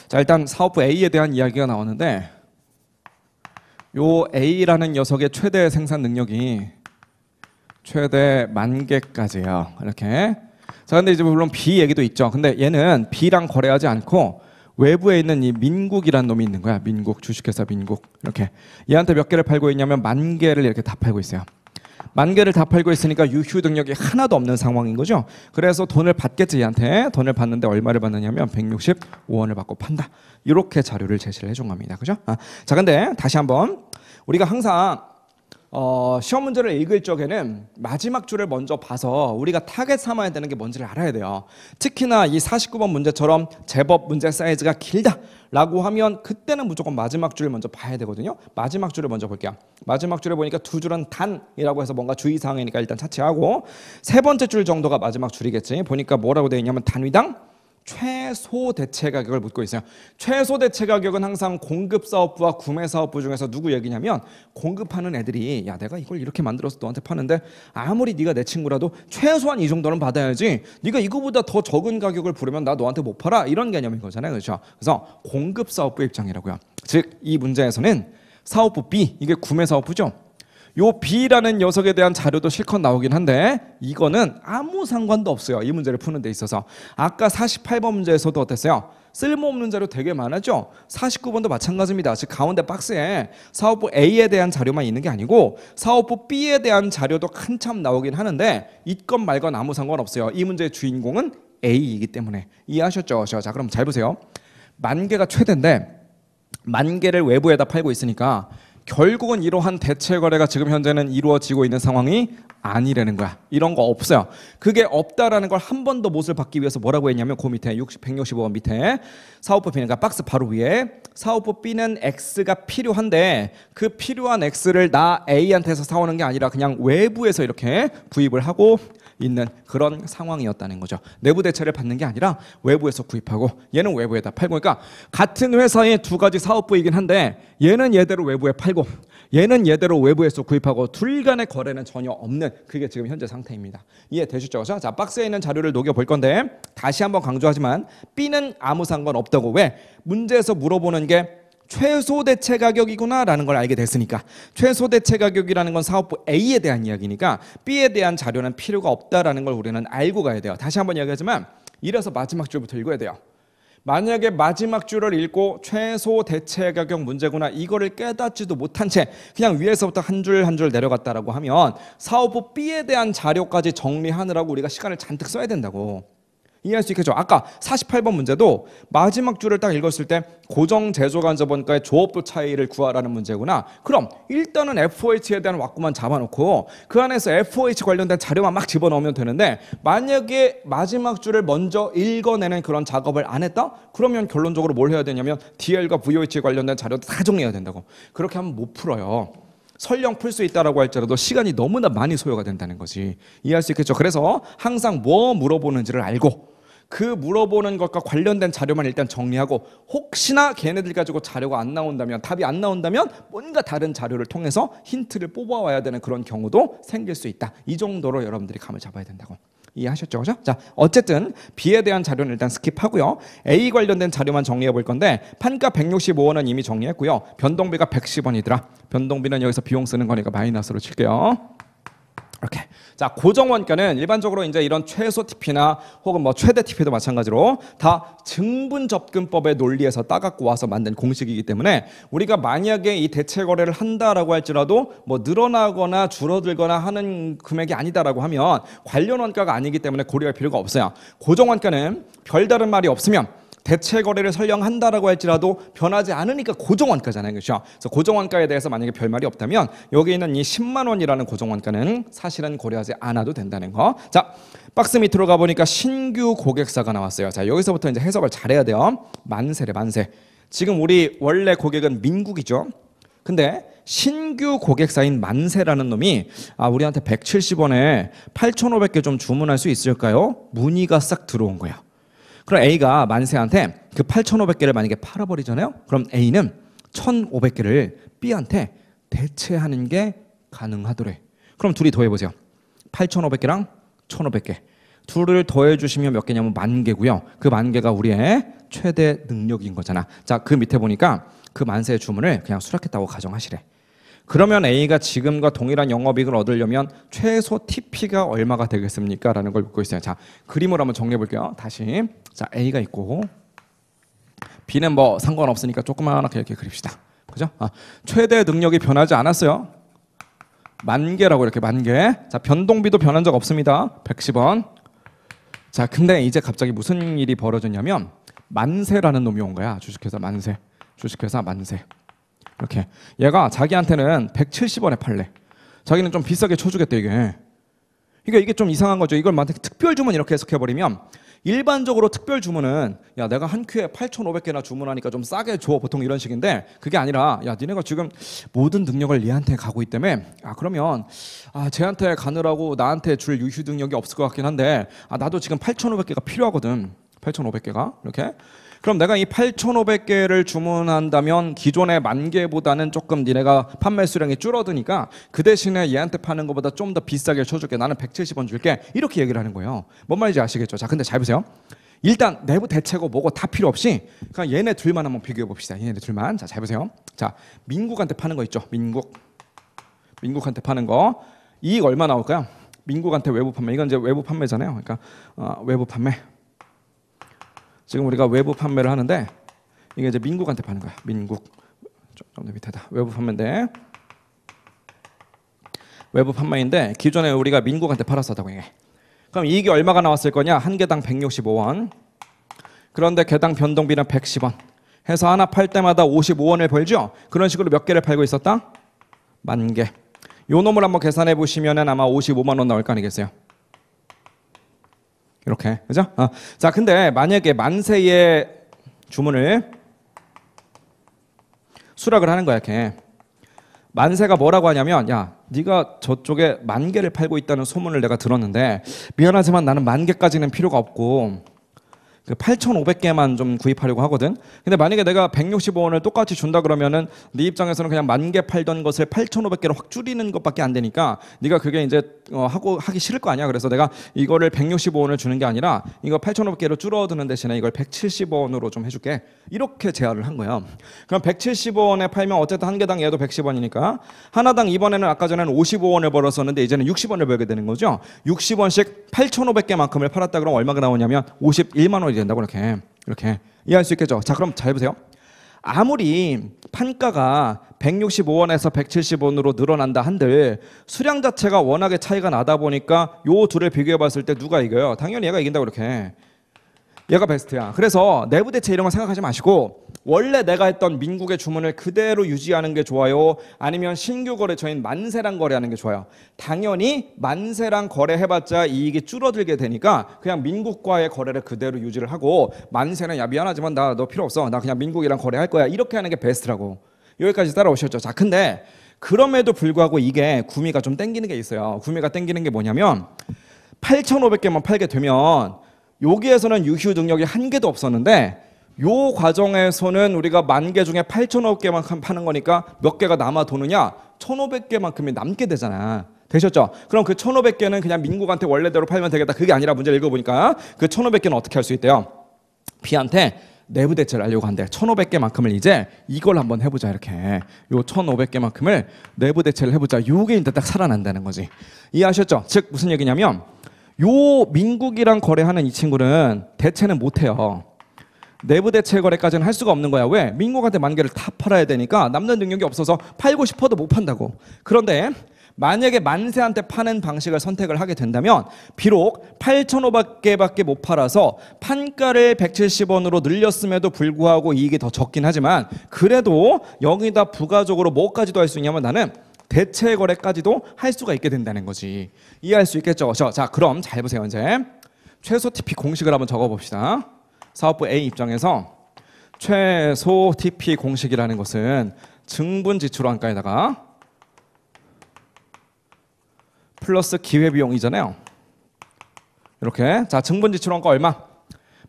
자, 일단 사업부 A에 대한 이야기가 나오는데 요 A라는 녀석의 최대 생산 능력이 최대 10,000개까지예요. 이렇게. 자, 근데 이제 물론 B 얘기도 있죠. 근데 얘는 B랑 거래하지 않고 외부에 있는 이 민국이라는 놈이 있는 거야. 민국, 주식회사 민국. 이렇게 얘한테 몇 개를 팔고 있냐면 10,000개를 이렇게 다 팔고 있어요. 10,000개를 다 팔고 있으니까 유휴 능력이 하나도 없는 상황인 거죠. 그래서 돈을 받겠지. 얘한테 돈을 받는데 얼마를 받느냐면 165원을 받고 판다. 이렇게 자료를 제시를 해준 겁니다. 그죠? 자, 근데 다시 한번 우리가 항상 시험 문제를 읽을 적에는 마지막 줄을 먼저 봐서 우리가 타겟 삼아야 되는 게 뭔지를 알아야 돼요. 특히나 이 49번 문제처럼 제법 문제 사이즈가 길다라고 하면 그때는 무조건 마지막 줄을 먼저 봐야 되거든요. 마지막 줄을 먼저 볼게요. 마지막 줄을 보니까 두 줄은 단이라고 해서 뭔가 주의사항이니까 일단 차치하고 세 번째 줄 정도가 마지막 줄이겠지. 보니까 뭐라고 되어 있냐면 단위당 최소 대체 가격을 묻고 있어요. 최소 대체 가격은 항상 공급 사업부와 구매 사업부 중에서 누구 얘기냐면 공급하는 애들이 야 내가 이걸 이렇게 만들어서 너한테 파는데 아무리 네가 내 친구라도 최소한 이 정도는 받아야지 네가 이거보다 더 적은 가격을 부르면 나 너한테 못 팔아 이런 개념인 거잖아요. 그렇죠? 그래서 공급 사업부 입장이라고요. 즉 이 문제에서는 사업부 B 이게 구매 사업부죠. 요 B라는 녀석에 대한 자료도 실컷 나오긴 한데 이거는 아무 상관도 없어요. 이 문제를 푸는 데 있어서. 아까 48번 문제에서도 어땠어요? 쓸모없는 자료 되게 많았죠? 49번도 마찬가지입니다. 즉 가운데 박스에 사업부 A에 대한 자료만 있는 게 아니고 사업부 B에 대한 자료도 한참 나오긴 하는데 있건 말건 아무 상관없어요. 이 문제의 주인공은 A이기 때문에. 이해하셨죠? 자 그럼 잘 보세요. 10,000개가 최대인데 10,000개를 외부에다 팔고 있으니까 결국은 이러한 대체 거래가 지금 현재는 이루어지고 있는 상황이 아니라는 거야. 이런 거 없어요. 그게 없다라는 걸 한 번 더 못을 받기 위해서 뭐라고 했냐면 그 밑에 165번 밑에 사업부 B는 그러니까 박스 바로 위에 사업부 B는 X가 필요한데 그 필요한 X를 나 A한테서 사오는 게 아니라 그냥 외부에서 이렇게 구입을 하고 있는 그런 상황이었다는 거죠. 내부 대체를 받는 게 아니라 외부에서 구입하고 얘는 외부에다 팔고 그러니까 같은 회사의 두 가지 사업부이긴 한데 얘는 얘대로 외부에 팔고 얘는 얘대로 외부에서 구입하고 둘 간의 거래는 전혀 없는 그게 지금 현재 상태입니다. 이해되셨죠? 자, 박스에 있는 자료를 녹여볼 건데 다시 한번 강조하지만 B는 아무 상관없다고. 왜? 문제에서 물어보는 게 최소 대체 가격이구나 라는 걸 알게 됐으니까 최소 대체 가격이라는 건 사업부 A에 대한 이야기니까 B에 대한 자료는 필요가 없다라는 걸 우리는 알고 가야 돼요. 다시 한번 이야기하지만 이래서 마지막 줄부터 읽어야 돼요. 만약에 마지막 줄을 읽고 최소 대체 가격 문제구나 이거를 깨닫지도 못한 채 그냥 위에서부터 한 줄 한 줄 내려갔다라고 하면 사업부 B에 대한 자료까지 정리하느라고 우리가 시간을 잔뜩 써야 된다고. 이해할 수 있겠죠? 아까 48번 문제도 마지막 줄을 딱 읽었을 때 고정 제조 간접원가의 조업도 차이를 구하라는 문제구나. 그럼 일단은 FOH에 대한 왁구만 잡아놓고 그 안에서 FOH 관련된 자료만 막 집어넣으면 되는데 만약에 마지막 줄을 먼저 읽어내는 그런 작업을 안 했다? 그러면 결론적으로 뭘 해야 되냐면 DL과 VOH 관련된 자료도 다 정리해야 된다고. 그렇게 하면 못 풀어요. 설령 풀 수 있다라고 할지라도 시간이 너무나 많이 소요가 된다는 거지. 이해할 수 있겠죠? 그래서 항상 뭐 물어보는지를 알고 그 물어보는 것과 관련된 자료만 일단 정리하고 혹시나 걔네들 가지고 자료가 안 나온다면 답이 안 나온다면 뭔가 다른 자료를 통해서 힌트를 뽑아와야 되는 그런 경우도 생길 수 있다. 이 정도로 여러분들이 감을 잡아야 된다고. 이해하셨죠? 그죠? 자, 어쨌든 B에 대한 자료는 일단 스킵하고요. A 관련된 자료만 정리해 볼 건데 판가 165원은 이미 정리했고요. 변동비가 110원이더라. 변동비는 여기서 비용 쓰는 거니까 마이너스로 칠게요. 이렇게. 자, 고정원가는 일반적으로 이제 이런 최소 TP나 혹은 뭐 최대 TP도 마찬가지로 다 증분접근법의 논리에서 따갖고 와서 만든 공식이기 때문에 우리가 만약에 이 대체 거래를 한다라고 할지라도 뭐 늘어나거나 줄어들거나 하는 금액이 아니다라고 하면 관련 원가가 아니기 때문에 고려할 필요가 없어요. 고정원가는 별다른 말이 없으면 대체 거래를 설령한다라고 할지라도 변하지 않으니까 고정원가잖아요. 그렇죠? 그래서 고정원가에 대해서 만약에 별말이 없다면 여기 있는 이 10만 원이라는 고정원가는 사실은 고려하지 않아도 된다는 거. 자, 박스 밑으로 가보니까 신규 고객사가 나왔어요. 자, 여기서부터 이제 해석을 잘해야 돼요. 만세래, 만세. 지금 우리 원래 고객은 민국이죠. 근데 신규 고객사인 만세라는 놈이 우리한테 170원에 8,500개 좀 주문할 수 있을까요? 문의가 싹 들어온 거야. 그럼 A가 만세한테 그 8,500개를 만약에 팔아버리잖아요. 그럼 A는 1,500개를 B한테 대체하는 게 가능하더래. 그럼 둘이 더해보세요. 8,500개랑 1,500개. 둘을 더해주시면 몇 개냐면 10,000개고요. 그 10,000개가 우리의 최대 능력인 거잖아. 자, 그 밑에 보니까 그 만세의 주문을 그냥 수락했다고 가정하시래. 그러면 A가 지금과 동일한 영업이익을 얻으려면 최소 TP가 얼마가 되겠습니까? 라는 걸 묻고 있어요. 자, 그림으로 한번 정리해 볼게요. 다시. 자, A가 있고 B는 뭐 상관없으니까 조그맣게 이렇게 그립시다. 그죠? 최대 능력이 변하지 않았어요. 만개라고 이렇게 만개. 자, 변동비도 변한 적 없습니다. 110원. 자, 근데 이제 갑자기 무슨 일이 벌어졌냐면 만세라는 놈이 온 거야. 주식회사 만세. 주식회사 만세. 이렇게 얘가 자기한테는 170원에 팔래. 자기는 좀 비싸게 쳐주겠대 이게. 그러니까 이게 좀 이상한 거죠. 이걸 만약에 특별 주문 이렇게 해석해버리면 일반적으로 특별 주문은 야 내가 한 큐에 8,500개나 주문하니까 좀 싸게 줘 보통 이런 식인데 그게 아니라 야 니네가 지금 모든 능력을 얘한테 가고 있다며 그러면 쟤한테 가느라고 나한테 줄 유휴 능력이 없을 것 같긴 한데 나도 지금 8,500개가 필요하거든. 8,500개가 이렇게. 그럼 내가 이 8,500개를 주문한다면 기존의 10,000개보다는 조금 니네가 판매 수량이 줄어드니까 그 대신에 얘한테 파는 것보다 좀 더 비싸게 쳐줄게. 나는 170원 줄게. 이렇게 얘기를 하는 거예요. 뭔 말인지 아시겠죠? 자, 근데 잘 보세요. 일단 내부 대체고 뭐고 다 필요 없이 그냥 얘네 둘만 한번 비교해 봅시다. 얘네 둘만. 자, 잘 보세요. 자, 민국한테 파는 거 있죠? 민국한테 파는 거. 이익 얼마 나올까요? 민국한테 외부 판매. 이건 이제 외부 판매잖아요. 그러니까 외부 판매. 지금 우리가 외부 판매를 하는데 이게 이제 민국한테 파는 거야. 민국 좀 더 밑에다. 외부 판매인데 외부 판매인데 기존에 우리가 민국한테 팔았었다고 이게. 그럼 이익이 얼마가 나왔을 거냐? 한 개당 165원. 그런데 개당 변동비는 110원. 해서 하나 팔 때마다 55원을 벌죠. 그런 식으로 몇 개를 팔고 있었다? 10,000개. 요 놈을 한번 계산해 보시면은 아마 55만 원 나올 거 아니겠어요? 이렇게, 그죠? 자, 근데 만약에 만세의 주문을 수락을 하는 거야, 이렇게. 만세가 뭐라고 하냐면, 야, 네가 저쪽에 10,000개를 팔고 있다는 소문을 내가 들었는데 미안하지만 나는 10,000개까지는 필요가 없고 8,500개만 좀 구입하려고 하거든. 근데 만약에 내가 165원을 똑같이 준다 그러면은 네 입장에서는 그냥 10,000개 팔던 것을 8,500개로 확 줄이는 것밖에 안 되니까 네가 그게 이제 하기 싫을 거 아니야. 그래서 내가 이거를 165원을 주는 게 아니라 이거 8,500개로 줄어드는 대신에 이걸 170원으로 좀 해줄게. 이렇게 제안을 한 거야. 그럼 170원에 팔면 어쨌든 한 개당 얘도 110원이니까 하나당 이번에는 아까 전에는 55원을 벌었었는데 이제는 60원을 벌게 되는 거죠. 60원씩 8,500개만큼을 팔았다 그러면 얼마가 나오냐면 51만 원이 된다고 이렇게 이해할 수 있겠죠. 자, 그럼 잘 보세요. 아무리 판가가 165원에서 170원으로 늘어난다 한들 수량 자체가 워낙에 차이가 나다 보니까 요 둘을 비교해 봤을 때 누가 이겨요? 당연히 얘가 이긴다고 이렇게. 얘가 베스트야. 그래서 내부 대체 이런 거 생각하지 마시고 원래 내가 했던 민국의 주문을 그대로 유지하는 게 좋아요? 아니면 신규 거래처인 만세랑 거래하는 게 좋아요? 당연히 만세랑 거래해봤자 이익이 줄어들게 되니까 그냥 민국과의 거래를 그대로 유지를 하고 만세는 야 미안하지만 나 너 필요 없어. 나 그냥 민국이랑 거래할 거야. 이렇게 하는 게 베스트라고. 여기까지 따라오셨죠? 자, 근데 그럼에도 불구하고 이게 구미가 좀 땡기는 게 있어요. 구미가 땡기는 게 뭐냐면 8,500개만 팔게 되면 여기에서는 유휴 능력이 한 개도 없었는데 요 과정에서는 우리가 10,000개 중에 8,500개만 파는 거니까 몇 개가 남아 도느냐? 1,500개만큼이 남게 되잖아. 되셨죠? 그럼 그 1,500개는 그냥 민국한테 원래대로 팔면 되겠다. 그게 아니라 문제를 읽어보니까 그 1,500개는 어떻게 할 수 있대요? B한테 내부 대체를 하려고 한대. 1,500개만큼을 이제 이걸 한번 해보자 이렇게. 요 1,500개만큼을 내부 대체를 해보자. 요게 이제 딱 살아난다는 거지. 이해하셨죠? 즉 무슨 얘기냐면 요 민국이랑 거래하는 이 친구는 대체는 못해요. 내부 대체 거래까지는 할 수가 없는 거야. 왜? 민국한테 10,000개를 다 팔아야 되니까 남는 능력이 없어서 팔고 싶어도 못 판다고. 그런데 만약에 만세한테 파는 방식을 선택을 하게 된다면 비록 8,500개밖에 못 팔아서 판가를 170원으로 늘렸음에도 불구하고 이익이 더 적긴 하지만 그래도 여기다 부가적으로 뭐까지도 할 수 있냐면 나는 대체 거래까지도 할 수가 있게 된다는 거지. 이해할 수 있겠죠? 자, 그럼 잘 보세요. 이제 최소 TP 공식을 한번 적어봅시다. 사업부 A 입장에서 최소 TP 공식이라는 것은 증분지출원가에다가 플러스 기회비용이잖아요. 이렇게. 자, 증분지출원가 얼마?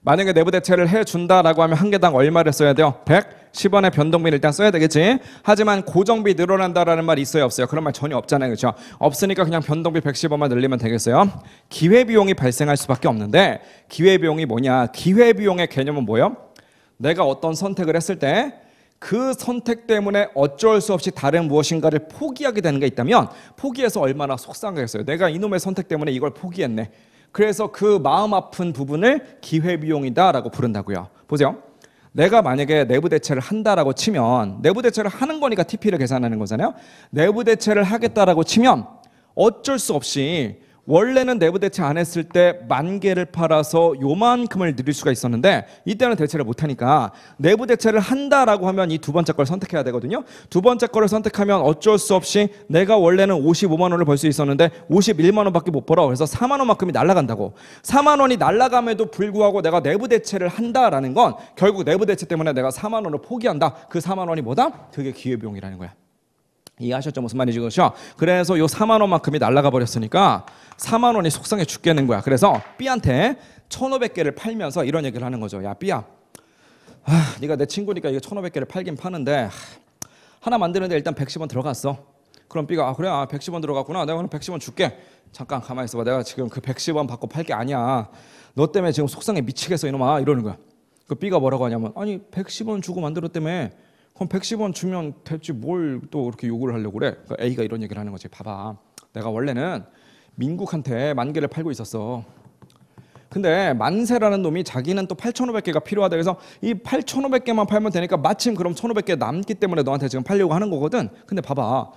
만약에 내부 대체를 해준다라고 하면 한 개당 얼마를 써야 돼요? 110원의 변동비를 일단 써야 되겠지. 하지만 고정비 늘어난다라는 말이 있어요, 없어요? 그런 말 전혀 없잖아요, 그렇죠? 없으니까 그냥 변동비 110원만 늘리면 되겠어요. 기회비용이 발생할 수밖에 없는데 기회비용이 뭐냐? 기회비용의 개념은 뭐예요? 내가 어떤 선택을 했을 때 그 선택 때문에 어쩔 수 없이 다른 무엇인가를 포기하게 되는 게 있다면 포기해서 얼마나 속상하겠어요. 내가 이놈의 선택 때문에 이걸 포기했네. 그래서 그 마음 아픈 부분을 기회비용이다라고 부른다고요. 보세요. 내가 만약에 내부 대체를 한다라고 치면 내부 대체를 하는 거니까 TP를 계산하는 거잖아요. 내부 대체를 하겠다라고 치면 어쩔 수 없이 원래는 내부 대체 안 했을 때 10,000개를 팔아서 요만큼을 늘릴 수가 있었는데 이때는 대체를 못하니까 내부 대체를 한다라고 하면 이 두 번째 걸 선택해야 되거든요. 두 번째 거를 선택하면 어쩔 수 없이 내가 원래는 55만 원을 벌 수 있었는데 51만 원밖에 못 벌어. 그래서 4만 원만큼이 날아간다고. 4만 원이 날아감에도 불구하고 내가 내부 대체를 한다라는 건 결국 내부 대체 때문에 내가 4만 원을 포기한다. 그 4만 원이 뭐다? 그게 기회비용이라는 거야. 이해하셨죠? 무슨 말인지. 그렇죠? 그래서 요 4만 원만큼이 날아가 버렸으니까 4만 원이 속상해 죽겠는 거야. 그래서 B한테 1,500개를 팔면서 이런 얘기를 하는 거죠. 야 B야, 네가 내 친구니까 이거 1,500개를 팔긴 파는데 하나 만드는데 일단 110원 들어갔어. 그럼 B가 그래 110원 들어갔구나. 내가 오늘 110원 줄게. 잠깐 가만히 있어봐. 내가 지금 그 110원 받고 팔 게 아니야. 너 때문에 지금 속상해 미치겠어 이놈아. 이러는 거야. 그 B가 뭐라고 하냐면 아니 110원 주고 만들었다며. 그럼 110원 주면 됐지 뭘 또 그렇게 요구를 하려고 그래. 그러니까 A가 이런 얘기를 하는 거지. 봐봐, 내가 원래는 민국한테 10,000개를 팔고 있었어. 근데 만세라는 놈이 자기는 또 8,500개가 필요하다. 그래서 이 8,500개만 팔면 되니까 마침 그럼 1,500개 남기 때문에 너한테 지금 팔려고 하는 거거든. 근데 봐봐,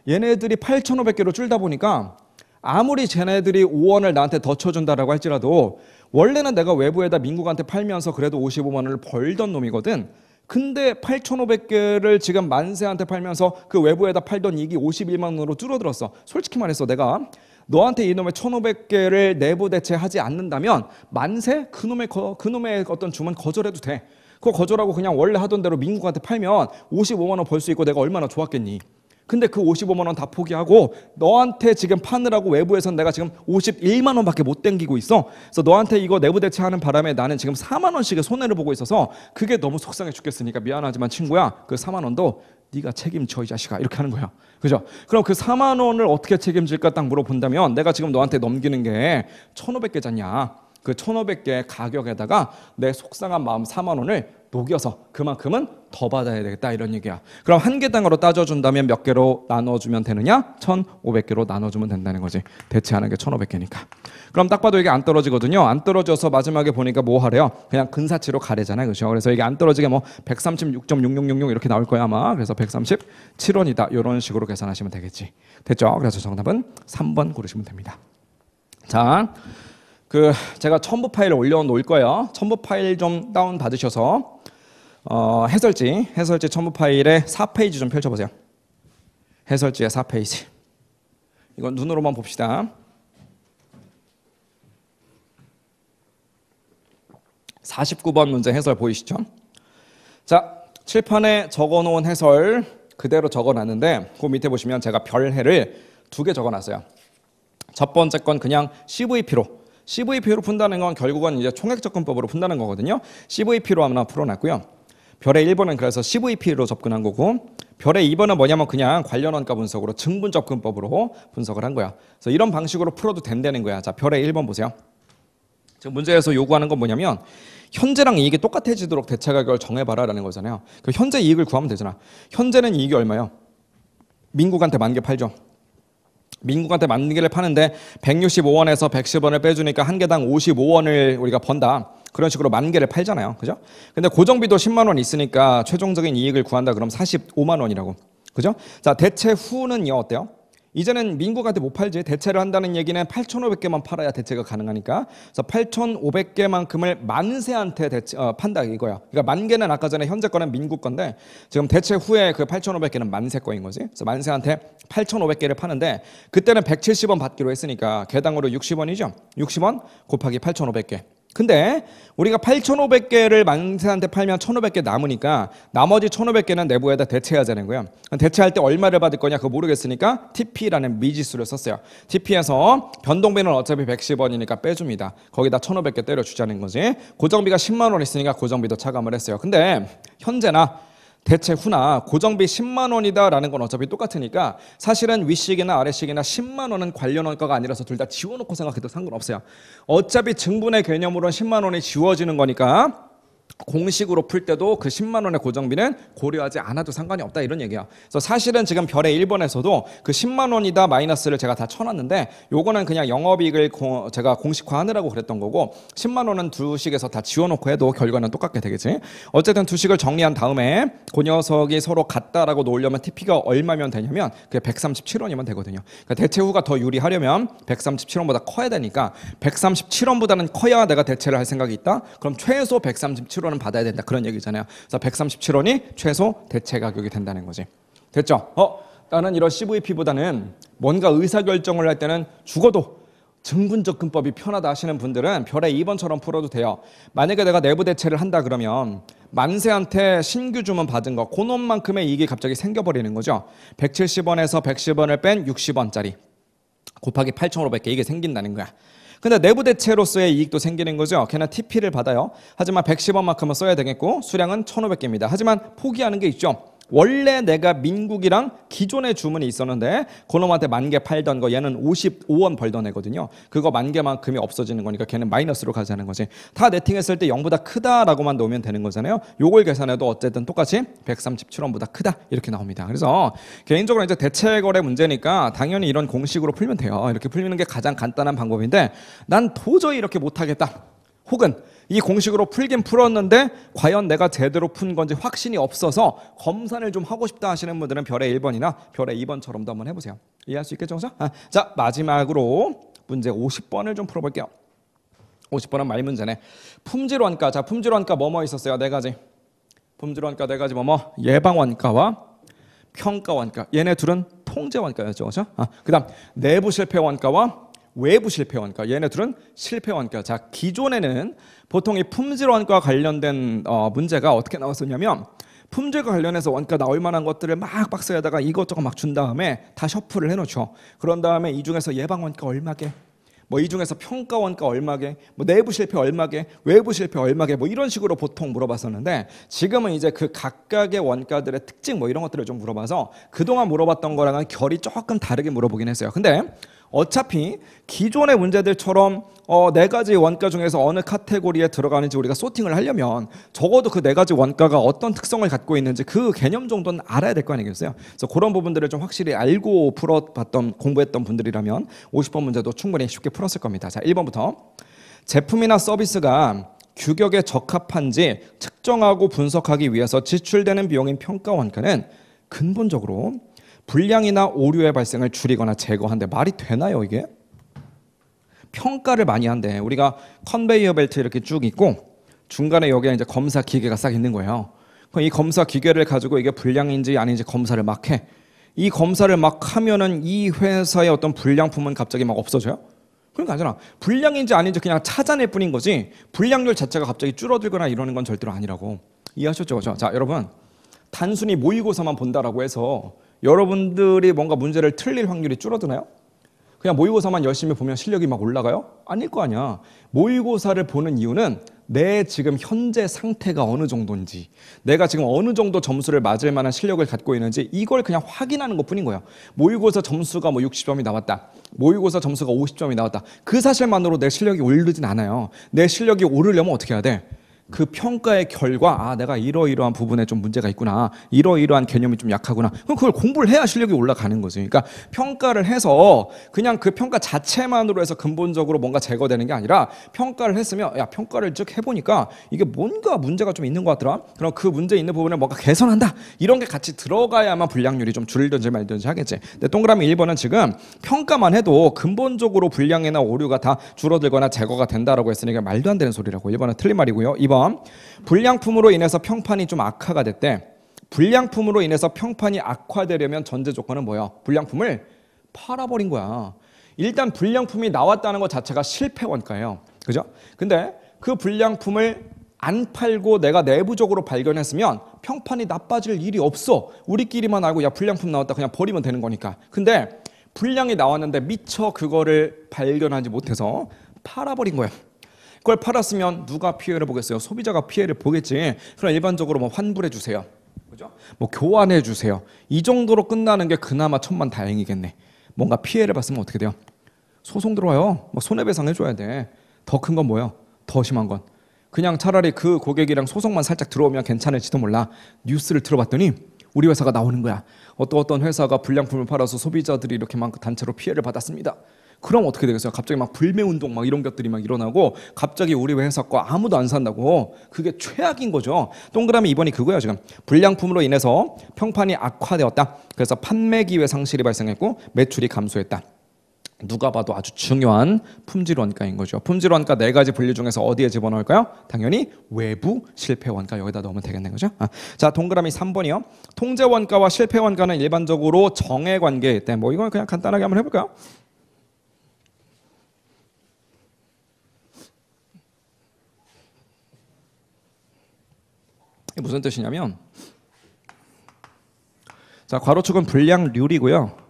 얘네들이 8,500개로 줄다 보니까 아무리 쟤네들이 5원을 나한테 더 쳐준다라고 할지라도 원래는 내가 외부에다 민국한테 팔면서 그래도 55만 원을 벌던 놈이거든. 근데 8,500개를 지금 만세한테 팔면서 그 외부에다 팔던 이익이 51만 원으로 줄어들었어. 솔직히 말해서 내가 너한테 이놈의 1,500개를 내부 대체하지 않는다면 만세 그놈의 어떤 주문 거절해도 돼. 그거 거절하고 그냥 원래 하던 대로 민국한테 팔면 55만 원 벌 수 있고 내가 얼마나 좋았겠니. 근데 그 55만 원 다 포기하고 너한테 지금 파느라고 외부에선 내가 지금 51만 원밖에 못 땡기고 있어. 그래서 너한테 이거 내부 대체하는 바람에 나는 지금 4만 원씩의 손해를 보고 있어서 그게 너무 속상해 죽겠으니까 미안하지만 친구야, 그 4만 원도 네가 책임져 이 자식아. 이렇게 하는 거야. 그죠? 그럼 그 4만 원을 어떻게 책임질까 딱 물어본다면 내가 지금 너한테 넘기는 게 1,500개잖냐. 그 1,500개 가격에다가 내 속상한 마음 4만 원을 녹여서 그만큼은 더 받아야 되겠다 이런 얘기야. 그럼 한 개당으로 따져준다면 몇 개로 나눠주면 되느냐? 1,500개로 나눠주면 된다는 거지. 대체하는 게 1,500개니까. 그럼 딱 봐도 이게 안 떨어지거든요. 안 떨어져서 마지막에 보니까 뭐 하래요? 그냥 근사치로 가래잖아요. 그렇죠? 그래서 이게 안 떨어지게 뭐 136.6666 이렇게 나올 거야 아마. 그래서 137원이다 이런 식으로 계산하시면 되겠지. 됐죠? 그래서 정답은 3번 고르시면 됩니다. 자, 제가 첨부 파일을 올려놓을 거예요. 첨부 파일 좀 다운 받으셔서 해설지 첨부 파일의 4페이지 좀 펼쳐보세요. 해설지의 4페이지. 이건 눈으로만 봅시다. 49번 문제 해설 보이시죠? 자, 칠판에 적어놓은 해설 그대로 적어놨는데 그 밑에 보시면 제가 별해를 2개 적어놨어요. 첫 번째 건 그냥 CVP로 푼다는 건 결국은 이제 총액접근법으로 푼다는 거거든요. CVP로 하나 풀어놨고요. 별의 1번은 그래서 CVP로 접근한 거고, 별의 2번은 뭐냐면 그냥 관련 원가 분석으로 증분접근법으로 분석을 한 거야. 그래서 이런 방식으로 풀어도 된다는 거야. 자, 별의 1번 보세요. 지금 문제에서 요구하는 건 뭐냐면 현재랑 이익이 똑같아지도록 대체 가격을 정해봐라라는 거잖아요. 그 현재 이익을 구하면 되잖아. 현재는 이익이 얼마예요? 민국한테 10,000개 팔죠. 민국한테 10,000개를 파는데 165원에서 110원을 빼주니까 한 개당 55원을 우리가 번다. 그런 식으로 10,000개를 팔잖아요. 그죠? 근데 고정비도 10만 원 있으니까 최종적인 이익을 구한다 그럼 45만 원이라고. 그죠? 자, 대체 후는요 어때요? 이제는 민국한테 못 팔지. 대체를 한다는 얘기는 8,500개만 팔아야 대체가 가능하니까. 그래서 8,500개만큼을 만세한테 판다 이거야. 그러니까 10,000개는 아까 전에 현재 거는 민국 건데 지금 대체 후에 그 8,500개는 만세 거인 거지. 그래서 만세한테 8,500개를 파는데 그때는 170원 받기로 했으니까 개당으로 60원이죠. 60원 곱하기 8,500개. 근데 우리가 8,500개를 만세한테 팔면 1,500개 남으니까 나머지 1,500개는 내부에다 대체해야 되는 거야. 대체할 때 얼마를 받을 거냐 그거 모르겠으니까 TP라는 미지수를 썼어요. TP에서 변동비는 어차피 110원이니까 빼줍니다. 거기다 1,500개 때려주자는 거지. 고정비가 10만 원 있으니까 고정비도 차감을 했어요. 근데 현재나 대체 후나 고정비 10만 원이다 라는 건 어차피 똑같으니까 사실은 윗식이나 아래식이나 10만 원은 관련 원가가 아니라서 둘 다 지워놓고 생각해도 상관없어요. 어차피 증분의 개념으로는 10만 원이 지워지는 거니까 공식으로 풀 때도 그 10만 원의 고정비는 고려하지 않아도 상관이 없다 이런 얘기야. 그래서 사실은 지금 별의 1번에서도 그 10만 원이다 마이너스를 제가 다 쳐놨는데 요거는 그냥 영업이익을 제가 공식화하느라고 그랬던 거고 10만 원은 두 식에서 다 지워놓고 해도 결과는 똑같게 되겠지. 어쨌든 두 식을 정리한 다음에 그 녀석이 서로 같다라고 놓으려면 TP가 얼마면 되냐면 그게 137원이면 되거든요. 그러니까 대체후가 더 유리하려면 137원보다 커야 되니까 137원보다는 커야 내가 대체를 할 생각이 있다. 그럼 최소 137원 받아야 된다 그런 얘기잖아요. 그래서 137원이 최소 대체 가격이 된다는 거지. 됐죠? 나는 이런 CVP보다는 뭔가 의사결정을 할 때는 죽어도 증분접근법이 편하다 하시는 분들은 별의 2번처럼 풀어도 돼요. 만약에 내가 내부 대체를 한다 그러면 만세한테 신규 주문 받은 거 그놈만큼의 이익이 갑자기 생겨버리는 거죠. 170원에서 110원을 뺀 60원짜리 곱하기 8,500개 이게 생긴다는 거야. 근데 내부 대체로서의 이익도 생기는 거죠. 걔는 TP를 받아요. 하지만 110원만큼은 써야 되겠고 수량은 1,500개입니다. 하지만 포기하는 게 있죠. 원래 내가 민국이랑 기존의 주문이 있었는데 그놈한테 10,000개 팔던 거 얘는 55원 벌던 애거든요. 그거 10,000개만큼이 없어지는 거니까 걔는 마이너스로 가자는 거지. 다 네팅했을 때 0보다 크다라고만 놓으면 되는 거잖아요. 요걸 계산해도 어쨌든 똑같이 137원보다 크다 이렇게 나옵니다. 그래서 개인적으로 이제 대체 거래 문제니까 당연히 이런 공식으로 풀면 돼요. 이렇게 풀리는 게 가장 간단한 방법인데 난 도저히 이렇게 못하겠다. 혹은 이 공식으로 풀긴 풀었는데 과연 내가 제대로 푼 건지 확신이 없어서 검사를 좀 하고 싶다 하시는 분들은 별의 1번이나 별의 2번처럼도 한번 해보세요. 이해할 수 있겠죠? 자, 마지막으로 문제 50번을 좀 풀어볼게요. 50번은 말 문제네. 품질원가. 자, 품질원가 뭐뭐 있었어요? 네 가지. 품질원가 네 가지 뭐뭐. 예방원가와 평가원가. 얘네 둘은 통제원가였죠. 그렇죠? 그 다음 내부 실패원가와 외부 실패원가. 얘네 둘은 실패원가. 자, 기존에는 보통 이 품질원가 관련된 문제가 어떻게 나왔었냐면 품질과 관련해서 원가 나올 만한 것들을 막 박스에다가 이것저것 막 준 다음에 다 셔플을 해놓죠. 그런 다음에 이 중에서 예방원가 얼마게, 뭐 이 중에서 평가원가 얼마게, 뭐 내부 실패 얼마게, 외부 실패 얼마게, 뭐 이런 식으로 보통 물어봤었는데 지금은 이제 그 각각의 원가들의 특징 뭐 이런 것들을 좀 물어봐서 그동안 물어봤던 거랑은 결이 조금 다르게 물어보긴 했어요. 근데 어차피 기존의 문제들처럼 네 가지 원가 중에서 어느 카테고리에 들어가는지 우리가 소팅을 하려면 적어도 그 네 가지 원가가 어떤 특성을 갖고 있는지 그 개념 정도는 알아야 될 거 아니겠어요? 그래서 그런 부분들을 좀 확실히 알고 풀어봤던 공부했던 분들이라면 50번 문제도 충분히 쉽게 풀었을 겁니다. 자, 1번부터 제품이나 서비스가 규격에 적합한지 측정하고 분석하기 위해서 지출되는 비용인 평가 원가는 근본적으로 불량이나 오류의 발생을 줄이거나 제거한대. 말이 되나요 이게? 평가를 많이 한대. 우리가 컨베이어 벨트 이렇게 쭉 있고 중간에 여기에 이제 검사 기계가 싹 있는 거예요. 그럼 이 검사 기계를 가지고 이게 불량인지 아닌지 검사를 막 해. 이 검사를 막 하면은 이 회사의 어떤 불량품은 갑자기 막 없어져요? 그러니까 아니잖아. 불량인지 아닌지 그냥 찾아낼 뿐인 거지 불량률 자체가 갑자기 줄어들거나 이러는 건 절대로 아니라고. 이해하셨죠? 그죠? 자, 여러분 단순히 모의고사만 본다라고 해서 여러분들이 뭔가 문제를 틀릴 확률이 줄어드나요? 그냥 모의고사만 열심히 보면 실력이 막 올라가요? 아닐 거 아니야. 모의고사를 보는 이유는 내 지금 현재 상태가 어느 정도인지, 내가 지금 어느 정도 점수를 맞을 만한 실력을 갖고 있는지 이걸 그냥 확인하는 것뿐인 거예요. 모의고사 점수가 뭐 60점이 나왔다. 모의고사 점수가 50점이 나왔다. 그 사실만으로 내 실력이 오르진 않아요. 내 실력이 오르려면 어떻게 해야 돼? 그 평가의 결과 내가 이러이러한 부분에 좀 문제가 있구나, 이러이러한 개념이 좀 약하구나, 그럼 그걸 공부를 해야 실력이 올라가는 거지. 그러니까 평가를 해서 그냥 그 평가 자체만으로 해서 근본적으로 뭔가 제거되는 게 아니라 평가를 했으면 야 평가를 쭉 해보니까 이게 뭔가 문제가 좀 있는 것 같더라. 그럼 그 문제 있는 부분을 뭔가 개선한다, 이런 게 같이 들어가야만 불량률이 좀 줄든지 말든지 하겠지. 근데 동그라미 1번은 지금 평가만 해도 근본적으로 불량이나 오류가 다 줄어들거나 제거가 된다라고 했으니까 말도 안 되는 소리라고. 1번은 틀린 말이고요. 2번 불량품으로 인해서 평판이 좀 악화가 됐대. 불량품으로 인해서 평판이 악화되려면 전제 조건은 뭐야? 불량품을 팔아버린 거야. 일단 불량품이 나왔다는 것 자체가 실패 원가예요. 그죠? 근데 그 불량품을 안 팔고 내가 내부적으로 발견했으면 평판이 나빠질 일이 없어. 우리끼리만 알고 야 불량품 나왔다 그냥 버리면 되는 거니까. 근데 불량이 나왔는데 미처 그거를 발견하지 못해서 팔아버린 거야. 그걸 팔았으면 누가 피해를 보겠어요? 소비자가 피해를 보겠지. 그럼 일반적으로 뭐 환불해 주세요, 그죠? 뭐 교환해 주세요. 이 정도로 끝나는 게 그나마 천만다행이겠네. 뭔가 피해를 봤으면 어떻게 돼요? 소송 들어와요. 뭐 손해배상 해줘야 돼. 더 큰 건 뭐예요? 더 심한 건 그냥 차라리 그 고객이랑 소송만 살짝 들어오면 괜찮을지도 몰라. 뉴스를 들어봤더니 우리 회사가 나오는 거야. 어떤 회사가 불량품을 팔아서 소비자들이 이렇게 막 단체로 피해를 받았습니다. 그럼 어떻게 되겠어요? 갑자기 막 불매운동 막 이런 것들이 막 일어나고 갑자기 우리 회사 거 아무도 안 산다고. 그게 최악인 거죠. 동그라미 2번이 그거예요. 지금 불량품으로 인해서 평판이 악화되었다. 그래서 판매 기회 상실이 발생했고 매출이 감소했다. 누가 봐도 아주 중요한 품질 원가인 거죠. 품질 원가 4가지 분류 중에서 어디에 집어넣을까요? 당연히 외부 실패 원가 여기다 넣으면 되겠네, 그죠? 자, 동그라미 3번이요. 통제 원가와 실패 원가는 일반적으로 정의 관계일 때, 뭐 이건 그냥 간단하게 한번 해볼까요? 이게 무슨 뜻이냐면, 자, 괄호축은 불량률이고요.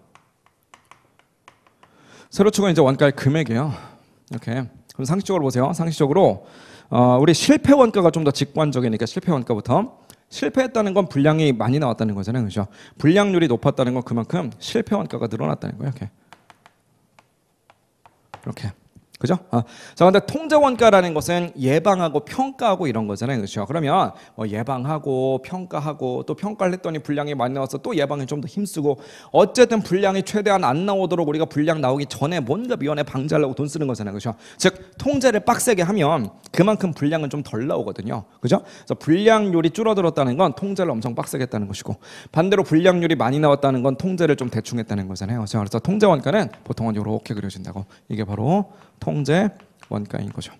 세로축은 이제 원가의 금액이에요. 이렇게. 그럼 상식적으로 보세요. 상식적으로 우리 실패 원가가 좀 더 직관적이니까 실패 원가부터. 실패했다는 건 분량이 많이 나왔다는 거잖아요, 그렇죠? 분량률이 높았다는 건 그만큼 실패 원가가 늘어났다는 거예요. 이렇게. 그죠? 자, 근데 통제 원가라는 것은 예방하고 평가하고 이런 거잖아요, 그렇죠? 그러면 예방하고 평가하고 또 평가를 했더니 분량이 많이 나와서 또 예방에 좀 더 힘쓰고 어쨌든 분량이 최대한 안 나오도록 우리가 분량 나오기 전에 뭔가 미연에 방지하려고 돈 쓰는 거잖아요, 그렇죠? 즉 통제를 빡세게 하면 그만큼 분량은 좀 덜 나오거든요, 그죠? 그래서 분량률이 줄어들었다는 건 통제를 엄청 빡세게 했다는 것이고 반대로 분량률이 많이 나왔다는 건 통제를 좀 대충 했다는 거잖아요, 그렇죠? 그래서 통제 원가는 보통은 이렇게 그려진다고. 이게 바로 통제 원가인 거죠.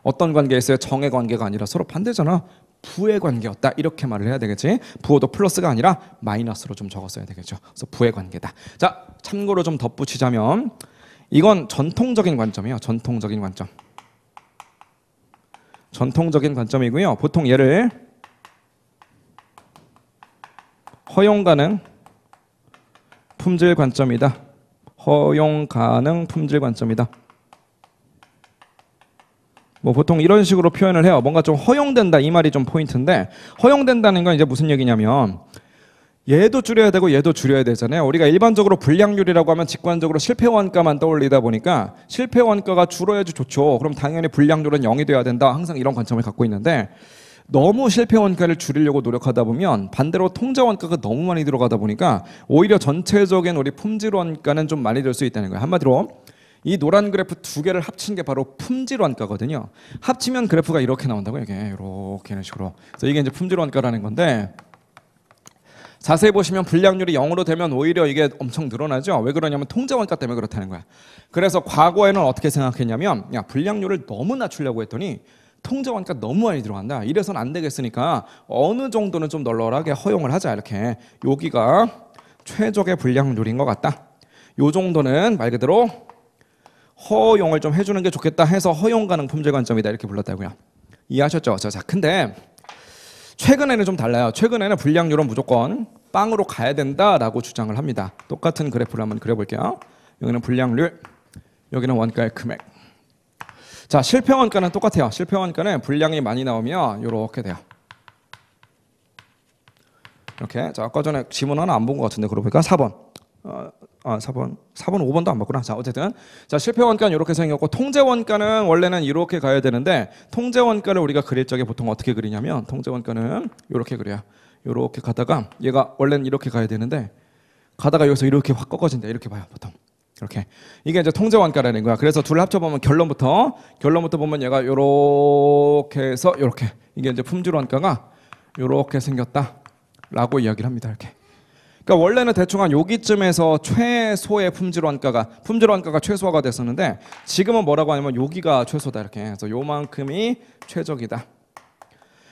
어떤 관계였어요? 정의 관계가 아니라 서로 반대잖아. 부의 관계였다. 이렇게 말을 해야 되겠지. 부호도 플러스가 아니라 마이너스로 좀 적었어야 되겠죠. 그래서 부의 관계다. 자, 참고로 좀 덧붙이자면 이건 전통적인 관점이에요. 전통적인 관점. 전통적인 관점이고요. 보통 얘를 허용 가능 품질 관점이다. 허용 가능 품질 관점이다. 뭐 보통 이런 식으로 표현을 해요. 뭔가 좀 허용된다 이 말이 좀 포인트인데 허용된다는 건 이제 무슨 얘기냐면 얘도 줄여야 되고 얘도 줄여야 되잖아요. 우리가 일반적으로 불량률이라고 하면 직관적으로 실패 원가만 떠올리다 보니까 실패 원가가 줄어야지 좋죠. 그럼 당연히 불량률은 0이 돼야 된다. 항상 이런 관점을 갖고 있는데 너무 실패 원가를 줄이려고 노력하다 보면 반대로 통제 원가가 너무 많이 들어가다 보니까 오히려 전체적인 우리 품질 원가는 좀 많이 들 수 있다는 거예요. 한마디로 이 노란 그래프 두 개를 합친 게 바로 품질 원가거든요. 합치면 그래프가 이렇게 나온다고요. 이게 이렇게 이런 식으로. 그래서 이게 이제 품질 원가라는 건데 자세히 보시면 불량률이 0으로 되면 오히려 이게 엄청 늘어나죠. 왜 그러냐면 통제 원가 때문에 그렇다는 거야. 그래서 과거에는 어떻게 생각했냐면 야, 불량률을 너무 낮추려고 했더니 통제 원가 너무 많이 들어간다. 이래서는 안 되겠으니까 어느 정도는 좀 널널하게 허용을 하자. 이렇게 여기가 최적의 불량률인 것 같다. 요 정도는 말 그대로 허용을 좀 해주는 게 좋겠다 해서 허용 가능 품질 관점이다 이렇게 불렀다고요. 이해하셨죠? 자, 근데 최근에는 좀 달라요. 최근에는 불량률은 무조건 빵으로 가야 된다라고 주장을 합니다. 똑같은 그래프를 한번 그려볼게요. 여기는 불량률, 여기는 원가의 금액. 자, 실패 원가는 똑같아요. 실패 원가는 불량이 많이 나오면 이렇게 돼요. 이렇게. 자, 아까 전에 지문 하나 안 본 것 같은데 그러고 보니까 4번. 4번, 5번도 안 봤구나. 자, 어쨌든 자, 실패 원가는 이렇게 생겼고 통제 원가는 원래는 이렇게 가야 되는데 통제 원가를 우리가 그릴 적에 보통 어떻게 그리냐면 통제 원가는 이렇게 그려요. 이렇게 가다가 얘가 원래는 이렇게 가야 되는데 가다가 여기서 이렇게 확 꺾어진다. 이렇게 봐요, 보통. 이렇게. 이게 이제 통제 원가라는 거야. 그래서 둘을 합쳐보면 결론부터 보면 얘가 이렇게 해서 이렇게. 이게 이제 품질 원가가 이렇게 생겼다라고 이야기를 합니다. 이렇게. 그러니까 원래는 대충 한 여기쯤에서 최소의 품질 원가가 최소화가 됐었는데 지금은 뭐라고 하냐면 여기가 최소다 이렇게. 그래서 요만큼이 최적이다.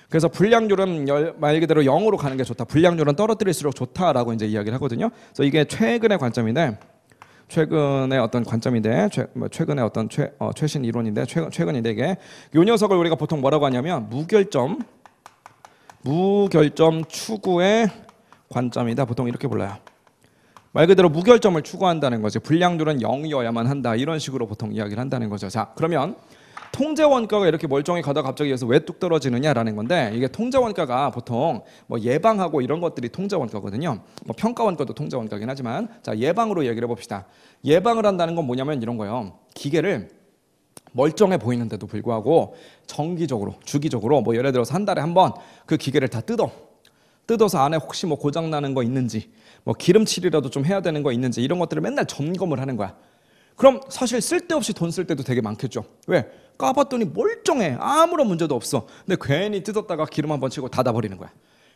그래서 불량률은 말 그대로 0으로 가는 게 좋다. 불량률은 떨어뜨릴수록 좋다라고 이제 이야기를 하거든요. 그래서 이게 최근의 관점인데 최근의 어떤 관점인데 최근의 어떤 최신 이론인데 최근인데 이게 요 녀석을 우리가 보통 뭐라고 하냐면 무결점 추구의 관점이다. 보통 이렇게 불러요. 말 그대로 무결점을 추구한다는 거지. 불량률은 0이어야만 한다. 이런 식으로 보통 이야기를 한다는 거죠. 자, 그러면 통제 원가가 이렇게 멀쩡히 가다가 갑자기 여기서 왜 뚝 떨어지느냐라는 건데 이게 통제 원가가 보통 뭐 예방하고 이런 것들이 통제 원가거든요. 뭐 평가 원가도 통제 원가긴 하지만 자, 예방으로 얘기를 해봅시다. 예방을 한다는 건 뭐냐면 이런 거예요. 기계를 멀쩡해 보이는데도 불구하고 정기적으로 주기적으로 뭐 예를 들어서 한 달에 한 번 그 기계를 다 뜯어서 안에 혹시 뭐 고장 나는 거 있는지 뭐 기름칠이라도 좀 해야 되는 거 있는지 이런 것들을 맨날 점검을 하는 거야. 그럼 사실 쓸데없이 돈 쓸 때도 되게 많겠죠. 왜? 까봤더니 멀쩡해. 아무런 문제도 없어. 근데 괜히 뜯었다가 기름 한번 치고 닫아버리는 거야.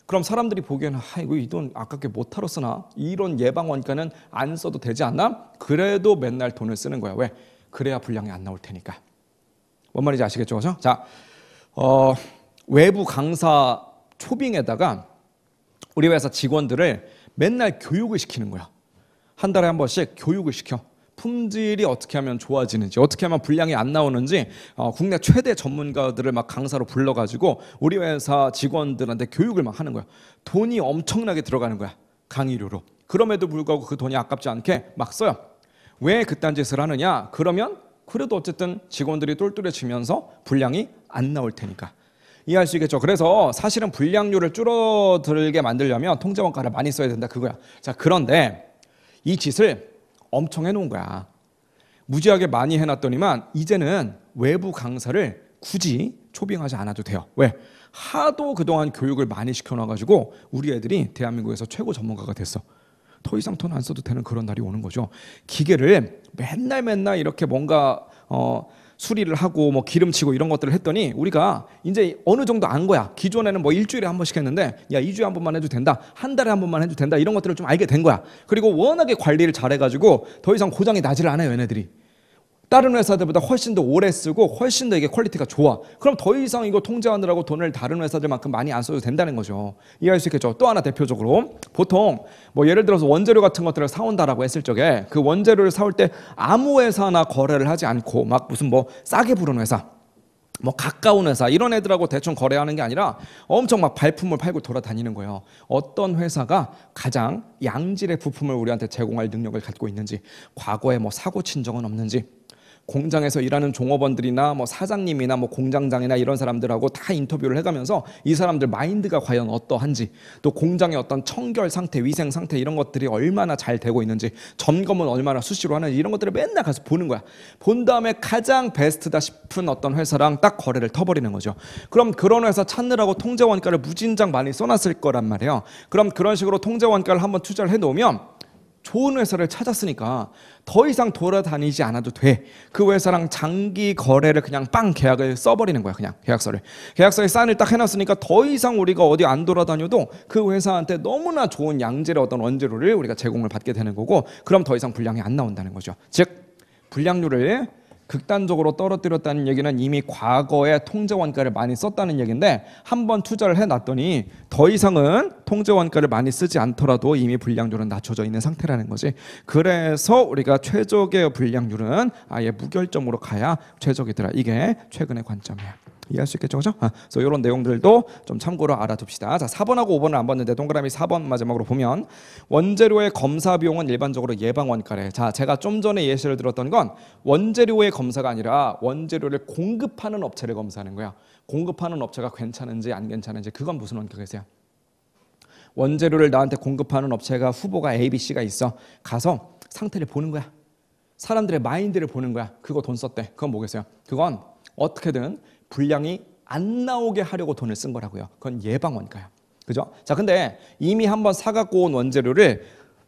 그럼 사람들이 보기에는 이거 이 돈 아깝게 못하러 쓰나? 이런 예방 원가는 안 써도 되지 않나? 그래도 맨날 돈을 쓰는 거야. 왜? 그래야 불량이 안 나올 테니까. 뭔 말인지 아시겠죠? 그죠? 자, 외부 강사 초빙에다가 우리 회사 직원들을 맨날 교육을 시키는 거야. 한 달에 한 번씩 교육을 시켜. 품질이 어떻게 하면 좋아지는지, 어떻게 하면 불량이 안 나오는지 국내 최대 전문가들을 막 강사로 불러가지고 우리 회사 직원들한테 교육을 막 하는 거야. 돈이 엄청나게 들어가는 거야. 강의료로. 그럼에도 불구하고 그 돈이 아깝지 않게 막 써요. 왜 그딴 짓을 하느냐? 그러면 그래도 어쨌든 직원들이 똘똘해지면서 불량이 안 나올 테니까. 이해할 수 있겠죠? 그래서 사실은 불량률을 줄어들게 만들려면 통제원가를 많이 써야 된다 그거야. 자, 그런데 이 짓을 엄청 해놓은 거야. 무지하게 많이 해놨더니만 이제는 외부 강사를 굳이 초빙하지 않아도 돼요. 왜? 하도 그동안 교육을 많이 시켜놔가지고 우리 애들이 대한민국에서 최고 전문가가 됐어. 더 이상 돈 안 써도 되는 그런 날이 오는 거죠. 기계를 맨날 이렇게 뭔가 수리를 하고 뭐 기름치고 이런 것들을 했더니 우리가 이제 어느 정도 안 거야. 기존에는 뭐 일주일에 한 번씩 했는데 야 2주에 한 번만 해도 된다. 한 달에 한 번만 해도 된다. 이런 것들을 좀 알게 된 거야. 그리고 워낙에 관리를 잘해가지고 더 이상 고장이 나지를 않아요. 얘네들이. 다른 회사들보다 훨씬 더 오래 쓰고 훨씬 더 이게 퀄리티가 좋아. 그럼 더 이상 이거 통제하느라고 돈을 다른 회사들만큼 많이 안 써도 된다는 거죠. 이해할 수 있겠죠? 또 하나 대표적으로 보통 뭐 예를 들어서 원재료 같은 것들을 사온다라고 했을 적에 그 원재료를 사올 때 아무 회사나 거래를 하지 않고 막 무슨 뭐 싸게 부르는 회사 뭐 가까운 회사 이런 애들하고 대충 거래하는 게 아니라 엄청 막 발품을 팔고 돌아다니는 거예요. 어떤 회사가 가장 양질의 부품을 우리한테 제공할 능력을 갖고 있는지, 과거에 뭐 사고 친 적은 없는지, 공장에서 일하는 종업원들이나 뭐 사장님이나 뭐 공장장이나 이런 사람들하고 다 인터뷰를 해가면서 이 사람들 마인드가 과연 어떠한지, 또 공장의 어떤 청결 상태, 위생 상태 이런 것들이 얼마나 잘 되고 있는지, 점검은 얼마나 수시로 하는지 이런 것들을 맨날 가서 보는 거야. 본 다음에 가장 베스트다 싶은 어떤 회사랑 딱 거래를 터버리는 거죠. 그럼 그런 회사 찾느라고 통제원가를 무진장 많이 써놨을 거란 말이에요. 그럼 그런 식으로 통제원가를 한번 투자를 해놓으면 좋은 회사를 찾았으니까 더 이상 돌아다니지 않아도 돼. 그 회사랑 장기 거래를 그냥 빵 계약을 써버리는 거야. 그냥 계약서에 사인을 딱 해놨으니까 더 이상 우리가 어디 안 돌아다녀도 그 회사한테 너무나 좋은 양질의 어떤 원재료를 우리가 제공을 받게 되는 거고, 그럼 더 이상 불량이 안 나온다는 거죠. 즉 불량률을 극단적으로 떨어뜨렸다는 얘기는 이미 과거에 통제원가를 많이 썼다는 얘기인데, 한번 투자를 해놨더니 더 이상은 통제원가를 많이 쓰지 않더라도 이미 불량률은 낮춰져 있는 상태라는 거지. 그래서 우리가 최적의 불량률은 아예 무결점으로 가야 최적이더라. 이게 최근의 관점이야. 이해할 수 있겠죠? 그죠? 그래서 이런 내용들도 좀 참고로 알아둡시다. 자, 4번하고 5번을 안 봤는데 동그라미 4번 마지막으로 보면 원재료의 검사 비용은 일반적으로 예방원가래. 자, 제가 좀 전에 예시를 들었던 건 원재료의 검사가 아니라 원재료를 공급하는 업체를 검사하는 거야. 공급하는 업체가 괜찮은지 안 괜찮은지, 그건 무슨 원가겠어요? 원재료를 나한테 공급하는 업체가 후보가 A, B, C가 있어. 가서 상태를 보는 거야. 사람들의 마인드를 보는 거야. 그거 돈 썼대. 그건 뭐겠어요? 그건 어떻게든 불량이 안 나오게 하려고 돈을 쓴 거라고요. 그건 예방원가야. 그죠? 자, 근데 이미 한번 사갖고 온 원재료를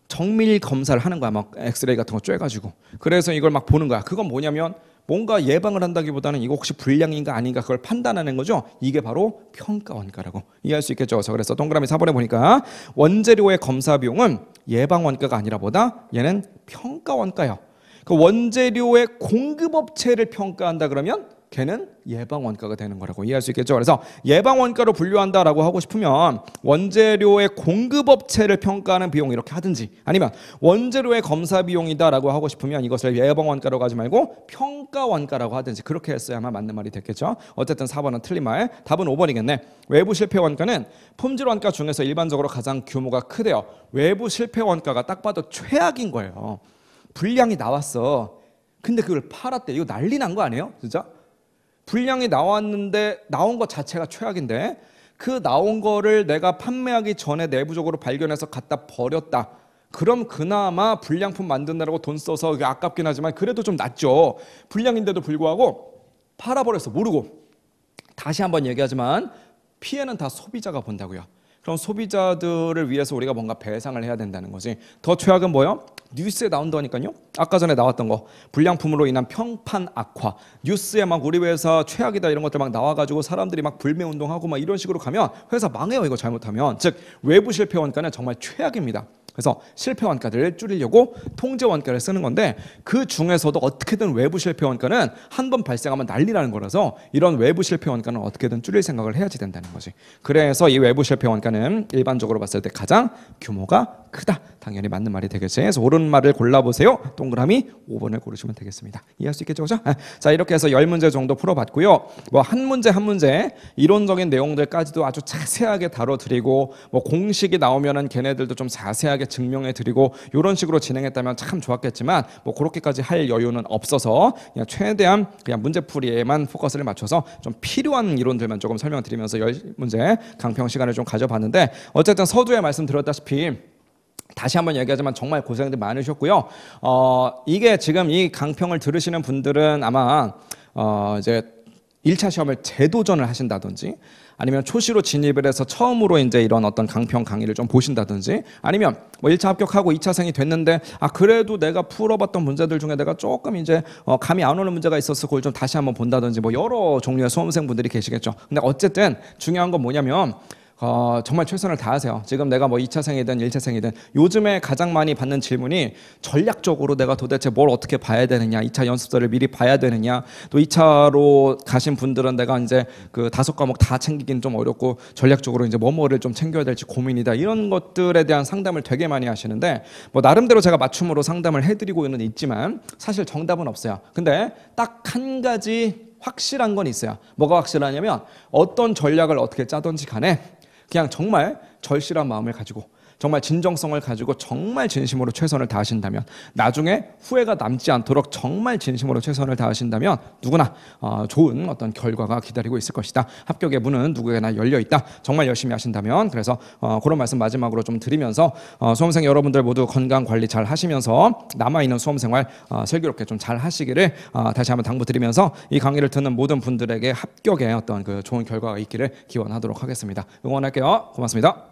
정밀 검사를 하는 거야. 막 엑스레이 같은 거 쬐가지고. 그래서 이걸 막 보는 거야. 그건 뭐냐면 뭔가 예방을 한다기보다는 이거 혹시 불량인가 아닌가 그걸 판단하는 거죠. 이게 바로 평가원가라고. 이해할 수 있겠죠? 그래서 동그라미 4번에 보니까 원재료의 검사 비용은 예방원가가 아니라 뭐다? 얘는 평가원가예요. 그 원재료의 공급업체를 평가한다 그러면 걔는 예방원가가 되는 거라고. 이해할 수 있겠죠? 그래서 예방원가로 분류한다라고 하고 싶으면 원재료의 공급업체를 평가하는 비용 이렇게 하든지, 아니면 원재료의 검사 비용이다라고 하고 싶으면 이것을 예방원가로 가지 말고 평가원가라고 하든지, 그렇게 했어야만 맞는 말이 됐겠죠? 어쨌든 4번은 틀린 말. 답은 5번이겠네. 외부 실패원가는 품질원가 중에서 일반적으로 가장 규모가 크대요. 외부 실패원가가 딱 봐도 최악인 거예요. 불량이 나왔어. 근데 그걸 팔았대. 이거 난리 난 거 아니에요? 진짜? 불량이 나왔는데 나온 것 자체가 최악인데 그 나온 거를 내가 판매하기 전에 내부적으로 발견해서 갖다 버렸다. 그럼 그나마 불량품 만드느라고 돈 써서 아깝긴 하지만 그래도 좀 낫죠. 불량인데도 불구하고 팔아버렸어. 모르고. 다시 한번 얘기하지만 피해는 다 소비자가 본다고요. 그럼 소비자들을 위해서 우리가 뭔가 배상을 해야 된다는 거지. 더 최악은 뭐예요? 뉴스에 나온다니까요. 아까 전에 나왔던 거 불량품으로 인한 평판 악화. 뉴스에 막 우리 회사 최악이다 이런 것들 막 나와가지고 사람들이 막 불매 운동하고 막 이런 식으로 가면 회사 망해요. 이거 잘못하면. 즉 외부 실패 원가는 정말 최악입니다. 그래서 실패 원가를 줄이려고 통제 원가를 쓰는 건데 그 중에서도 어떻게든 외부 실패 원가는 한 번 발생하면 난리라는 거라서 이런 외부 실패 원가는 어떻게든 줄일 생각을 해야지 된다는 거지. 그래서 이 외부 실패 원가는 일반적으로 봤을 때 가장 규모가 크다. 당연히 맞는 말이 되겠지. 그래서 옳은 말을 골라보세요. 동그라미 5번을 고르시면 되겠습니다. 이해할 수 있겠죠? 그죠? 자, 이렇게 해서 10문제 정도 풀어봤고요. 뭐 한 문제 한 문제 이론적인 내용들까지도 아주 자세하게 다뤄드리고 뭐 공식이 나오면은 걔네들도 좀 자세하게 증명해드리고 이런 식으로 진행했다면 참 좋았겠지만 뭐 그렇게까지 할 여유는 없어서 그냥 최대한 그냥 문제풀이에만 포커스를 맞춰서 좀 필요한 이론들만 조금 설명드리면서 10문제 강평 시간을 좀 가져봤는데 어쨌든 서두에 말씀드렸다시피 다시 한번 얘기하지만 정말 고생들 많으셨고요. 이게 지금 이 강평을 들으시는 분들은 아마 이제 1차 시험을 재도전을 하신다든지 아니면 초시로 진입을 해서 처음으로 이제 이런 어떤 강평 강의를 좀 보신다든지 아니면 뭐 1차 합격하고 2차생이 됐는데 그래도 내가 풀어봤던 문제들 중에 내가 조금 이제 감이 안 오는 문제가 있었어 그걸 좀 다시 한번 본다든지 뭐 여러 종류의 수험생분들이 계시겠죠. 근데 어쨌든 중요한 건 뭐냐면 정말 최선을 다하세요. 지금 내가 뭐 2차생이든 1차생이든 요즘에 가장 많이 받는 질문이 전략적으로 내가 도대체 뭘 어떻게 봐야 되느냐 2차 연습서를 미리 봐야 되느냐 또 2차로 가신 분들은 내가 이제 그 5과목 다 챙기긴 좀 어렵고 전략적으로 이제 뭐를 좀 챙겨야 될지 고민이다 이런 것들에 대한 상담을 되게 많이 하시는데 뭐 나름대로 제가 맞춤으로 상담을 해드리고는 있지만 사실 정답은 없어요. 근데 딱 한 가지 확실한 건 있어요. 뭐가 확실하냐면 어떤 전략을 어떻게 짜든지 간에 그냥 정말 절실한 마음을 가지고 정말 진정성을 가지고 정말 진심으로 최선을 다하신다면 나중에 후회가 남지 않도록 정말 진심으로 최선을 다하신다면 누구나 좋은 어떤 결과가 기다리고 있을 것이다. 합격의 문은 누구에게나 열려있다. 정말 열심히 하신다면 그래서 그런 말씀 마지막으로 좀 드리면서 수험생 여러분들 모두 건강관리 잘 하시면서 남아있는 수험생활 슬기롭게 좀 잘 하시기를 다시 한번 당부드리면서 이 강의를 듣는 모든 분들에게 합격의 어떤 그 좋은 결과가 있기를 기원하도록 하겠습니다. 응원할게요. 고맙습니다.